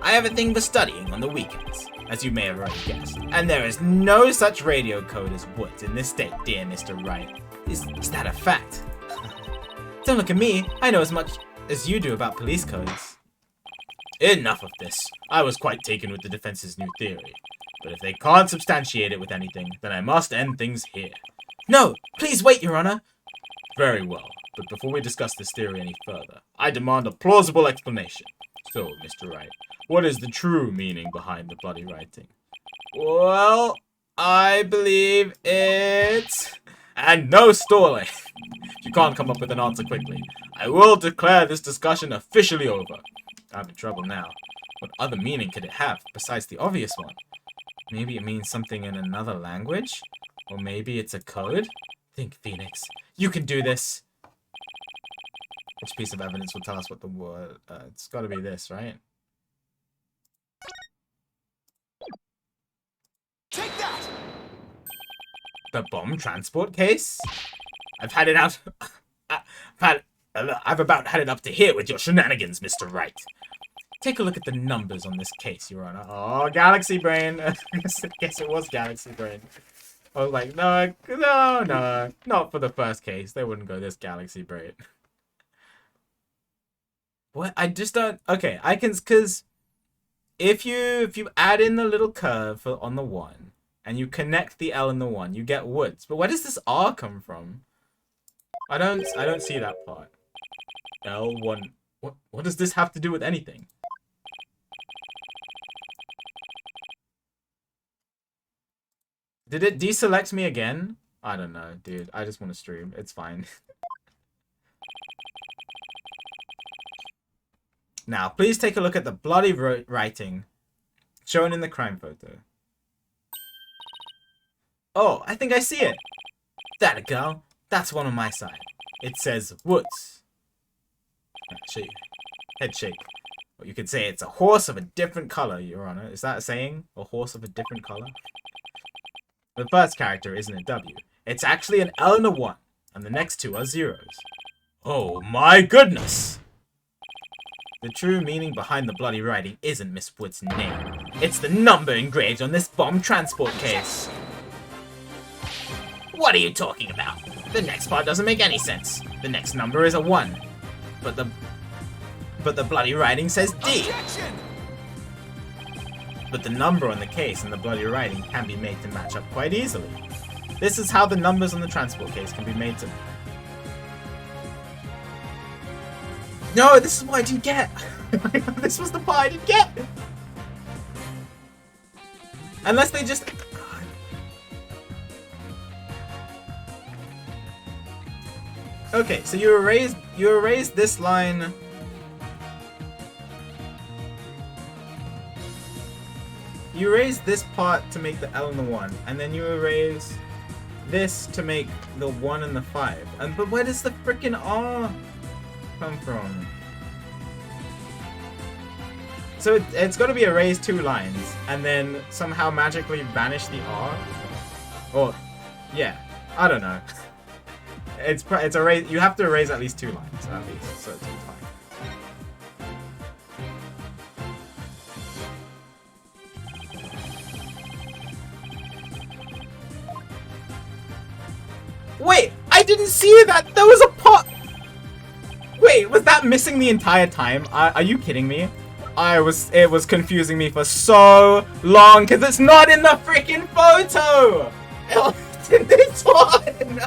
I have a thing for studying on the weekends, as you may have already guessed. And there is no such radio code as Woods in this state, dear Mr. Wright. Is that a fact? Don't look at me. I know as much as you do about police codes. Enough of this. I was quite taken with the defense's new theory. But if they can't substantiate it with anything, then I must end things here. No! Please wait, Your Honor! Very well. But before we discuss this theory any further, I demand a plausible explanation. So, Mr. Wright, what is the true meaning behind the bloody writing? Well, I believe it's... And no stalling! If you can't come up with an answer quickly, I will declare this discussion officially over. I'm in trouble now. What other meaning could it have, besides the obvious one? Maybe it means something in another language? Or maybe it's a code? Think, Phoenix. You can do this! Which piece of evidence will tell us what the word... it's gotta be this, right? Take that! The bomb transport case? I've had it out... I've about had it up to here with your shenanigans, Mr. Wright. Take a look at the numbers on this case, Your Honor. Oh, Galaxy Brain. I guess it was Galaxy Brain. I was like, no, not for the first case. They wouldn't go this Galaxy Brain. What? I just don't... Okay, I can... Because if you add in the little curve on the 1, and you connect the L and the 1, you get Woods. But where does this R come from? I don't see that part. L1... What does this have to do with anything? Did it deselect me again? I don't know, dude. I just want to stream. It's fine. Now, please take a look at the bloody writing shown in the crime photo. Oh, I think I see it. That'll go. That's one on my side. It says Woods. Shake. Head shake. Or you could say it's a horse of a different color, Your Honor. Is that a saying? A horse of a different color? The first character isn't a W. It's actually an L and a 1. And the next two are zeros. Oh my goodness! The true meaning behind the bloody writing isn't Miss Wood's name. It's the number engraved on this bomb transport case. What are you talking about? The next part doesn't make any sense. The next number is a 1. But the bloody writing says D. Objection! But the number on the case and the bloody writing can be made to match up quite easily. This is how the numbers on the transport case can be made to... No, this is what I didn't get! This was the part I didn't get! Unless they just... God. Okay, so you erase this line... You erase this part to make the L and the 1, and then you erase this to make the 1 and the 5. But where does the freaking R come from? So it's got to be erase 2 lines, and then somehow magically vanish the R? Or, yeah, I don't know. It's erase. You have to erase at least 2 lines, at least, so it's fine. Wait, I didn't see that! There was a pot! Wait, was that missing the entire time? Are you kidding me? It was confusing me for so long, because it's not in the freaking photo! It's in this one!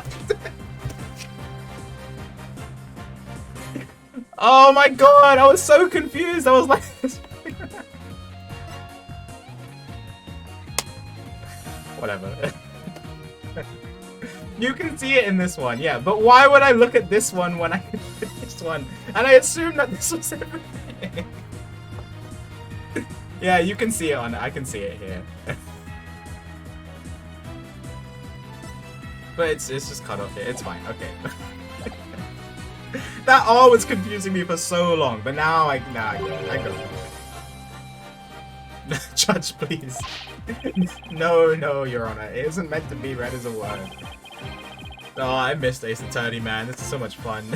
Oh my god, I was so confused, I was like... Whatever. You can see it in this one, yeah, but why would I look at this one when I could see this one? And I assumed that this was everything. Yeah, you can see it on it. I can see it here. But it's just cut off here. It's fine. Okay. That R was confusing me for so long, but now I go. Judge, please. No, Your Honor. It isn't meant to be read as a word. Oh, I missed Ace Attorney, man. This is so much fun.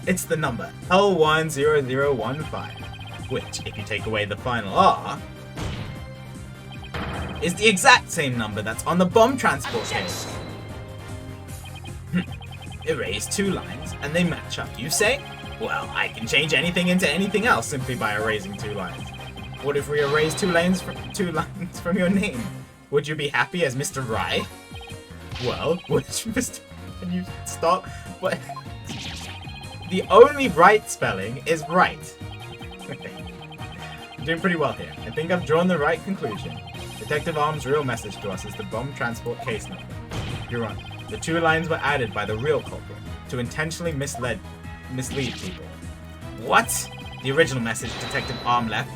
It's the number L10015, which, if you take away the final R, is the exact same number that's on the bomb transport case. Erase 2 lines, and they match up, you say? Well, I can change anything into anything else simply by erasing 2 lines. What if we erase 2 lines from your name? Would you be happy as Mr. Rye? Well, which Mr. Can you stop? What? The only right spelling is right. Okay. I'm doing pretty well here. I think I've drawn the right conclusion. Detective Arm's real message to us is the bomb transport case number. You're on. The 2 lines were added by the real culprit to intentionally mislead people. What? The original message Detective Arm left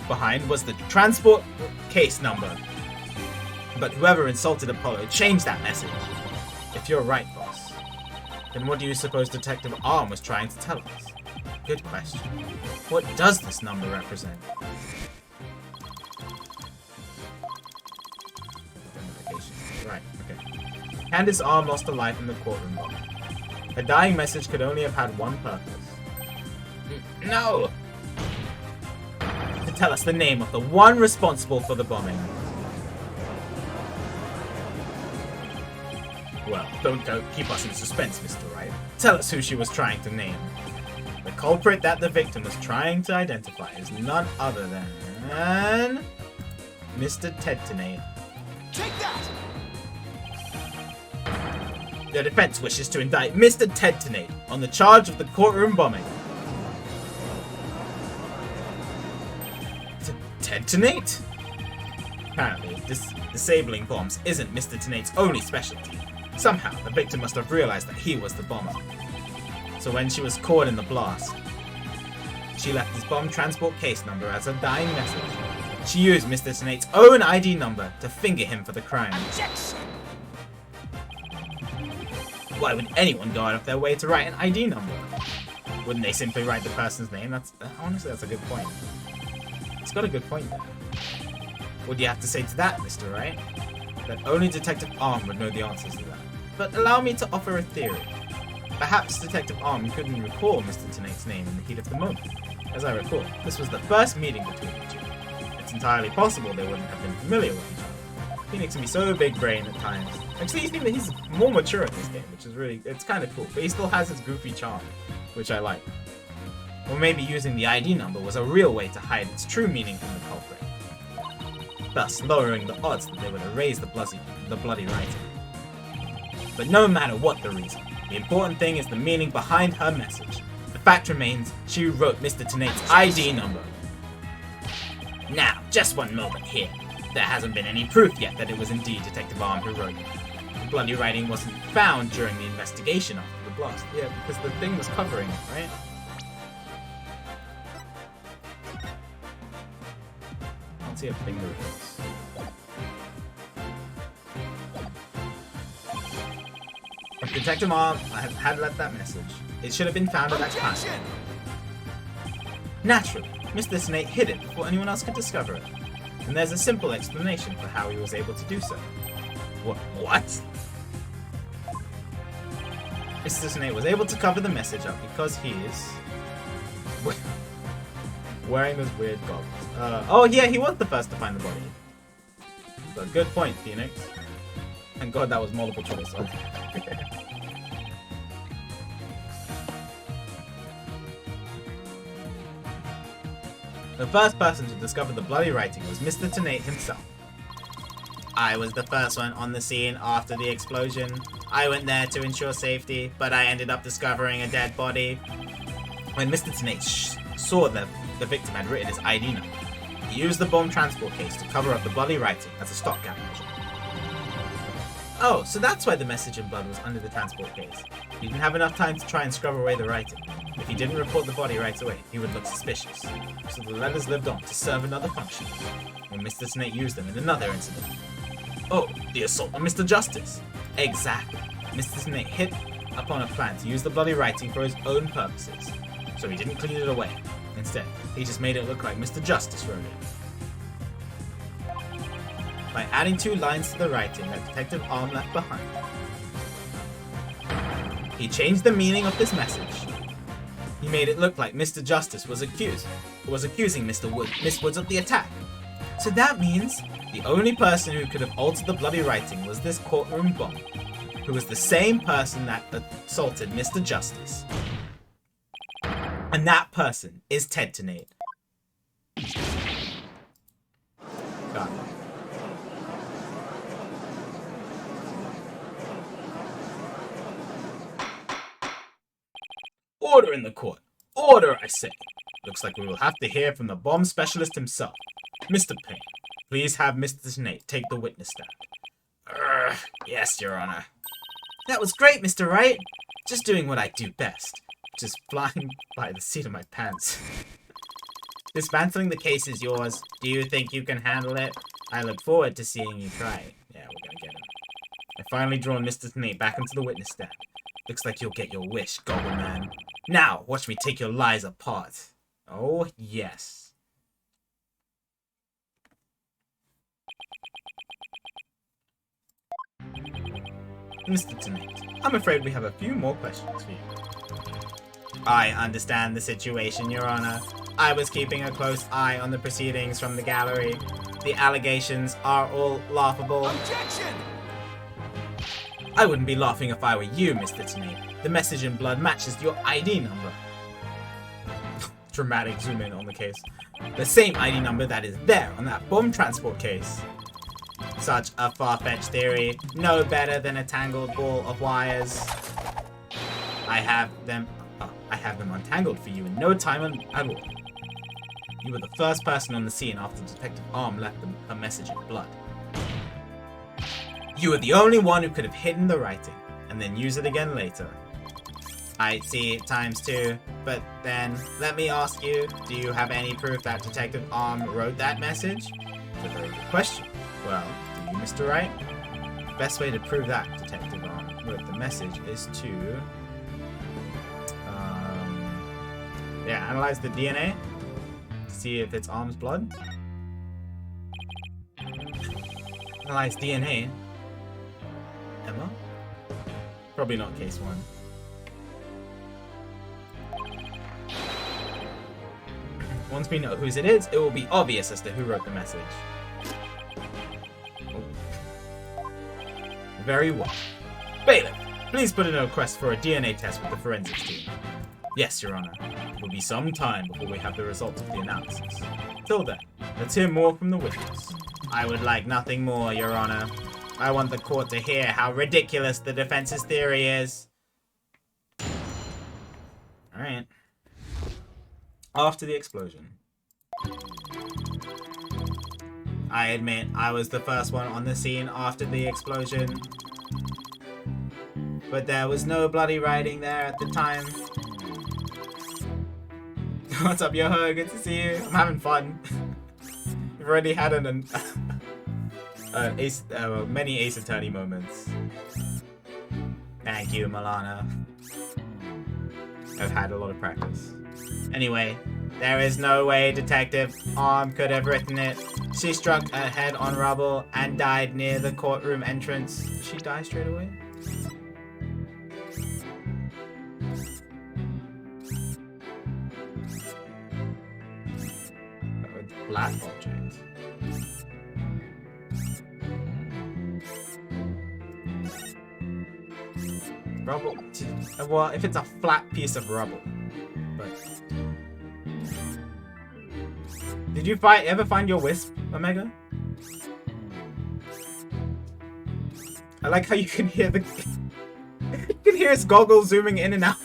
behind was the transport case number. But whoever insulted Apollo changed that message. If you're right, boss, then what do you suppose Detective Arm was trying to tell us? Good question. What does this number represent? Right, okay. Candace Arm lost her life in the courtroom bomb. Her dying message could only have had one purpose. No! To tell us the name of the one responsible for the bombing. Well, don't keep us in suspense, Mr. Wright. Tell us who she was trying to name. The culprit that the victim was trying to identify is none other than Mr. Destinies. Take that! The defense wishes to indict Mr. Destinies on the charge of the courtroom bombing. Detonate? Apparently, disabling bombs isn't Mr. Destinies' only specialty. Somehow, the victim must have realized that he was the bomber. So when she was caught in the blast, she left his bomb transport case number as a dying message. She used Mr. Destinies' own ID number to finger him for the crime. Objection! Why would anyone go out of their way to write an ID number? Wouldn't they simply write the person's name? Honestly, that's a good point. It's got a good point there. What do you have to say to that, Mr. Wright? That only Detective Arm would know the answers to that. But allow me to offer a theory. Perhaps Detective Arm couldn't recall Mr. Destinies' name in the heat of the moment. As I recall, this was the first meeting between the two. It's entirely possible they wouldn't have been familiar with each other. Phoenix can be so big-brained at times. Actually, he's more mature in this game, which is really, it's kind of cool. But he still has his goofy charm, which I like. Or maybe using the ID number was a real way to hide its true meaning from the culprit, thus lowering the odds that they would erase the bloody writing. But no matter what the reason, the important thing is the meaning behind her message. The fact remains, she wrote Mr. Destinies' ID number. Now, just one moment here. There hasn't been any proof yet that it was indeed Detective Arm who wrote it. The bloody writing wasn't found during the investigation after the blast. Yeah, because the thing was covering it, right? I don't see a finger of this. If Detective Arm had left that message, it should have been found at that time. Naturally, Mr. Destinies hid it before anyone else could discover it. And there's a simple explanation for how he was able to do so. What? Mr. Destinies was able to cover the message up because he is wearing those weird goggles. Oh yeah, he was the first to find the body. So good point, Phoenix. Thank God that was multiple choice. Okay. The first person to discover the bloody writing was Mr. Destinies himself. I was the first one on the scene after the explosion. I went there to ensure safety, but I ended up discovering a dead body. When Mr. Destinies saw that the victim had written his ID number, he used the bomb transport case to cover up the bloody writing as a stopgap measure. Oh, so that's why the message in blood was under the transport case. He didn't have enough time to try and scrub away the writing. If he didn't report the body right away, he would look suspicious. So the letters lived on to serve another function, when Mr. Destinies used them in another incident. Oh, the assault on Mr. Justice. Exactly. Mr. Snake hit upon a plan to use the bloody writing for his own purposes. So he didn't clean it away. Instead, he just made it look like Mr. Justice wrote it. By adding 2 lines to the writing that Detective Arm left behind. He changed the meaning of this message. He made it look like Mr. Justice was accusing Miss Woods of the attack. So that means the only person who could have altered the bloody writing was this courtroom bomb, who was the same person that assaulted Mr. Justice. And that person is Destinies. Got it. Order in the court. Order, I say. Looks like we will have to hear from the bomb specialist himself. Mr. Payne, please have Mr. Snake take the witness stand. Yes, Your Honor. That was great, Mr. Wright. Just doing what I do best. Just flying by the seat of my pants. Dismantling the case is yours. Do you think you can handle it? I look forward to seeing you try. Yeah, we're gonna get him. I finally drawn Mr. Snake back into the witness stand. Looks like you'll get your wish, Goggle Man. Now, watch me take your lies apart. Oh, yes. Mr. Tonight, I'm afraid we have a few more questions for you. I understand the situation, Your Honor. I was keeping a close eye on the proceedings from the gallery. The allegations are all laughable. Objection! I wouldn't be laughing if I were you, Mr. Tonight. The message in blood matches your ID number. Dramatic zoom in on the case. The same ID number that is there on that bomb transport case. Such a far-fetched theory. No better than a tangled ball of wires. I have them untangled for you in no time at all. You were the first person on the scene after Detective Arm left a message in blood. You were the only one who could have hidden the writing, and then use it again later. I see ×2, but then, let me ask you, do you have any proof that Detective Arm wrote that message? It's a very good question. Well, do you, Mr. Wright? The best way to prove that Detective Arm wrote the message is to... analyze the DNA to see if it's Arm's blood. Analyze DNA. Emma? Probably not case 1. Once we know whose it is, it will be obvious as to who wrote the message. Oh. Very well. Bailiff, please put in a request for a DNA test with the forensics team. Yes, Your Honor. It will be some time before we have the results of the analysis. Till then, let's hear more from the witness. I would like nothing more, Your Honor. I want the court to hear how ridiculous the defense's theory is. Alright. After the explosion. I admit, I was the first one on the scene after the explosion. But there was no bloody writing there at the time. What's up, yo-ho? Good to see you. I'm having fun. We've already had many Ace Attorney moments. Thank you, Milana. I've had a lot of practice. Anyway, there is no way Detective Arm could have written it. She struck her head on rubble and died near the courtroom entrance. Did she die straight away? Flat object. Rubble. Well, if it's a flat piece of rubble. But did you ever find your wisp, Omega? I like how you can hear the you can hear his goggles zooming in and out.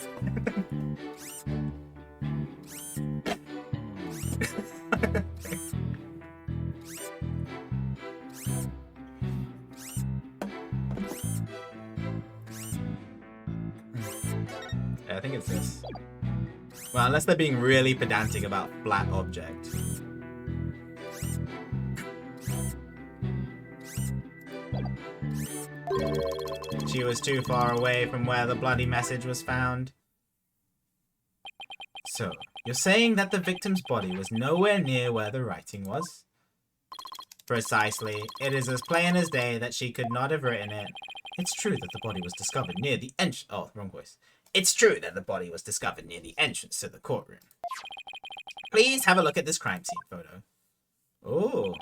I think it's this. Well, unless they're being really pedantic about flat object. She was too far away from where the bloody message was found. So, you're saying that the victim's body was nowhere near where the writing was? Precisely. It is as plain as day that she could not have written it. It's true that the body was discovered near the entrance. Oh, wrong voice. It's true that the body was discovered near the entrance to the courtroom. Please have a look at this crime scene photo. Oh.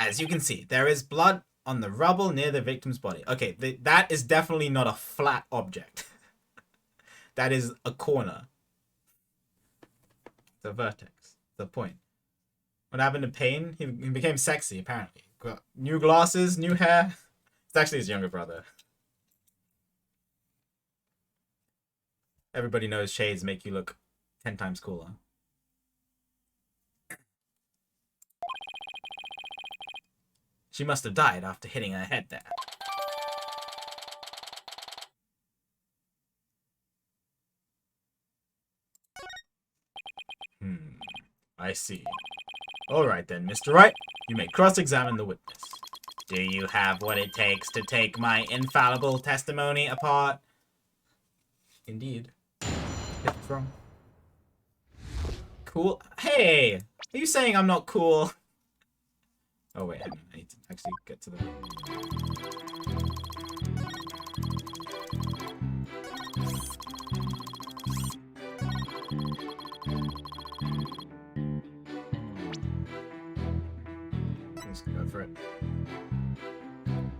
As you can see, there is blood on the rubble near the victim's body. Okay, that is definitely not a flat object. That is a corner. The vertex. The point. What happened to Payne? He became sexy, apparently. Got new glasses, new hair. It's actually his younger brother. Everybody knows shades make you look 10 times cooler. She must have died after hitting her head there. I see. Alright then, Mr. Wright. You may cross-examine the witness. Do you have what it takes to take my infallible testimony apart? Indeed. If it's wrong. Cool. Hey! Are you saying I'm not cool? Oh wait, hang on. I need to actually get to the... Let's go for it.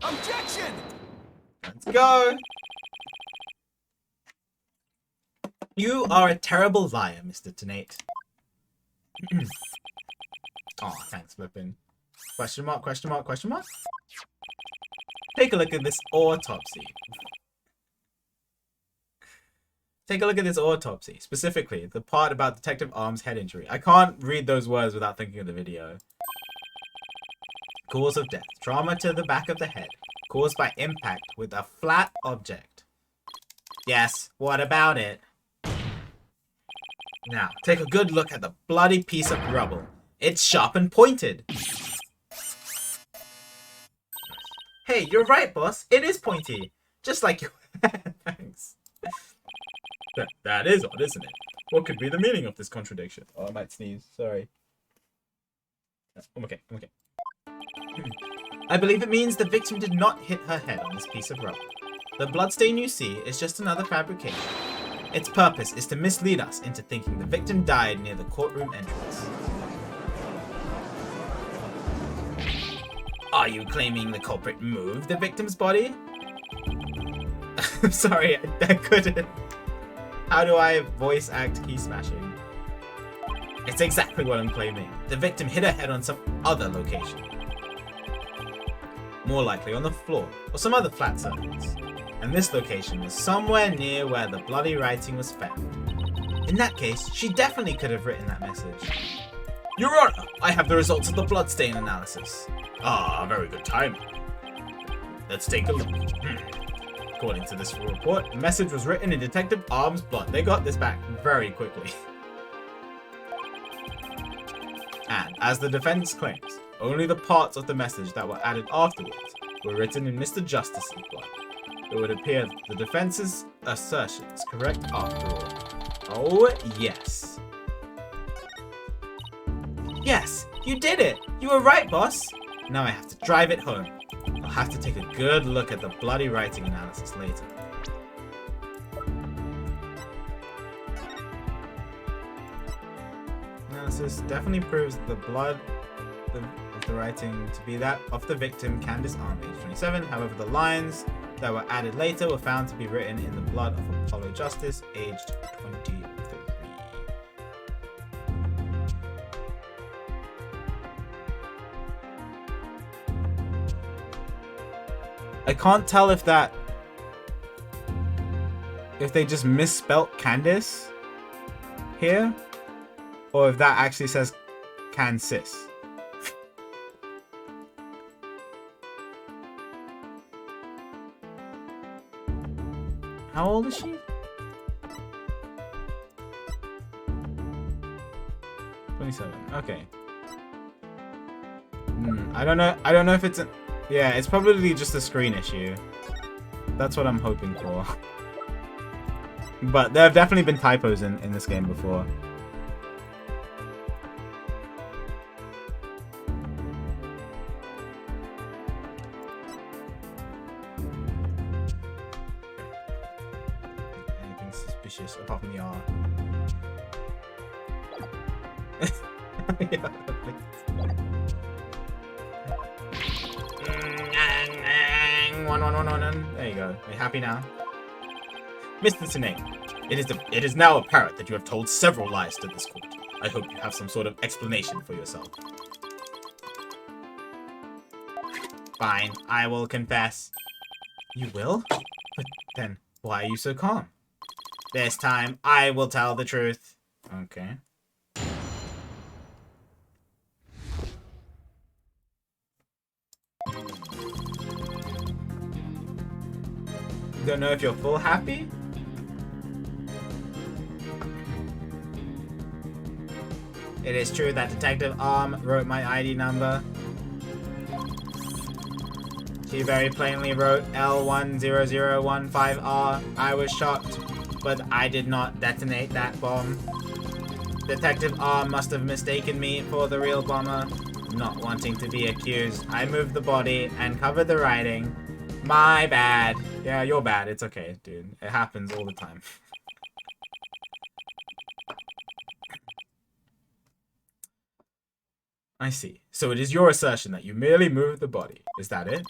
Objection! Let's go! You are a terrible liar, Mr. Tenate. Oh, thanks, Flippin. Question mark, question mark, question mark? Take a look at this autopsy. Take a look at this autopsy. Specifically, the part about Detective Arm's head injury. I can't read those words without thinking of the video. Cause of death. Trauma to the back of the head. Caused by impact with a flat object. Yes, what about it? Now, take a good look at the bloody piece of rubble. It's sharp and pointed. Hey, you're right, boss. It is pointy. Just like your head. Thanks. That is odd, isn't it? What could be the meaning of this contradiction? Oh, I might sneeze. Sorry. I'm okay. I'm okay. I believe it means the victim did not hit her head on this piece of rubble. The bloodstain you see is just another fabrication. Its purpose is to mislead us into thinking the victim died near the courtroom entrance. Are you claiming the culprit moved the victim's body? I'm sorry, I couldn't. How do I voice act key smashing? It's exactly what I'm claiming. The victim hit her head on some other location. More likely on the floor, or some other flat surface. And this location was somewhere near where the bloody writing was found. In that case, she definitely could have written that message. Your Honor, I have the results of the bloodstain analysis. Ah, very good timing. Let's take a look. According to this report, the message was written in Detective Arm's blood. They got this back very quickly. And, as the defense claims, only the parts of the message that were added afterwards were written in Mr. Justice's blood. It would appear that the defense's assertion is correct after all. Oh, yes. Yes, you did it! You were right, boss! Now I have to drive it home. I'll have to take a good look at the bloody writing analysis later. Analysis definitely proves the blood of the writing to be that of the victim, Candace Arm, age 27. However, the lines that were added later were found to be written in the blood of Apollo Justice, aged 23. I can't tell if they just misspelt Candace here, or if that actually says Kansas. How old is she? 27. Okay. I don't know if it's Yeah, it's probably just a screen issue. That's what I'm hoping for. But there have definitely been typos in this game before. Anything suspicious apart from the R. Yeah. One. There you go. Are you happy now? Mr. Snake, it is now apparent that you have told several lies to this court. I hope you have some sort of explanation for yourself. Fine, I will confess. You will? But then, why are you so calm? This time, I will tell the truth. Okay. Don't know if you're full happy? It is true that Detective Arm wrote my ID number. She very plainly wrote L10015R. I was shocked, but I did not detonate that bomb. Detective Arm must have mistaken me for the real bomber. Not wanting to be accused, I moved the body and covered the writing. My bad. Yeah, you're bad. It's okay, dude. It happens all the time. I see. So it is your assertion that you merely moved the body. Is that it?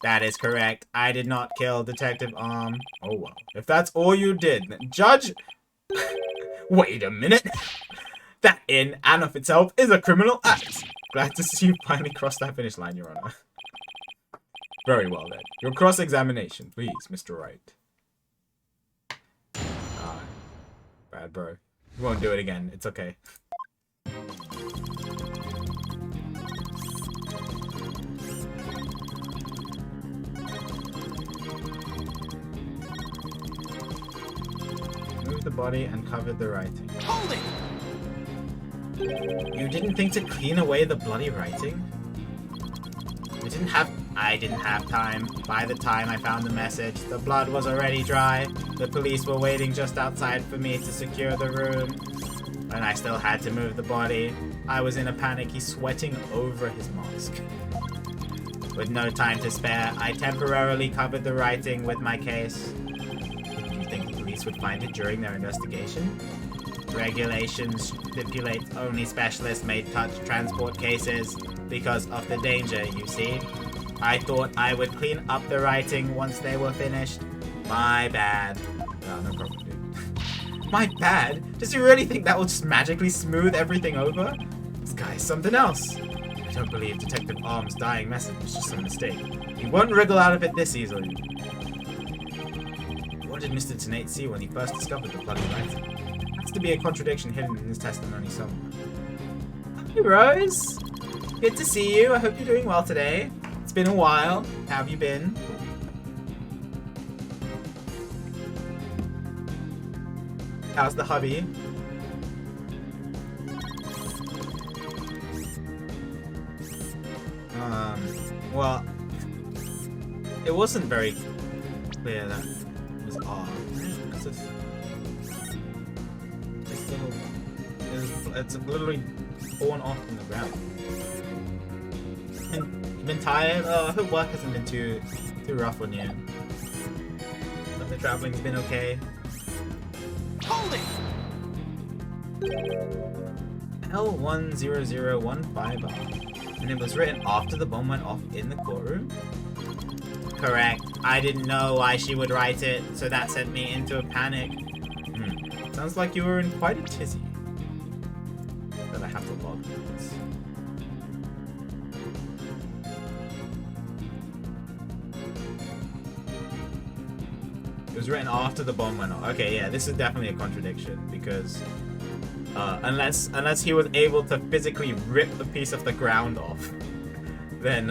That is correct. I did not kill Detective Arm. Oh, well. If that's all you did, then Judge... Wait a minute. That in and of itself is a criminal act. Glad to see you finally crossed that finish line, Your Honor. Very well, then. Your cross-examination, please, Mr. Wright. Ah, bad bro. You won't do it again. It's okay. Moved the body and covered the writing. Hold it! You didn't think to clean away the bloody writing? I didn't have time. By the time I found the message, the blood was already dry. The police were waiting just outside for me to secure the room. And I still had to move the body. I was in a panic. He's sweating over his mask. With no time to spare, I temporarily covered the writing with my case. Do you think the police would find it during their investigation? Regulations stipulate only specialists may touch transport cases because of the danger, you see. I thought I would clean up the writing once they were finished. My bad. No problem, dude. My bad? Does he really think that will just magically smooth everything over? This guy's something else. I don't believe Detective Arm's dying message was just a mistake. He won't wriggle out of it this easily. What did Mr. Tenate see when he first discovered the bloody writing? Has to be a contradiction hidden in his testimony somewhere. Hey Rose! Good to see you. I hope you're doing well today. It's been a while. How have you been? How's the hubby? Well, it wasn't very clear that it was R. It's literally torn off from the ground. And you've been tired? Oh, I hope work hasn't been too rough on you. But the traveling's been okay. Hold it! L10015R. And it was written after the bomb went off in the courtroom? Correct. I didn't know why she would write it, so that sent me into a panic. Sounds like you were in quite a tizzy. But I have to log this. It was written after the bomb went off. Okay, yeah, this is definitely a contradiction because unless he was able to physically rip the piece of the ground off, then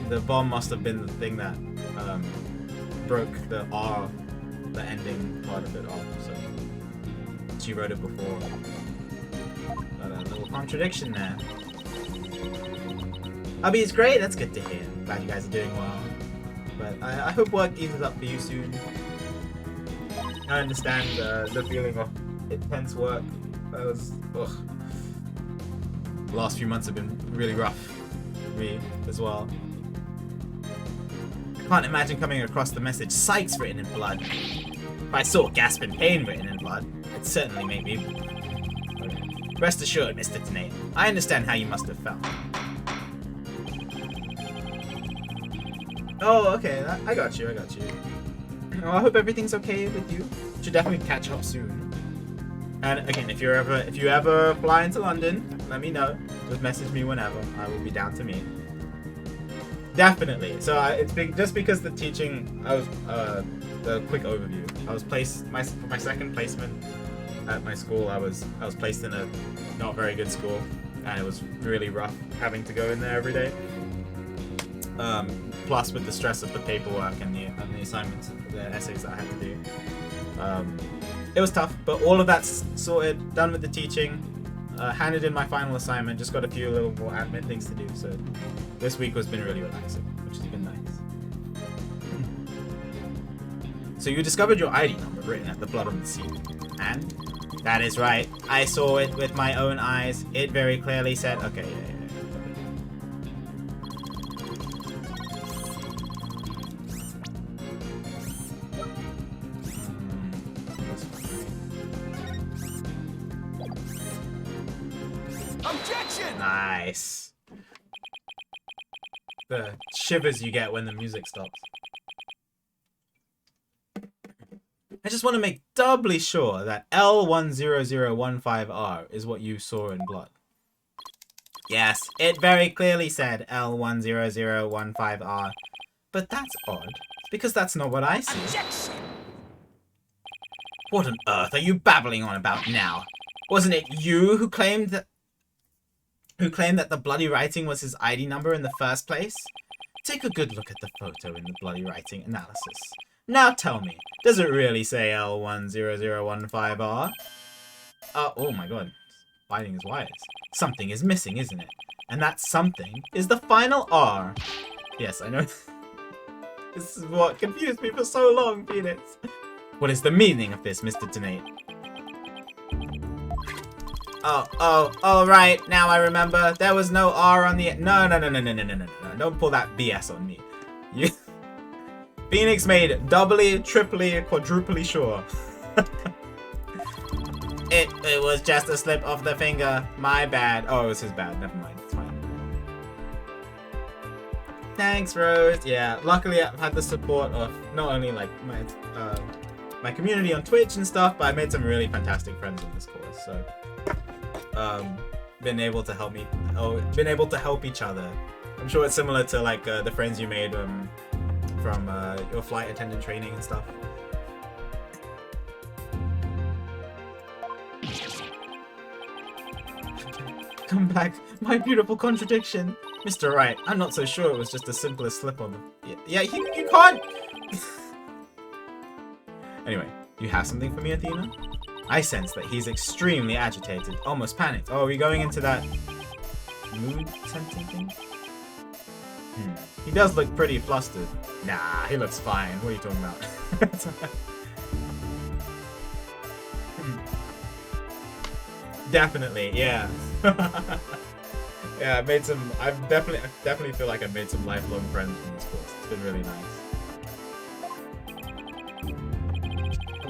the bomb must have been the thing that broke the R, the ending part of it off. So she wrote it before. But a little contradiction there. Abby, it's great. That's good to hear. Glad you guys are doing well. But I hope work eases up for you soon. I understand the feeling of intense work. That was, ugh. The last few months have been really rough for me as well. I can't imagine coming across the message "Sykes" written in blood. If I saw "Gasp in Pain" written in blood, it'd certainly make me... Rest assured, Mr. Tenay, I understand how you must have felt. Oh, okay, I got you, Well, I hope everything's okay with you. Should definitely catch up soon. And again, if you ever fly into London, let me know. Just message me whenever. I will be down to meet. Definitely. So it's big, just because the teaching. I was the quick overview. I was placed for my second placement at my school. I was placed in a not very good school, and it was really rough having to go in there every day. Plus with the stress of the paperwork and the assignments, the essays that I had to do. It was tough, but all of that's sorted, done with the teaching, handed in my final assignment, just got a few little more admin things to do, so this week has been really relaxing, which has been nice. So you discovered your ID number written at the blood on the seat, and? That is right, I saw it with my own eyes, it very clearly said, okay, yeah. Objection! Nice. The shivers you get when the music stops. I just want to make doubly sure that L10015R is what you saw in blood. Yes, it very clearly said L10015R. But that's odd, because that's not what I see. Objection! What on earth are you babbling on about now? Wasn't it you who claimed that the bloody writing was his ID number in the first place? Take a good look at the photo in the bloody writing analysis. Now tell me, does it really say L10015R? Oh my god, biting his wires. Something is missing, isn't it? And that something is the final R. Yes, I know. This is what confused me for so long, Phoenix. What is the meaning of this, Mr. Tenay? Oh, right. Now I remember. There was no R on the... No. Don't pull that BS on me. You... Phoenix made doubly, triply, quadruply sure. It was just a slip of the finger. My bad. Oh, it was his bad. Never mind. It's fine. Thanks, Rose. Yeah, luckily I've had the support of not only like my community on Twitch and stuff, but I made some really fantastic friends in this course. So, been able to help each other. I'm sure it's similar to like the friends you made from your flight attendant training and stuff. Come back, my beautiful contradiction. Mr. Wright, I'm not so sure it was just a simple slip on the... Yeah, you can't... Anyway, you have something for me, Athena? I sense that he's extremely agitated, almost panicked. Oh, are we going into that mood sensing thing? He does look pretty flustered. Nah, he looks fine. What are you talking about? Definitely, yeah. Yeah, I definitely feel like I've made some lifelong friends from this course. It's been really nice.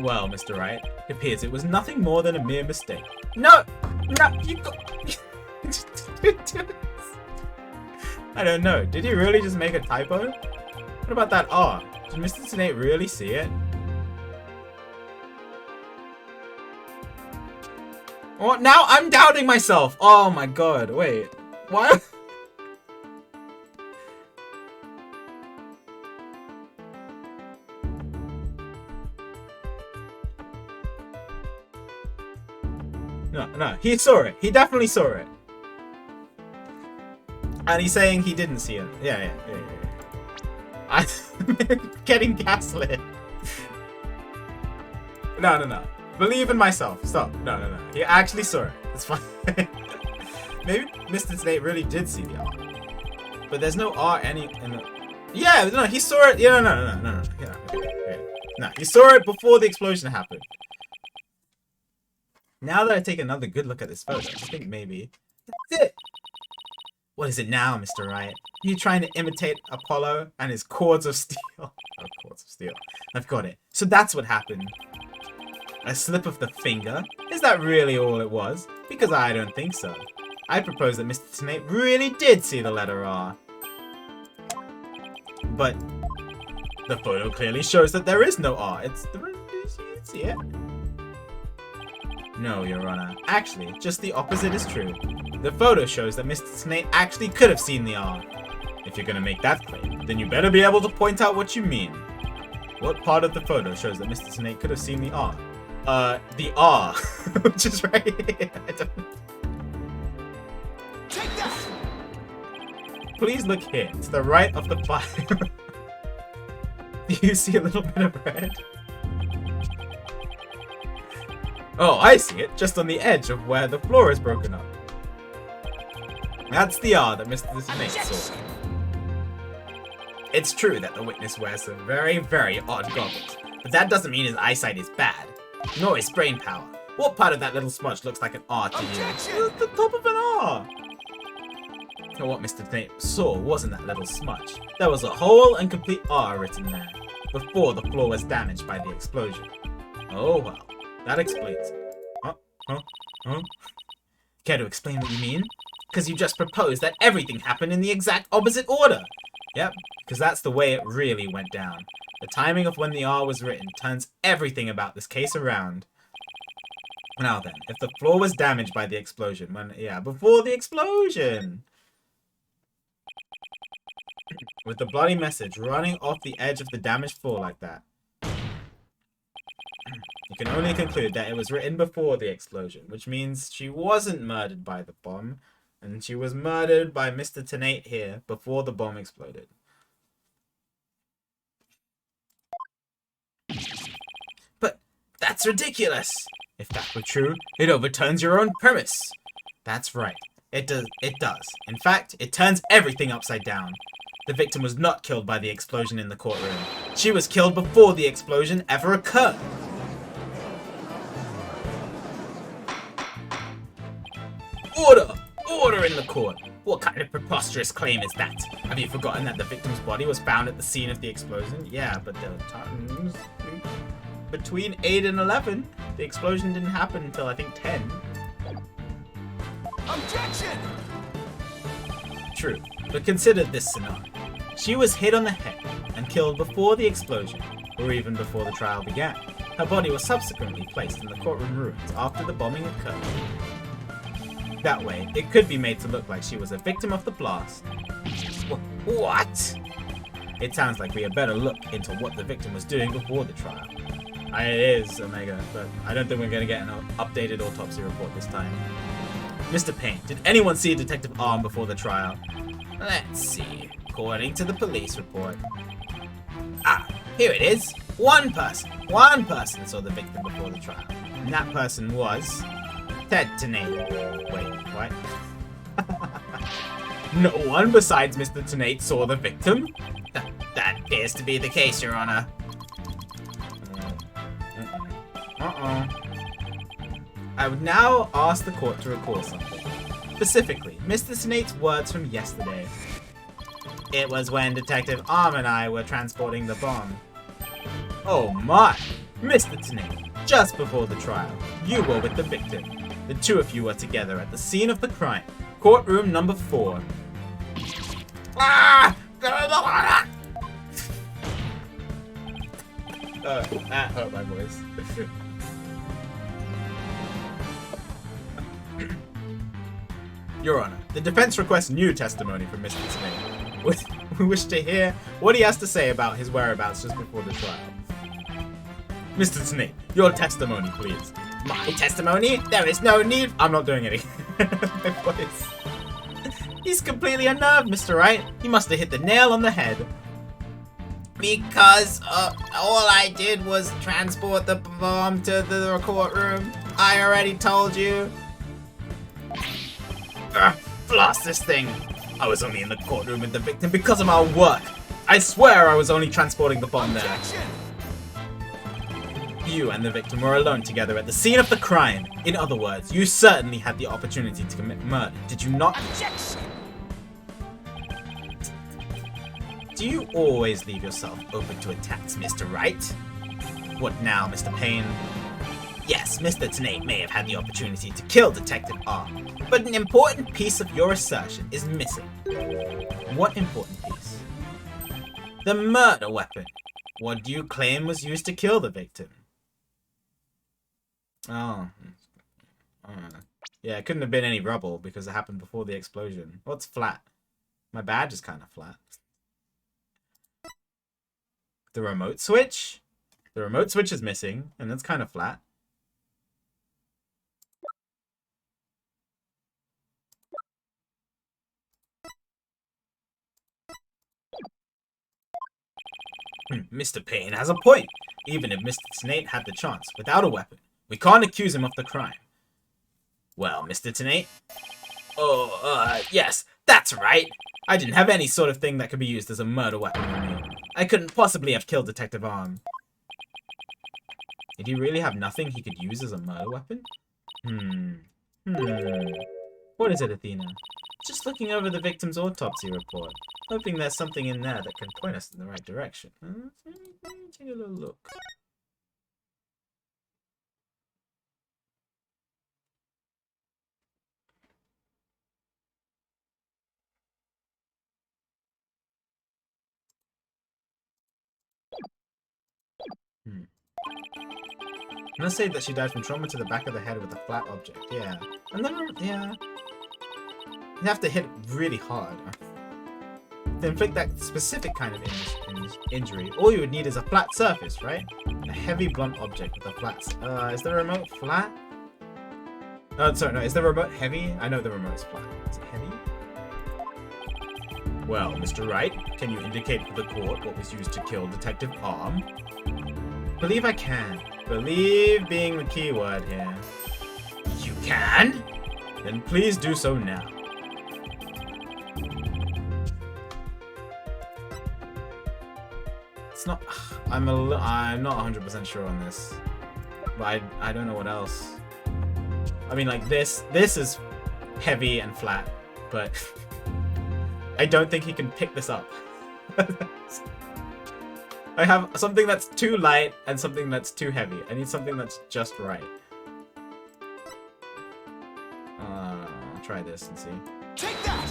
Well, Mr. Wright, it appears it was nothing more than a mere mistake. No, you got... I don't know. Did he really just make a typo? What about that R? Did Mr. Tenay really see it? Oh, now I'm doubting myself. Oh my god. Wait. What? No. He saw it. He definitely saw it. And he's saying he didn't see it. Yeah. I'm getting gaslit. No. Believe in myself. Stop. No. He actually saw it. It's fine. Maybe Mr. Tenay really did see the art. But there's no R any in the... Yeah, no, he saw it. Yeah, no. Yeah, okay. No, he saw it before the explosion happened. Now that I take another good look at this photo, I think maybe... That's it! What is it now, Mr. Wright? Are you trying to imitate Apollo and his cords of steel? Oh, cords of steel. I've got it. So that's what happened. A slip of the finger? Is that really all it was? Because I don't think so. I propose that Mr. Snape really did see the letter R. But the photo clearly shows that there is no R. It's the... You see it? No, Your Honor. Actually, just the opposite is true. The photo shows that Mr. Snape actually could have seen the R. If you're gonna make that claim, then you better be able to point out what you mean. What part of the photo shows that Mr. Snape could have seen the R? The R, which is right here. Take that! Please look here, to the right of the file. Do you see a little bit of red? Oh, I see it, just on the edge of where the floor is broken up. That's the R that Mr. Snape saw. It's true that the witness wears some very, very odd goggles, but that doesn't mean his eyesight is bad, nor his brain power. What part of that little smudge looks like an R to you? It's the top of an R! So what Mr. Snape saw wasn't that little smudge. There was a whole and complete R written there, before the floor was damaged by the explosion. Oh well, that explains it. Care to explain what you mean? Because you just proposed that everything happened in the exact opposite order. Yep, because that's the way it really went down. The timing of when the R was written turns everything about this case around. Now then, if the floor was damaged by the explosion, before the explosion! With the bloody message running off the edge of the damaged floor like that, you can only conclude that it was written before the explosion, which means she wasn't murdered by the bomb, and she was murdered by Mr. Tenate here before the bomb exploded. But that's ridiculous! If that were true, it overturns your own premise. That's right. It does. In fact, it turns everything upside down. The victim was not killed by the explosion in the courtroom. She was killed before the explosion ever occurred. Order! Order in the court! What kind of preposterous claim is that? Have you forgotten that the victim's body was found at the scene of the explosion? Yeah, but the times between 8 and 11. The explosion didn't happen until, I think, 10. Objection! True, but consider this scenario. She was hit on the head and killed before the explosion, or even before the trial began. Her body was subsequently placed in the courtroom ruins after the bombing occurred. That way, it could be made to look like she was a victim of the blast. What? It sounds like we had better look into what the victim was doing before the trial. It is Omega, but I don't think we're going to get an updated autopsy report this time. Mr. Payne, did anyone see Detective Arm before the trial? Let's see. According to the police report. Ah, here it is. One person saw the victim before the trial. And that person was... Ted Tenate. Wait, what? No one besides Mr. Tenate saw the victim? That appears to be the case, Your Honor. I would now ask the court to recall something. Specifically, Mr. Tenate's words from yesterday. It was when Detective Arm and I were transporting the bomb. Oh my! Mr. Tenate, just before the trial, you were with the victim. The two of you were together at the scene of the crime. Courtroom number 4. Ah! That hurt my voice. Your Honor, the defense requests new testimony from Mr. Snape. We wish to hear what he has to say about his whereabouts just before the trial. Mr. Snape, your testimony, please. My testimony? There is no need. I'm not doing anything. My voice. He's completely unnerved, Mr. Wright. He must have hit the nail on the head. Because all I did was transport the bomb to the courtroom. I already told you. Blast this thing. I was only in the courtroom with the victim because of our work. I swear I was only transporting the bomb there. Objection! You and the victim were alone together at the scene of the crime. In other words, you certainly had the opportunity to commit murder, did you not? Objection! Do you always leave yourself open to attacks, Mr. Wright? What now, Mr. Payne? Yes, Mr. Tenate may have had the opportunity to kill Detective R, but an important piece of your assertion is missing. What important piece? The murder weapon. What do you claim was used to kill the victim? Oh. Yeah, it couldn't have been any rubble because it happened before the explosion. What's flat? My badge is kind of flat. The remote switch? The remote switch is missing, and that's kind of flat. Mr. Payne has a point. Even if Mr. Tenate had the chance, without a weapon, we can't accuse him of the crime. Well, Mr. Tenate? Oh, yes, that's right. I didn't have any sort of thing that could be used as a murder weapon on me. I couldn't possibly have killed Detective Arm. Did he really have nothing he could use as a murder weapon? What is it, Athena? Just looking over the victim's autopsy report, hoping there's something in there that can point us in the right direction. Let me take a little look. I'm gonna say that she died from trauma to the back of the head with a flat object. Yeah. And then, yeah. You have to hit really hard. To inflict that specific kind of injury, all you would need is a flat surface, right? A heavy blunt object with a flat... is the remote flat? Oh, sorry, no. Is the remote heavy? I know the remote's flat. Is it heavy? Well, Mr. Wright, can you indicate for the court what was used to kill Detective Arm? Believe I can. Believe being the key word here. You can? Then please do so now. It's not... I'm not 100% sure on this. But I don't know what else. I mean, like, this is heavy and flat. But I don't think he can pick this up. I have something that's too light and something that's too heavy. I need something that's just right. I'll try this and see. Take that!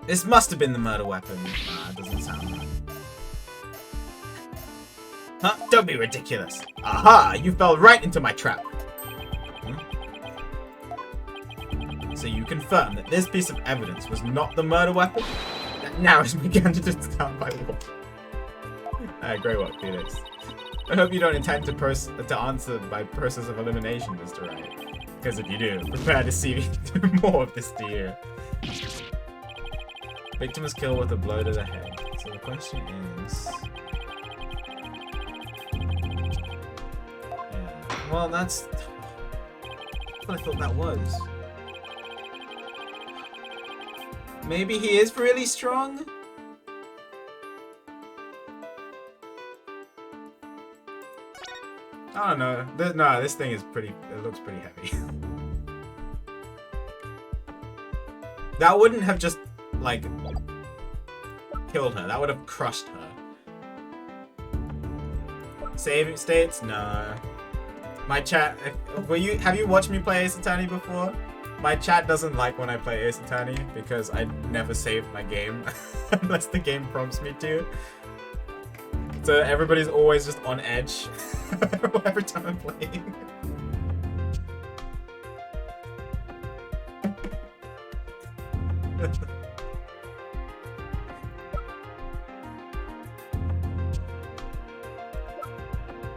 This must have been the murder weapon. It doesn't sound right. Huh? Don't be ridiculous. Aha! You fell right into my trap. So you confirm that this piece of evidence was not the murder weapon? That narrows me down to just down by one. Great work, Felix. I hope you don't intend to answer by process of elimination, Mr. Wright. Because if you do, prepare to see me do more of this to you. Victim was killed with a blow to the head. So the question is... Yeah. Well, that's... what I thought that was. Maybe he is really strong? I don't know. No, this thing is pretty... It looks pretty heavy. That wouldn't have just, like, killed her. That would have crushed her. Save states? No. My chat... Have you watched me play Ace Attorney before? My chat doesn't like when I play Ace Attorney because I never save my game unless the game prompts me to. So everybody's always just on edge every time I'm playing.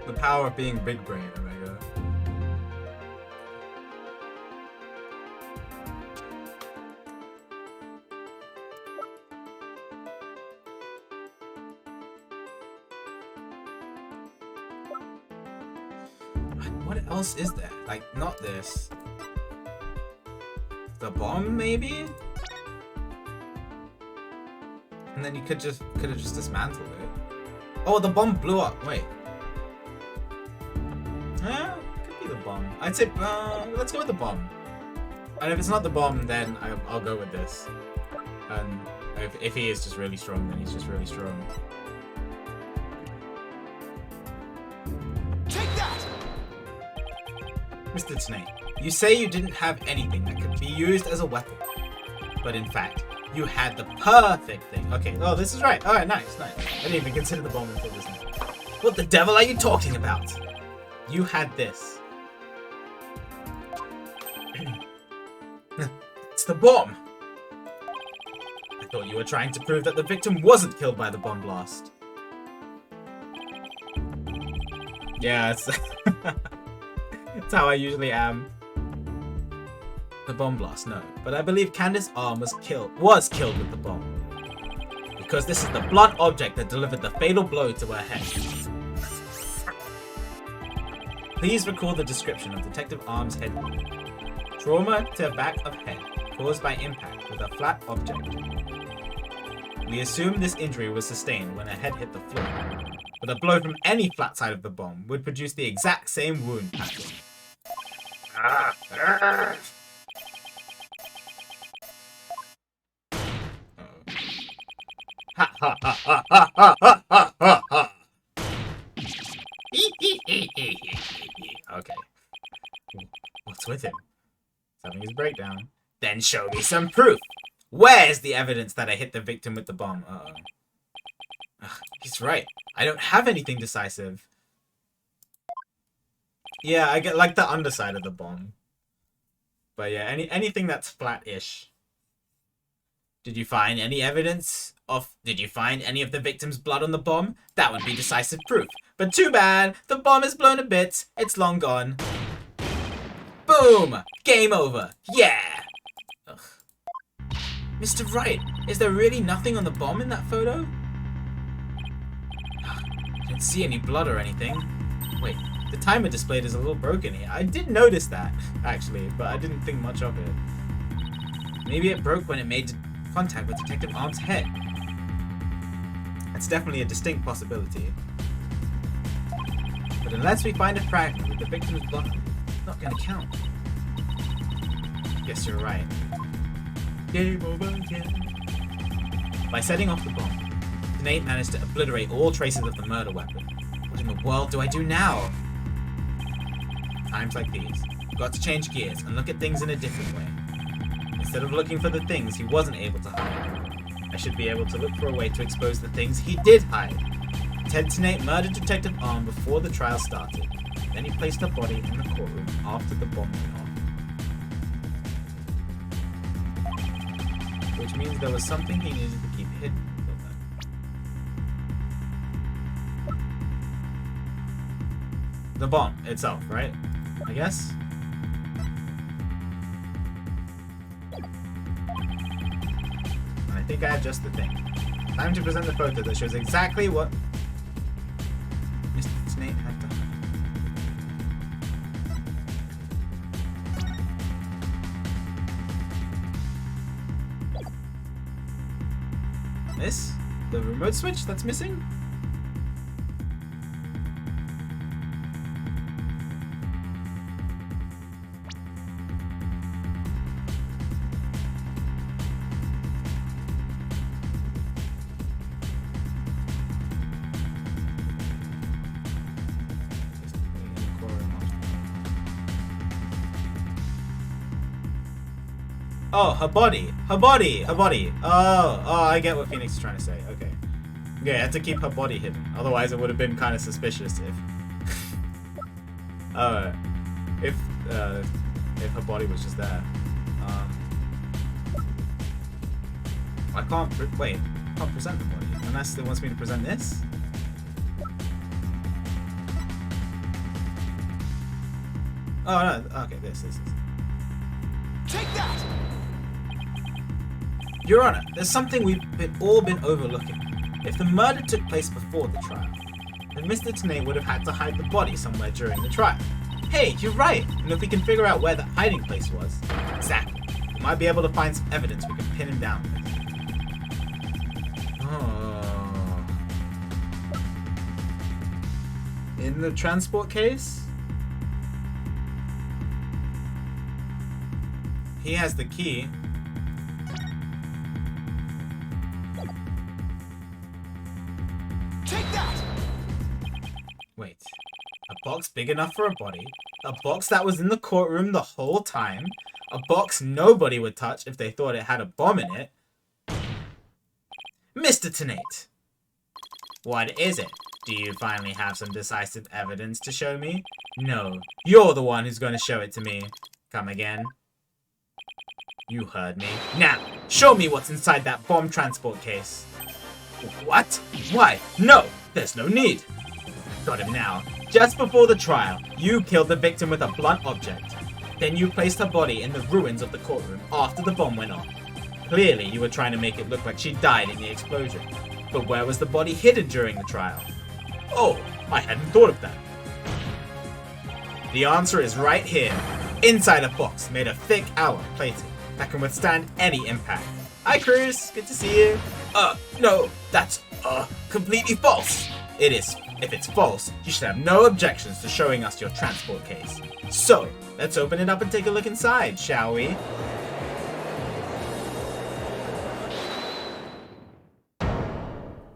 The power of being big brain, Omega. What else is there? Like, not this. the bomb, maybe? And then you could have just dismantled it. Oh, the bomb blew up. Wait. Could be the bomb. I'd say, let's go with the bomb. And if it's not the bomb, then I'll go with this. And if he is just really strong, then he's just really strong. Take that! Mr. Snape, you say you didn't have anything that could be used as a weapon. But in fact, you had the perfect thing. Okay, oh, this is right. Alright, nice. I didn't even consider the bomb until this now. What the devil are you talking about? You had this. It's the bomb! I thought you were trying to prove that the victim wasn't killed by the bomb blast. Yeah, it's how I usually am. The bomb blast, no. But I believe Candace's arm was killed with the bomb. Because this is the blunt object that delivered the fatal blow to her head. Please recall the description of Detective Arm's head wound. Trauma to back of head, caused by impact with a flat object. We assume this injury was sustained when her head hit the floor. But a blow from any flat side of the bomb would produce the exact same wound pattern. Okay. What's with him? He's having his breakdown. Then show me some proof. Where's the evidence that I hit the victim with the bomb? He's right. I don't have anything decisive. Yeah, I get like the underside of the bomb. But yeah, anything that's flat-ish. Did you find any evidence of... Did you find any of the victim's blood on the bomb? That would be decisive proof. But too bad. The bomb is blown to bits. It's long gone. Boom! Game over. Yeah! Ugh. Mr. Wright, is there really nothing on the bomb in that photo? I didn't see any blood or anything. Wait, the timer displayed is a little broken here. I did notice that, actually, but I didn't think much of it. Maybe it broke when it made contact with Detective Arm's head. That's definitely a distinct possibility. But unless we find a fragment with the victim's blood, it's not gonna count. Guess you're right. Game over again. By setting off the bomb, Nate managed to obliterate all traces of the murder weapon. What in the world do I do now? Times like these, you've got to change gears and look at things in a different way. Instead of looking for the things he wasn't able to hide, I should be able to look for a way to expose the things he did hide. Ted Tenate murdered Detective Arm before the trial started. Then he placed the body in the courtroom after the bomb went off. Which means there was something he needed to keep hidden until then. The bomb itself, right? I guess? And I think I have just the thing. Time to present the photo that shows exactly what Mr. Snape had done. This? The remote switch that's missing? Oh, her body. Her body. Her body. Oh, I get what Phoenix is trying to say. Okay. Yeah, I had to keep her body hidden. Otherwise, it would have been kind of suspicious if... if her body was just there. I can't... Wait. I can't present the body. Unless it wants me to present this? Oh, no. Okay, this. Take that! Your Honor, there's something we've all been overlooking. If the murder took place before the trial, then Mr. Tenay would have had to hide the body somewhere during the trial. Hey, you're right! And if we can figure out where the hiding place was, exactly, We might be able to find some evidence we can pin him down with. Oh. In the transport case? He has the key. Take that! Wait. A box big enough for a body. A box that was in the courtroom the whole time. A box nobody would touch if they thought it had a bomb in it. Mr. Tenate. What is it? Do you finally have some decisive evidence to show me? No. You're the one who's going to show it to me. Come again. You heard me. Now, show me what's inside that bomb transport case. What? Why? No! There's no need. Got him now. Just before the trial, you killed the victim with a blunt object. Then you placed her body in the ruins of the courtroom after the bomb went off. Clearly, you were trying to make it look like she died in the explosion. But where was the body hidden during the trial? Oh, I hadn't thought of that. The answer is right here. Inside a box made of thick alloy plating that can withstand any impact. Hi, Cruz. Good to see you. No, that's, completely false. It is. If it's false, you should have no objections to showing us your transport case. So, let's open it up and take a look inside, shall we?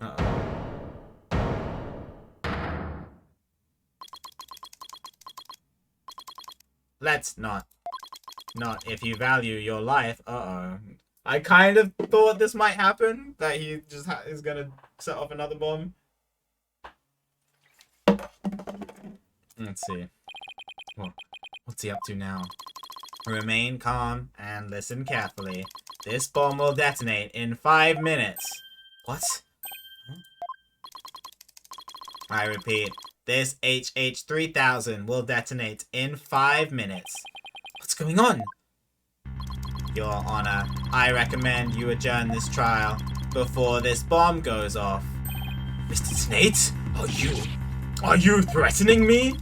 Uh-oh. Let's not. Not if you value your life. Uh-oh. I kind of thought this might happen. That he just is gonna set off another bomb. Let's see. Well, what's he up to now? Remain calm and listen carefully. This bomb will detonate in 5 minutes. What? Huh? I repeat, this HH-3000 will detonate in 5 minutes. What's going on? Your Honor, I recommend you adjourn this trial before this bomb goes off. Mr. Tenate, are you threatening me?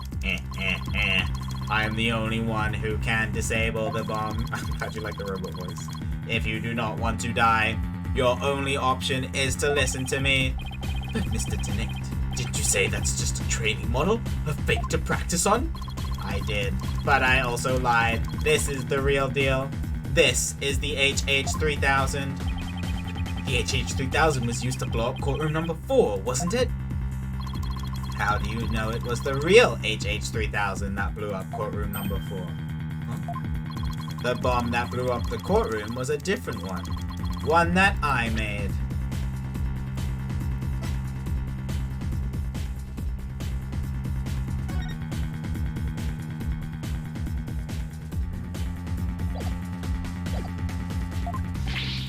I am the only one who can disable the bomb. How'd you like the robot voice? If you do not want to die, your only option is to listen to me. But Mr. Tenate, didn't you say that's just a training model? A fake to practice on? I did, but I also lied. This is the real deal. This is the HH-3000. The HH-3000 was used to blow up courtroom number 4, wasn't it? How do you know it was the real HH-3000 that blew up courtroom number 4? Huh? The bomb that blew up the courtroom was a different one. One that I made.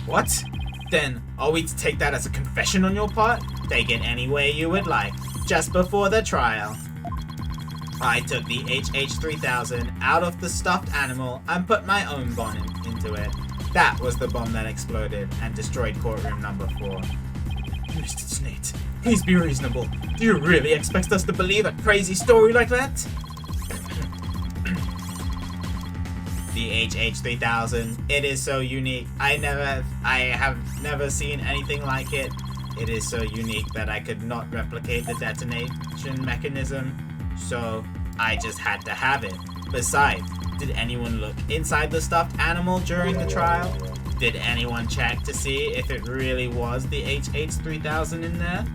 What? Then, are we to take that as a confession on your part? Take it any way you would like. Just before the trial, I took the HH-3000 out of the stuffed animal and put my own bomb into it. That was the bomb that exploded and destroyed courtroom number 4. Mr. Tenate, please be reasonable. Do you really expect us to believe a crazy story like that? The HH-3000, it is so unique. I have never seen anything like it. It is so unique that I could not replicate the detonation mechanism, so I just had to have it. Besides, did anyone look inside the stuffed animal during the trial? Did anyone check to see if it really was the HH-3000 in there?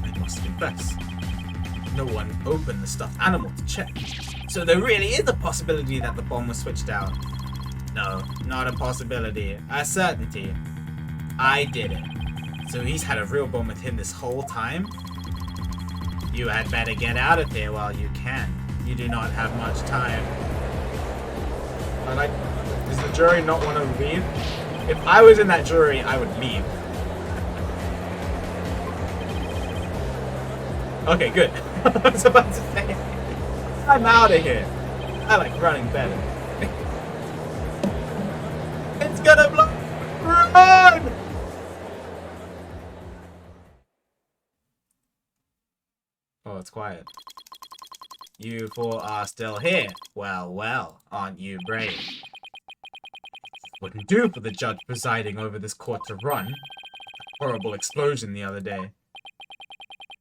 I must confess, no one opened the stuffed animal to check. So there really is a possibility that the bomb was switched out. No, not a possibility, a certainty. I did it. So he's had a real bomb with him this whole time? You had better get out of here while you can. You do not have much time. Does the jury not want to leave? If I was in that jury, I would leave. Okay, good. I was about to say, I'm out of here. I like running better. It's gonna blow. Run! Oh, it's quiet. You four are still here. Well, well, aren't you brave? Wouldn't do for the judge presiding over this court to run. Horrible explosion the other day.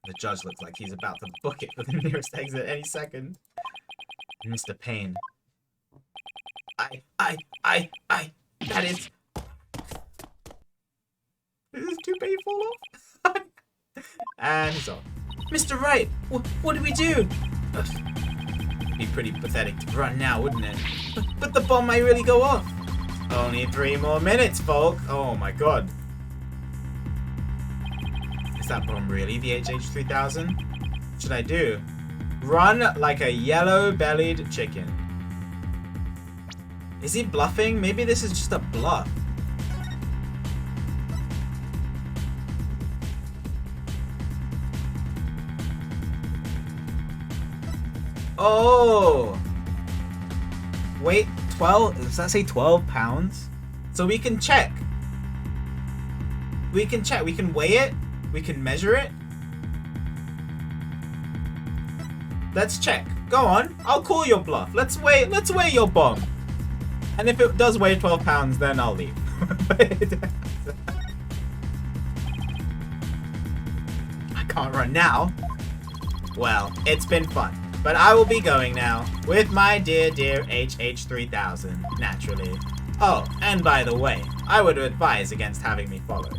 The judge looks like he's about to book it for the nearest exit any second. Mr. Payne. That is... This is too painful off. And he's off. Mr. Wright, what do we do? Ugh. Be pretty pathetic to run now, wouldn't it? But the bomb might really go off. Only 3 more minutes, folk. Oh my god. Is that bomb really the HH-3000? What should I do? Run like a yellow-bellied chicken. Is he bluffing? Maybe this is just a bluff. Oh! Wait, 12? Does that say 12 pounds? So we can check. We can check. We can weigh it. We can measure it. Let's check. Go on. I'll call your bluff. Let's weigh your bomb. And if it does weigh 12 pounds, then I'll leave. I can't run now. Well, it's been fun. But I will be going now. With my dear HH-3000, naturally. Oh, and by the way, I would advise against having me followed.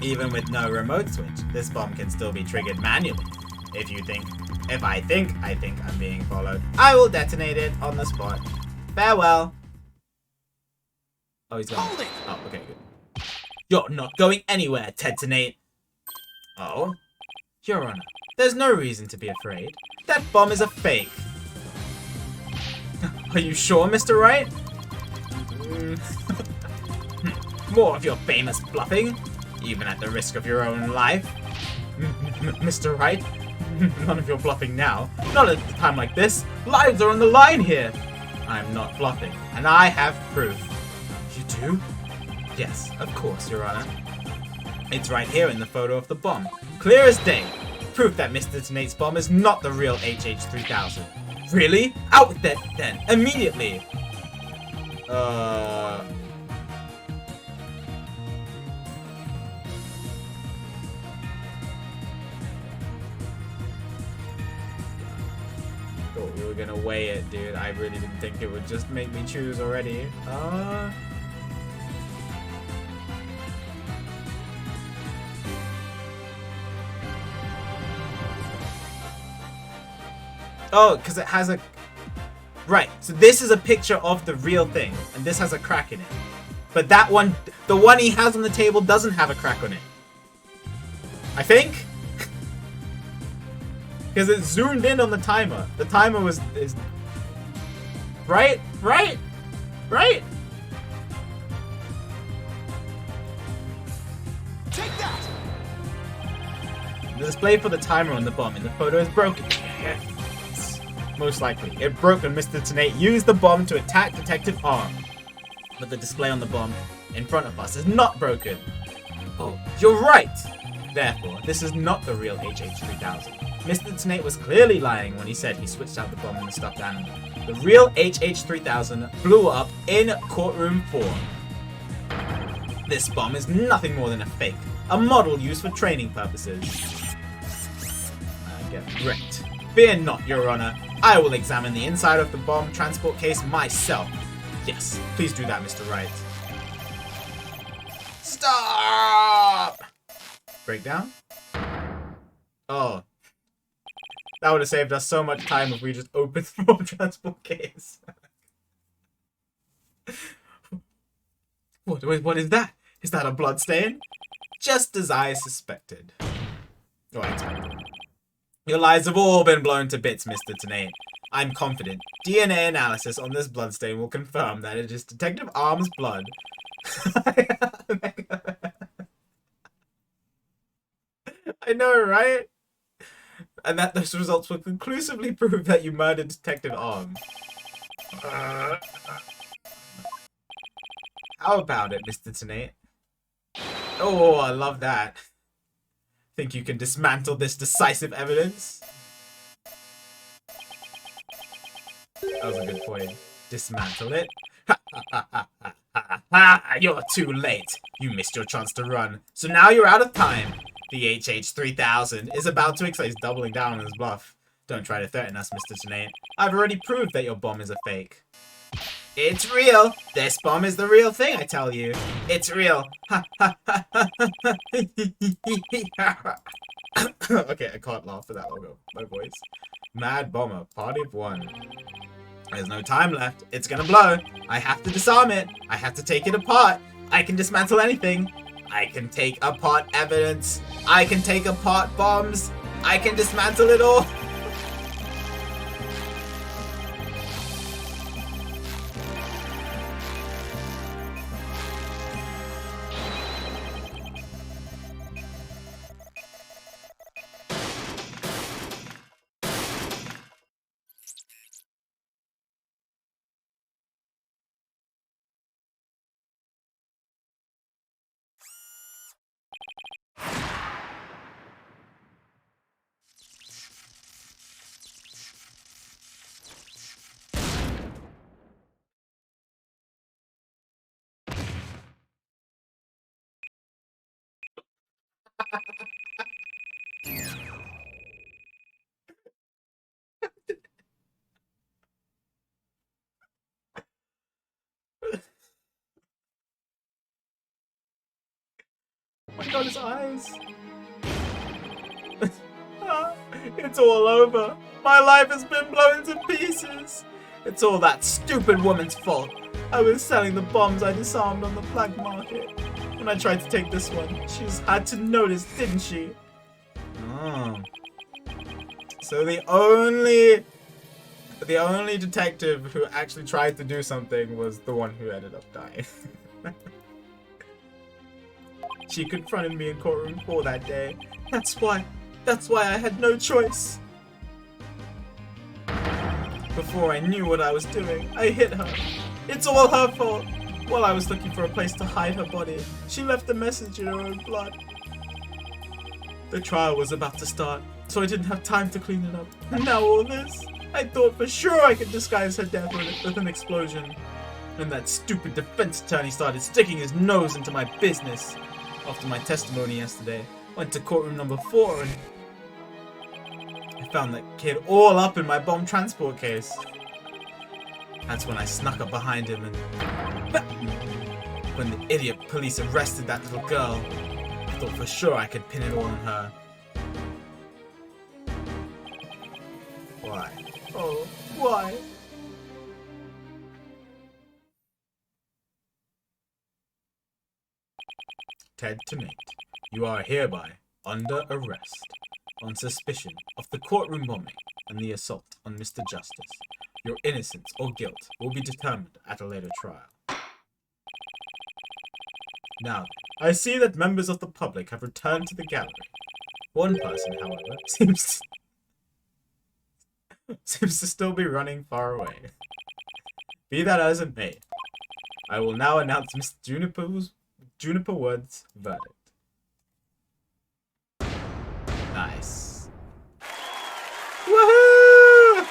Even with no remote switch, this bomb can still be triggered manually. If I think I'm being followed, I will detonate it on the spot. Farewell. Oh, he's gone. Hold it! Oh, okay, good. You're not going anywhere, Tetonate. Oh? Your Honor, there's no reason to be afraid. That bomb is a fake. Are you sure, Mr. Wright? More of your famous bluffing, even at the risk of your own life. Mr. Wright, none of your bluffing now. Not at a time like this. Lives are on the line here. I'm not bluffing, and I have proof. You do? Yes, of course, Your Honor. It's right here in the photo of the bomb. Clear as day. Proof that Mr. Tonate's bomb is not the real HH-3000. Really? Out with that then, immediately. Thought we were gonna weigh it, dude. I really didn't think it would just make me choose already. Oh, because it has a... Right, so this is a picture of the real thing, and this has a crack in it. But that one, the one he has on the table doesn't have a crack on it. I think? Because it zoomed in on the timer. The timer is... Right? Right? Right? Take that! The display for the timer on the bomb in the photo is broken. Most likely. It broke when Mr. Tonate used the bomb to attack Detective Arm. But the display on the bomb in front of us is not broken. Oh, you're right! Therefore, this is not the real HH-3000. Mr. Tonate was clearly lying when he said he switched out the bomb in the stuffed animal. The real HH-3000 blew up in courtroom 4. This bomb is nothing more than a fake. A model used for training purposes. Get wrecked. Fear not, Your Honor. I will examine the inside of the bomb transport case myself. Yes, please do that, Mr. Wright. Stop! Breakdown? Oh. That would have saved us so much time if we just opened the bomb transport case. What is that? Is that a blood stain? Just as I suspected. Oh, I expected. Your lies have all been blown to bits, Mr. Tonate. I'm confident. DNA analysis on this bloodstain will confirm that it is Detective Arm's blood. I know, right? And that those results will conclusively prove that you murdered Detective Arm. How about it, Mr. Tonate? Oh, I love that. Think you can dismantle this decisive evidence? That was a good point. Dismantle it. Ha ha ha ha ha ha! You're too late. You missed your chance to run. So now you're out of time. The HH-3000 is about to explode. He's doubling down on his bluff. Don't try to threaten us, Mr. Janae. I've already proved that your bomb is a fake. It's real. This bomb is the real thing, I tell you. It's real. Ha ha ha ha ha. Okay, I can't laugh for that long. My voice. Mad bomber, party of one. There's no time left. It's gonna blow. I have to disarm it. I have to take it apart. I can dismantle anything. I can take apart evidence. I can take apart bombs. I can dismantle it all. Oh my god, his eyes. It's all over. My life has been blown to pieces. It's all that stupid woman's fault. I was selling the bombs I disarmed on the black market. When I tried to take this one, she just had to notice, didn't she? Oh. So the only detective who actually tried to do something was the one who ended up dying. She confronted me in courtroom 4 that day. That's why I had no choice. Before I knew what I was doing, I hit her. It's all her fault. While I was looking for a place to hide her body, she left a message in her own blood. The trial was about to start, so I didn't have time to clean it up. And now all this. I thought for sure I could disguise her death with an explosion. And that stupid defense attorney started sticking his nose into my business. After my testimony yesterday, went to courtroom number 4 and I found that kid all up in my bomb transport case. That's when I snuck up behind him and when the idiot police arrested that little girl, I thought for sure I could pin it all on her. Why? Oh, why? Ted to Nate, you are hereby under arrest on suspicion of the courtroom bombing and the assault on Mr. Justice. Your innocence or guilt will be determined at a later trial. Now, I see that members of the public have returned to the gallery. One person, however, seems to still be running far away. Be that as it may, I will now announce Mr. Juniper Wood's verdict. Nice. Woohoo!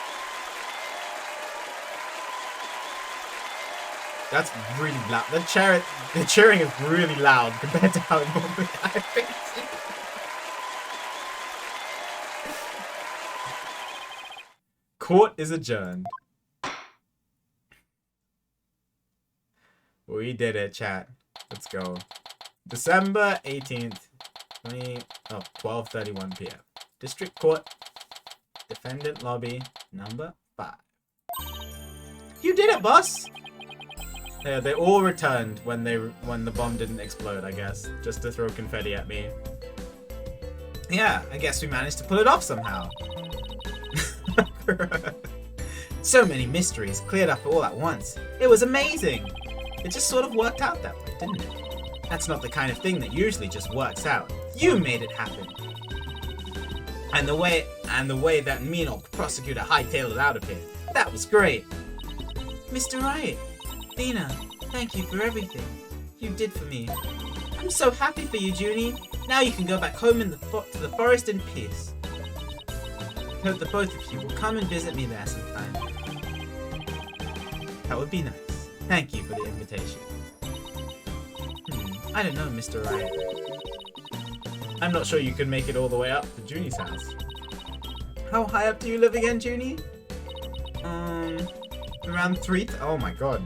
That's really loud. The cheering is really loud compared to how it normally happens. Court is adjourned. We did it, chat. Let's go. December 18th, 12:31 p.m. District Court, Defendant Lobby, number 5. You did it, boss! Yeah, they all returned when the bomb didn't explode, I guess. Just to throw confetti at me. Yeah, I guess we managed to pull it off somehow. So many mysteries cleared up all at once. It was amazing! It just sort of worked out that way, didn't it? That's not the kind of thing that usually just works out. You made it happen. And the way that mean old prosecutor hightailed it out of here. That was great. Mr. Wright, Athena, thank you for everything you did for me. I'm so happy for you, Junie. Now you can go back home to the forest in peace. I hope that both of you will come and visit me there sometime. That would be nice. Thank you for the invitation. I don't know, Mr. Wright. I'm not sure you could make it all the way up to Junie's house. How high up do you live again, Junie? Around 3. Oh my god.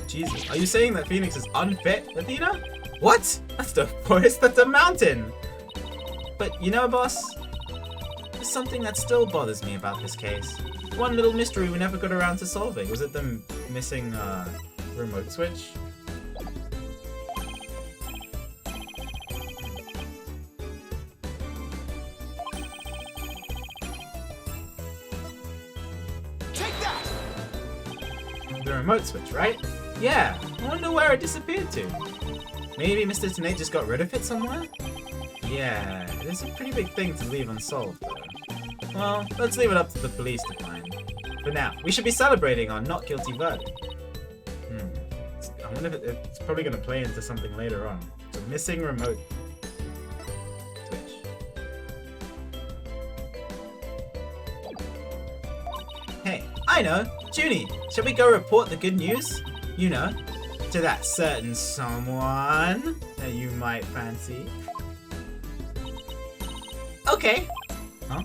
Jesus. Are you saying that Phoenix is unfit, Athena? What? That's the forest, that's a mountain! But you know, boss, there's something that still bothers me about this case. One little mystery we never got around to solving. Was it the missing remote switch? Take that! The remote switch, right? Yeah, I wonder where it disappeared to. Maybe Mr. Tenate just got rid of it somewhere? Yeah, it is a pretty big thing to leave unsolved, though. Well, let's leave it up to the police to find. For now, we should be celebrating our not guilty verdict. I wonder if it's probably going to play into something later on. It's a missing remote switch. Hey, I know! Junie, shall we go report the good news? You know, to that certain someone that you might fancy. Okay. Huh?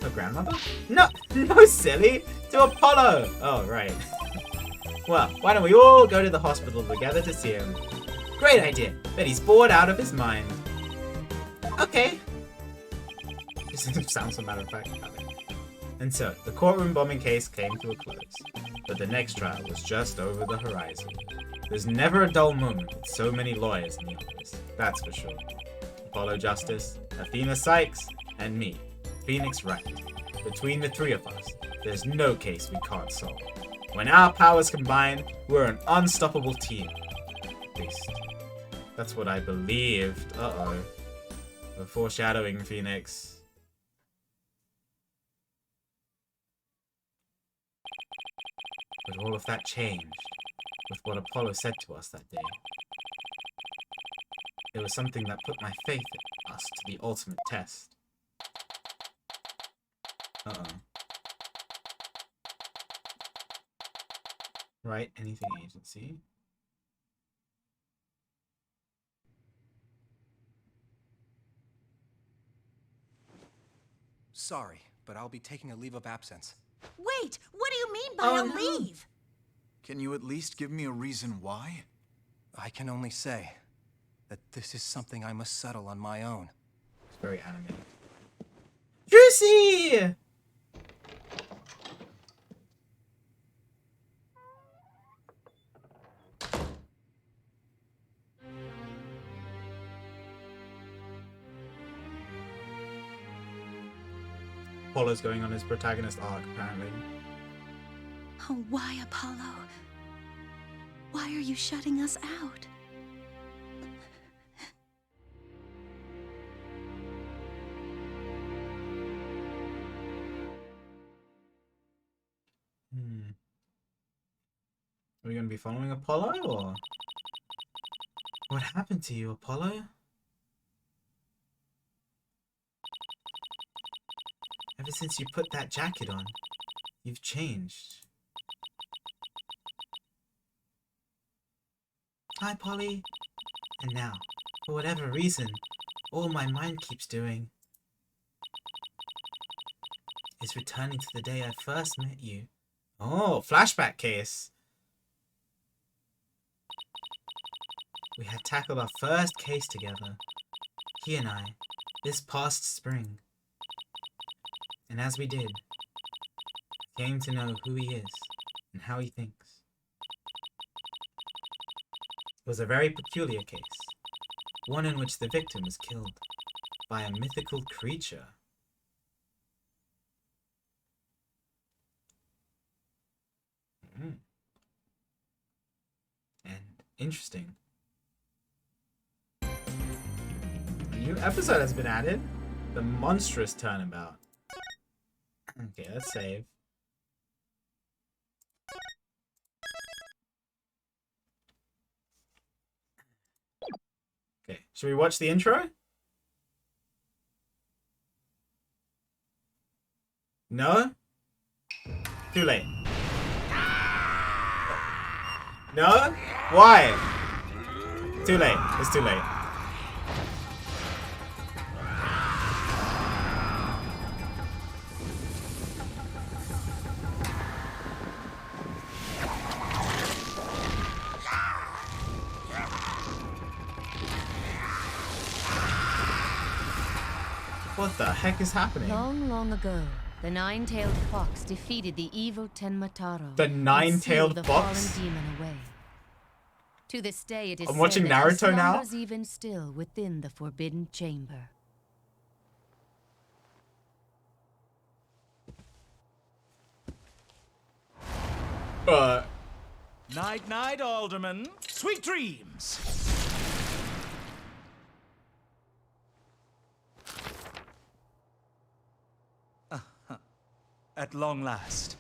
Her grandmother? No, no, silly! To Apollo! Oh, right. Well, why don't we all go to the hospital together to see him? Great idea, but he's bored out of his mind. Okay. This sounds so matter of fact about it. And so, the courtroom bombing case came to a close. But the next trial was just over the horizon. There's never a dull moment with so many lawyers in the office, that's for sure. Apollo Justice, Athena Sykes, and me, Phoenix Wright. Between the three of us, there's no case we can't solve. When our powers combine, we're an unstoppable team. At least, that's what I believed. Uh-oh. The foreshadowing, Phoenix. But all of that changed with what Apollo said to us that day. It was something that put my faith in us to the ultimate test. Uh-oh. Right, anything agency. Sorry, but I'll be taking a leave of absence. Wait, what do you mean by Oh, a no. leave? Can you at least give me a reason why? I can only say that this is something I must settle on my own. It's very animated. Juicy! Apollo's going on his protagonist arc, apparently. Oh, why, Apollo? Why are you shutting us out? Are we going to be following Apollo, or... What happened to you, Apollo? Ever since you put that jacket on, you've changed. Hi, Polly. And now, for whatever reason, all my mind keeps doing is returning to the day I first met you. Oh, flashback case. We had tackled our first case together, he and I, this past spring. And as we did, I came to know who he is and how he thinks. It was a very peculiar case, one in which the victim was killed by a mythical creature. And interesting. A new episode has been added. The monstrous turnabout. Okay, let's save. Okay, should we watch the intro? No? Too late. No? Why? Too late. It's too late. What the heck is happening? Long, long ago, the nine-tailed fox defeated the evil Tenmataro. The and nine-tailed sealed the fox? fallen demon away. To this day, it is I'm watching said that he Naruto now? slumbers even still within the forbidden chamber. Night, night, Alderman. Sweet dreams. At long last,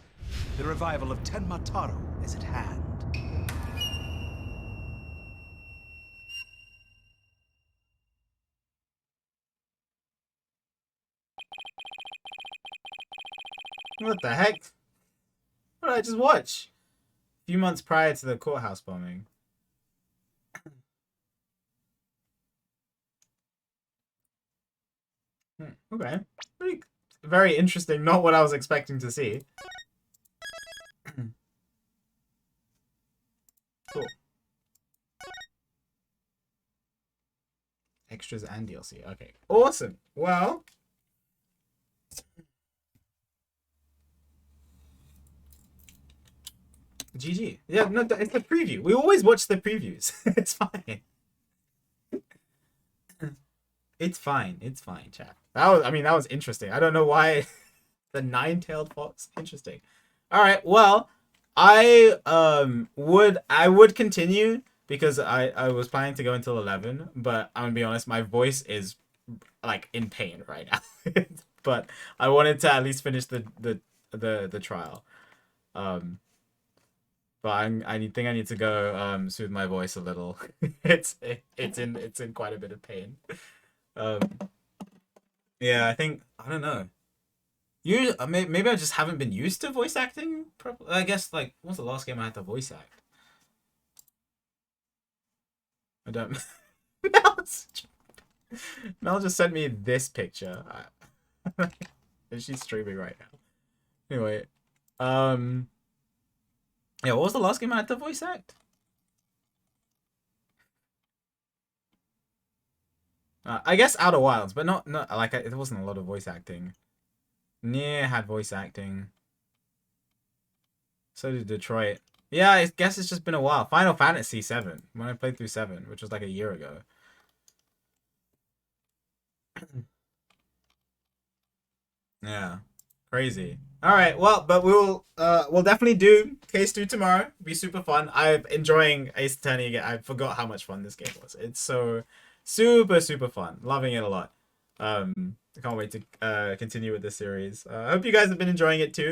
the revival of Tenmataro is at hand. What the heck? What did I just watch? A few months prior to the courthouse bombing. Okay. Very interesting. Not what I was expecting to see. Cool. Extras and DLC. Okay. Awesome. Well. GG. Yeah, no, it's the preview. We always watch the previews. It's fine. It's fine. It's fine, chat. That was interesting. I don't know why the nine-tailed fox. Interesting. All right. Well, I would continue because I was planning to go until 11, but I'm gonna be honest, my voice is like in pain right now. But I wanted to at least finish the trial. But I think I need to go soothe my voice a little. it's in quite a bit of pain. Yeah, I don't know. Maybe I just haven't been used to voice acting properly. I guess, like, what's the last game I had to voice act? I don't. Mel just sent me this picture. And she's streaming right now. Anyway, yeah, what was the last game I had to voice act? I guess Outer Wilds, but not like it wasn't a lot of voice acting. Nier had voice acting. So did Detroit. Yeah, I guess it's just been a while. Final Fantasy 7, when I played through 7, which was like a year ago. Yeah, crazy. All right, well, but we'll definitely do Case 2 tomorrow. Be super fun. I'm enjoying Ace Attorney again. I forgot how much fun this game was. It's so super fun. Loving it a lot. I can't wait to continue with this series. I hope you guys have been enjoying it too.